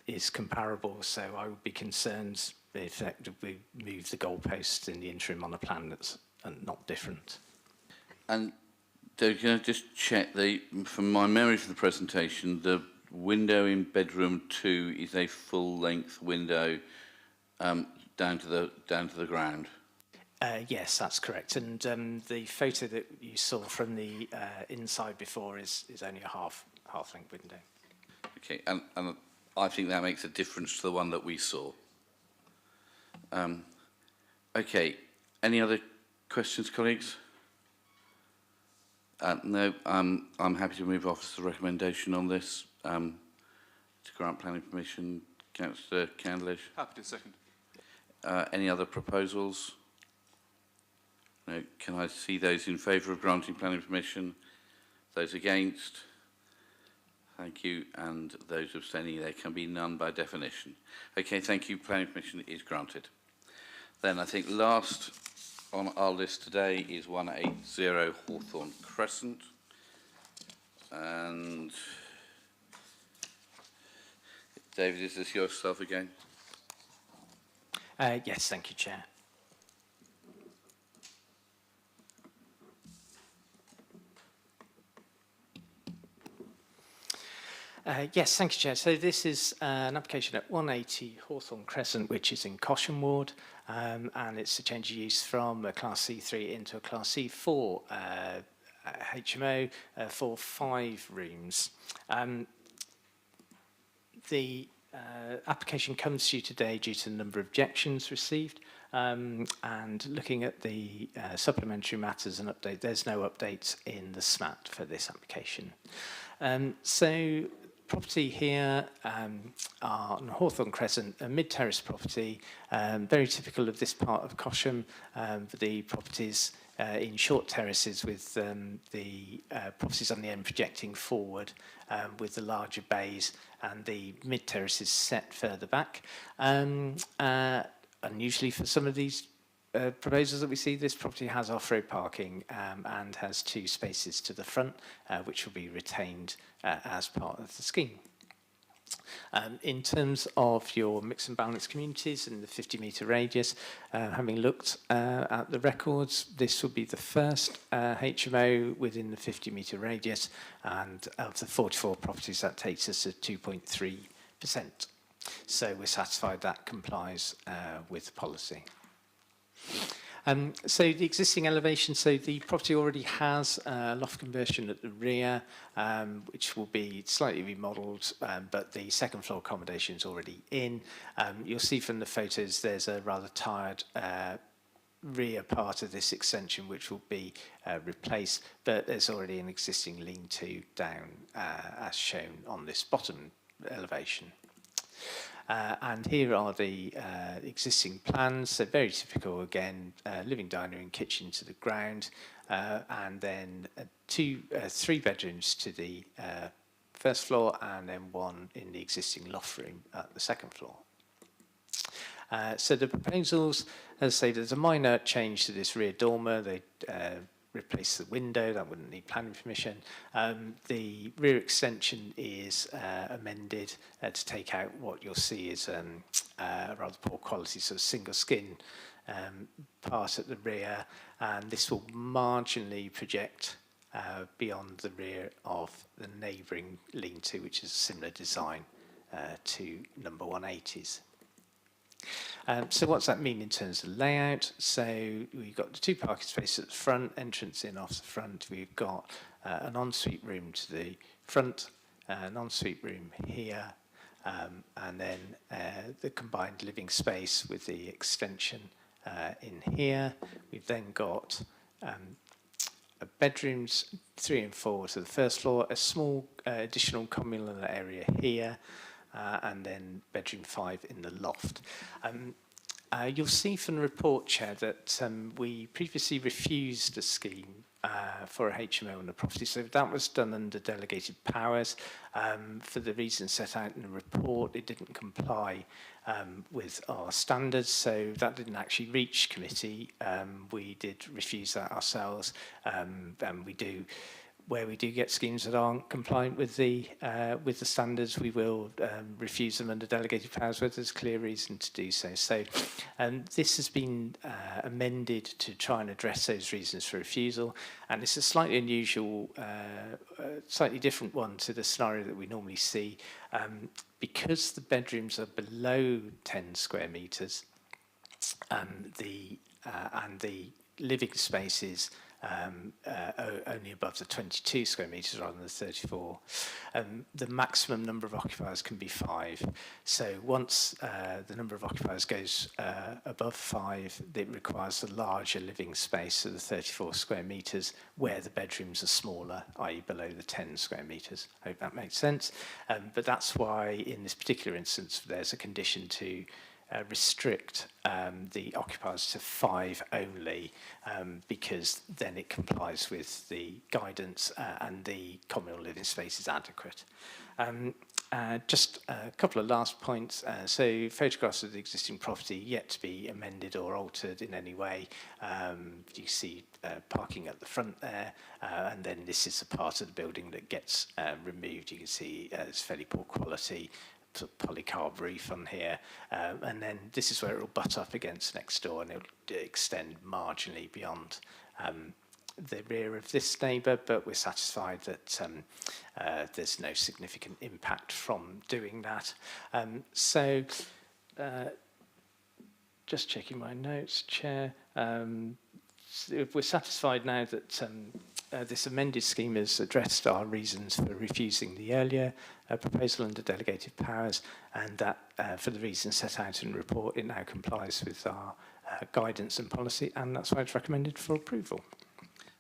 is comparable, so I would be concerned if we move the goalposts in the interim on a plan that's not different. And Dave, can I just check, from my memory of the presentation, the window in bedroom 2 is a full-length window down to the ground? Yes, that's correct. And the photo that you saw from the inside before is only a half-length window. Okay, and I think that makes a difference to the one that we saw. Okay, any other questions, colleagues? No, I'm happy to move officer's recommendation on this to grant planning permission. Councillor Candlish. Happy to second. Any other proposals? No. Can I see those in favour of granting planning permission? Those against? Thank you. And those abstaining, there can be none by definition. Okay, thank you. Planning permission is granted. Then I think last on our list today is 180 Hawthorne Crescent. And David, is this yourself again? Yes, thank you, Chair. Yes, thank you, Chair. So this is an application at 180 Hawthorne Crescent, which is in Cosham Ward, and it's a change of use from a Class C3 into a Class C4 HMO for 5 rooms. The application comes to you today due to the number of objections received, and looking at the supplementary matters and update, there's no updates in the SMAT for this application. So property here on Hawthorne Crescent, a mid-terrace property, very typical of this part of Cosham. The properties in short terraces with the properties on the end projecting forward with the larger bays, and the mid-terraces set further back. Unusually for some of these proposals that we see, this property has off-road parking and has 2 spaces to the front, which will be retained as part of the scheme. In terms of your mix and balance communities and the 50-metre radius, having looked at the records, this will be the first HMO within the 50-metre radius, and of the 44 properties, that takes us to 2.3%. So we're satisfied that complies with the policy. So the existing elevation, so the property already has a loft conversion at the rear, which will be slightly remodelled, but the second floor accommodation is already in. You'll see from the photos there's a rather tired rear part of this extension which will be replaced, but there's already an existing lean-to down as shown on this bottom elevation. And here are the existing plans, so very typical again, living, dining and kitchen to the ground, and then 3 bedrooms to the first floor, and then 1 in the existing loft room at the second floor. So the proposals, as I say, there's a minor change to this rear dormer. They replace the window, that wouldn't need planning permission. The rear extension is amended to take out what you'll see is a rather poor quality sort of single skin part at the rear, and this will marginally project beyond the rear of the neighbouring lean-to, which is a similar design to number 180's. So what's that mean in terms of layout? So we've got the 2 parking spaces at the front, entrance in off the front. We've got an ensuite room to the front, an ensuite room here, and then the combined living space with the extension in here. We've then got bedrooms 3 and 4 to the first floor, a small additional communal area here, and then bedroom 5 in the loft. You'll see from the report, Chair, that we previously refused a scheme for a HMO on the property, so that was done under delegated powers. For the reasons set out in the report, it didn't comply with our standards, so that didn't actually reach committee. We did refuse that ourselves, and we do. Where we do get schemes that aren't compliant with the standards, we will refuse them under delegated powers where there's clear reason to do so. So this has been amended to try and address those reasons for refusal, and it's a slightly unusual, slightly different one to the scenario that we normally see. Because the bedrooms are below 10 square metres, and the living spaces only above the 22 square metres rather than the 34. The maximum number of occupiers can be 5. So once the number of occupiers goes above 5, it requires a larger living space of the 34 square metres where the bedrooms are smaller, i.e. below the 10 square metres. I hope that makes sense. But that's why in this particular instance there's a condition to restrict the occupiers to 5 only, because then it complies with the guidance and the communal living space is adequate. Just a couple of last points. So photographs of the existing property yet to be amended or altered in any way. You see parking at the front there, and then this is the part of the building that gets removed. You can see it's fairly poor quality, polycarb roof on here, and then this is where it will butt up against next door, and it will extend marginally beyond the rear of this neighbour, but we're satisfied that there's no significant impact from doing that. Just checking my notes, Chair. We're satisfied now that this amended scheme has addressed our reasons for refusing the earlier proposal under delegated powers, and that for the reasons set out in the report, it now complies with our guidance and policy, and that's why it's recommended for approval.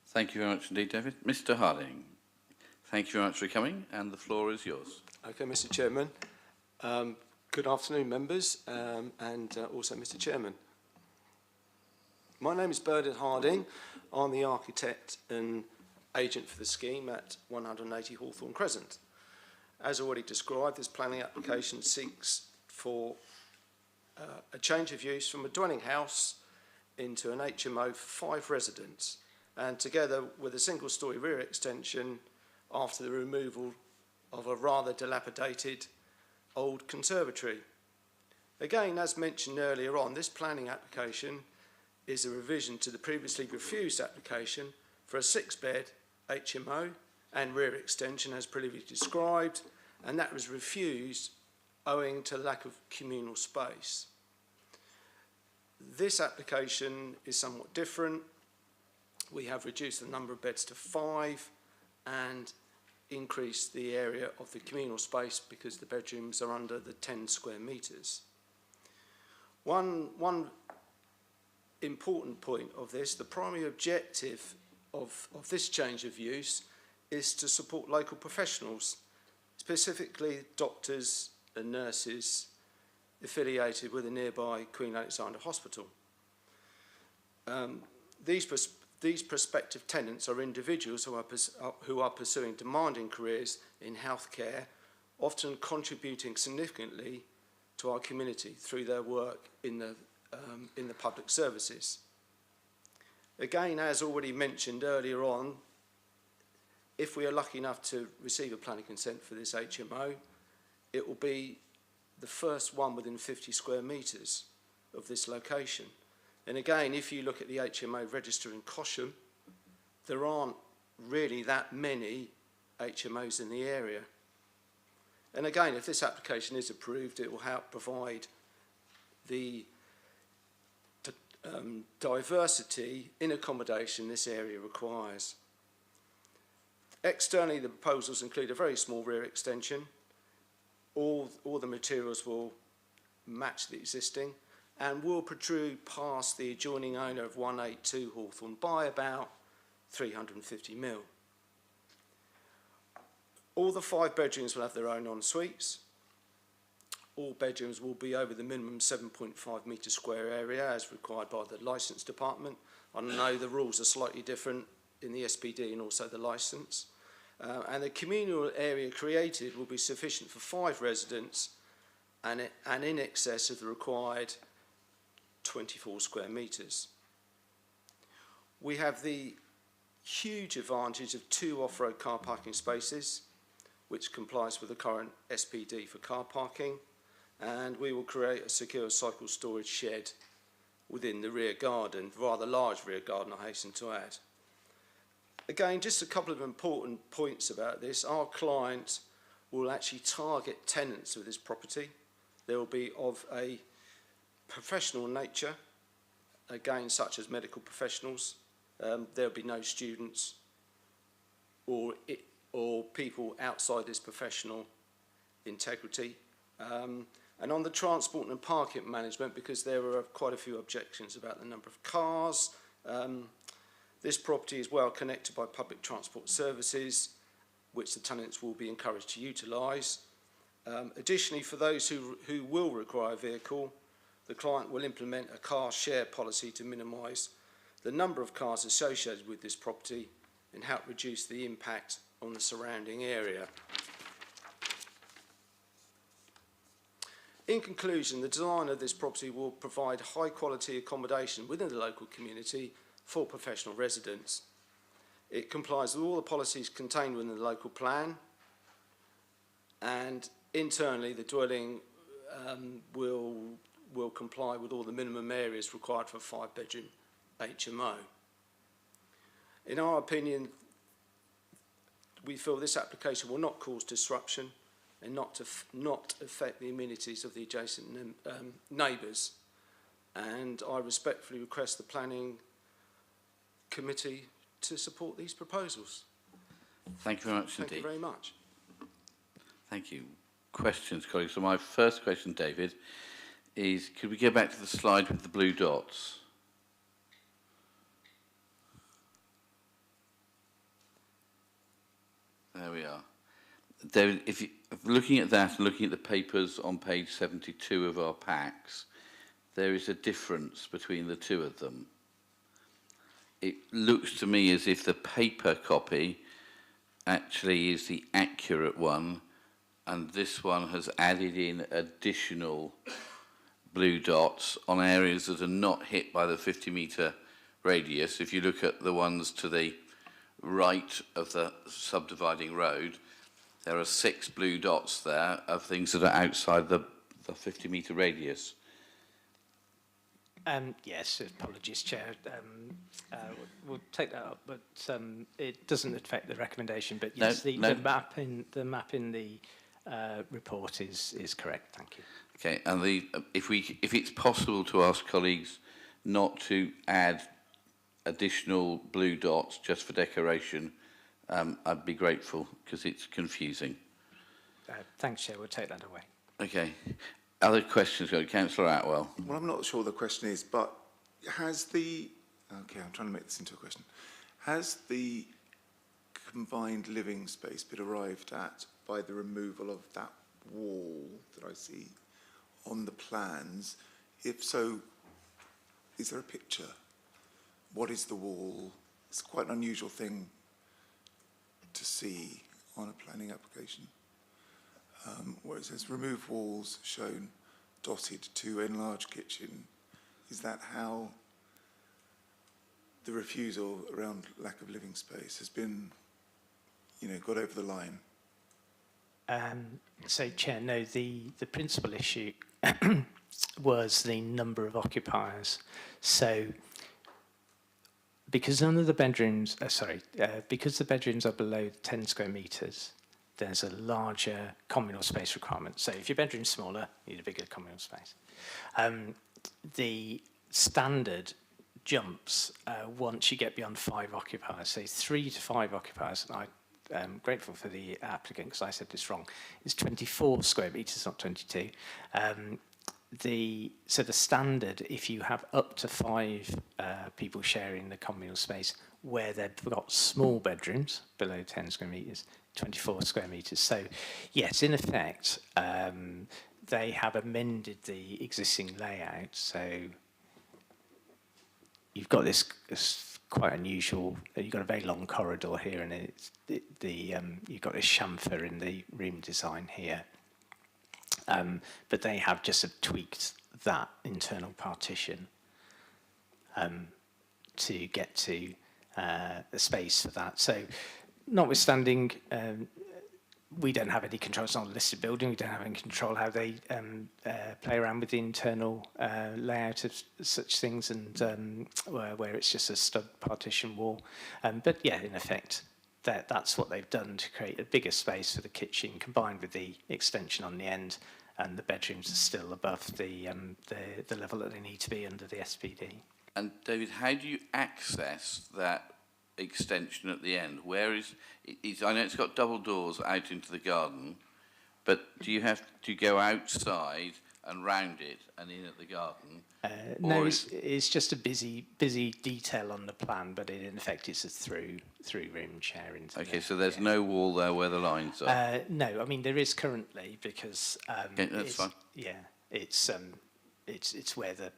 Thank you very much indeed, David. Mr. Harding, thank you very much for coming, and the floor is yours. Okay, Mr. Chairman. Good afternoon, members, and also Mr. Chairman. My name is Bernard Harding. I'm the architect and agent for the scheme at 180 Hawthorne Crescent. As already described, this planning application seeks for a change of use from a dwelling house into an HMO for 5 residents, and together with a single-storey rear extension after the removal of a rather dilapidated old conservatory. Again, as mentioned earlier on, this planning application is a revision to the previously refused application for a 6-bed HMO and rear extension as previously described, and that was refused owing to lack of communal space. This application is somewhat different. We have reduced the number of beds to 5 and increased the area of the communal space because the bedrooms are under the 10 square metres. One important point of this, the primary objective of this change of use is to support local professionals, specifically doctors and nurses affiliated with a nearby Queen Alexandra Hospital. These prospective tenants are individuals who are pursuing demanding careers in healthcare, often contributing significantly to our community through their work in the public services. Again, as already mentioned earlier on, if we are lucky enough to receive a planning consent for this HMO, it will be the first one within 50 square metres of this location. And again, if you look at the HMO register in Cosham, there aren't really that many HMOs in the area. And again, if this application is approved, it will help provide the diversity in accommodation this area requires. Externally, the proposals include a very small rear extension. All the materials will match the existing and will protrude past the adjoining owner of 182 Hawthorne by about 350 mil. All the 5 bedrooms will have their own en-suites. All bedrooms will be over the minimum 7.5 metre square area as required by the licence department. I know the rules are slightly different in the SPD and also the licence. And the communal area created will be sufficient for 5 residents and in excess of the required 24 square metres. We have the huge advantage of 2 off-road car parking spaces, which complies with the current SPD for car parking, and we will create a secure cycle storage shed within the rear garden, rather large rear garden, I hasten to add. Again, just a couple of important points about this. Our client will actually target tenants of this property. They will be of a professional nature, again, such as medical professionals. There will be no students or people outside this professional integrity. And on the transport and parking management, because there are quite a few objections about the number of cars, this property is well connected by public transport services, which the tenants will be encouraged to utilise. Additionally, for those who will require a vehicle, the client will implement a car share policy to minimise the number of cars associated with this property and help reduce the impact on the surrounding area. In conclusion, the design of this property will provide high quality accommodation within the local community for professional residents. It complies with all the policies contained within the local plan, and internally the dwelling will comply with all the minimum areas required for a 5-bedroom HMO. In our opinion, we feel this application will not cause disruption and not affect the amenities of the adjacent neighbours. And I respectfully request the Planning Committee to support these proposals. Thank you very much indeed. Thank you very much. Thank you. Questions, colleagues? So my first question, David, is could we go back to the slide with the blue dots? There we are. David, if looking at that and looking at the papers on page 72 of our packs, there is a difference between the two of them. It looks to me as if the paper copy actually is the accurate one, and this one has added in additional blue dots on areas that are not hit by the 50-metre radius. If you look at the ones to the right of the subdividing road, there are 6 blue dots there of things that are outside the 50-metre radius. Yes, apologies, Chair. We'll take that up, but it doesn't affect the recommendation. But yes, the map in the report is correct. Thank you. Okay, and if it's possible to ask colleagues not to add additional blue dots just for decoration, I'd be grateful because it's confusing. Thanks, Chair. We'll take that away. Okay. Other questions? Councillor Atwell. Well, I'm not sure the question is, but has the... Okay, I'm trying to make this into a question. Has the combined living space been arrived at by the removal of that wall that I see on the plans? If so, is there a picture? What is the wall? It's quite an unusual thing to see on a planning application. Where it says remove walls shown dotted to enlarge kitchen. Is that how the refusal around lack of living space has been, got over the line? So, Chair, no, the principal issue was the number of occupiers. So, because none of the bedrooms, because the bedrooms are below 10 square metres, there's a larger communal space requirement. So if your bedroom's smaller, you need a bigger communal space. The standard jumps once you get beyond 5 occupiers, so 3 to 5 occupiers, and I'm grateful for the applicant because I said this wrong, it's 24 square metres, not 22. So the standard, if you have up to 5 people sharing the communal space where they've got small bedrooms below 10 square metres, 24 square metres. So, yes, in effect, they have amended the existing layout. So you've got this quite unusual, you've got a very long corridor here, and you've got this chamfer in the room design here. But they have just tweaked that internal partition to get to the space for that. So, notwithstanding, we don't have any control. It's not a listed building. We don't have any control how they play around with the internal layout of such things, and where it's just a stud partition wall. But yeah, in effect, that's what they've done to create a bigger space for the kitchen, combined with the extension on the end, and the bedrooms are still above the level that they need to be under the SPD. And David, how do you access that extension at the end? Where is I know it's got double doors out into the garden, but do you have to go outside and round it and in at the garden? No, it's just a busy detail on the plan, but in effect it's a through room chair into. Okay, so there's no wall there where the lines are. No, I mean there is currently because okay, that's fine. Yeah, it's it's where the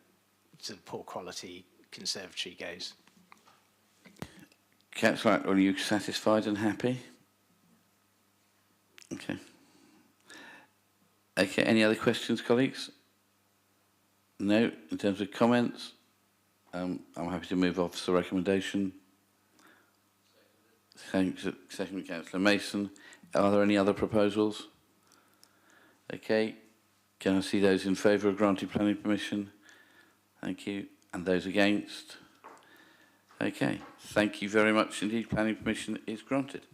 sort of poor quality conservatory goes. Councillor Atwell, are you satisfied and happy? Okay. Okay, any other questions, colleagues? No, in terms of comments, I'm happy to move off the recommendation. Second, Councillor Mason. Are there any other proposals? Okay, can I see those in favour of granting planning permission? Thank you. And those against? Okay, thank you very much indeed. Planning permission is granted.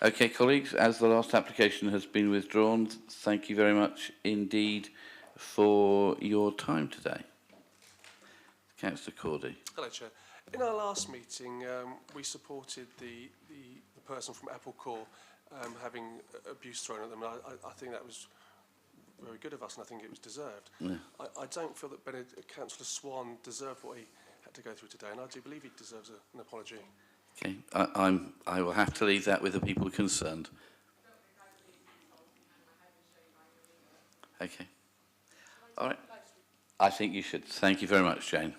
Okay, colleagues, as the last application has been withdrawn, thank you very much indeed for your time today. Councillor Cordy. Hello, Chair. In our last meeting, we supported the person from Apple Core having abuse thrown at them. I think that was very good of us, and I think it was deserved. Yeah. I don't feel that Councillor Swan deserved what he had to go through today, and I do believe he deserves an apology. Okay, I will have to leave that with the people concerned. Okay. All right. I think you should. Thank you very much, Jane.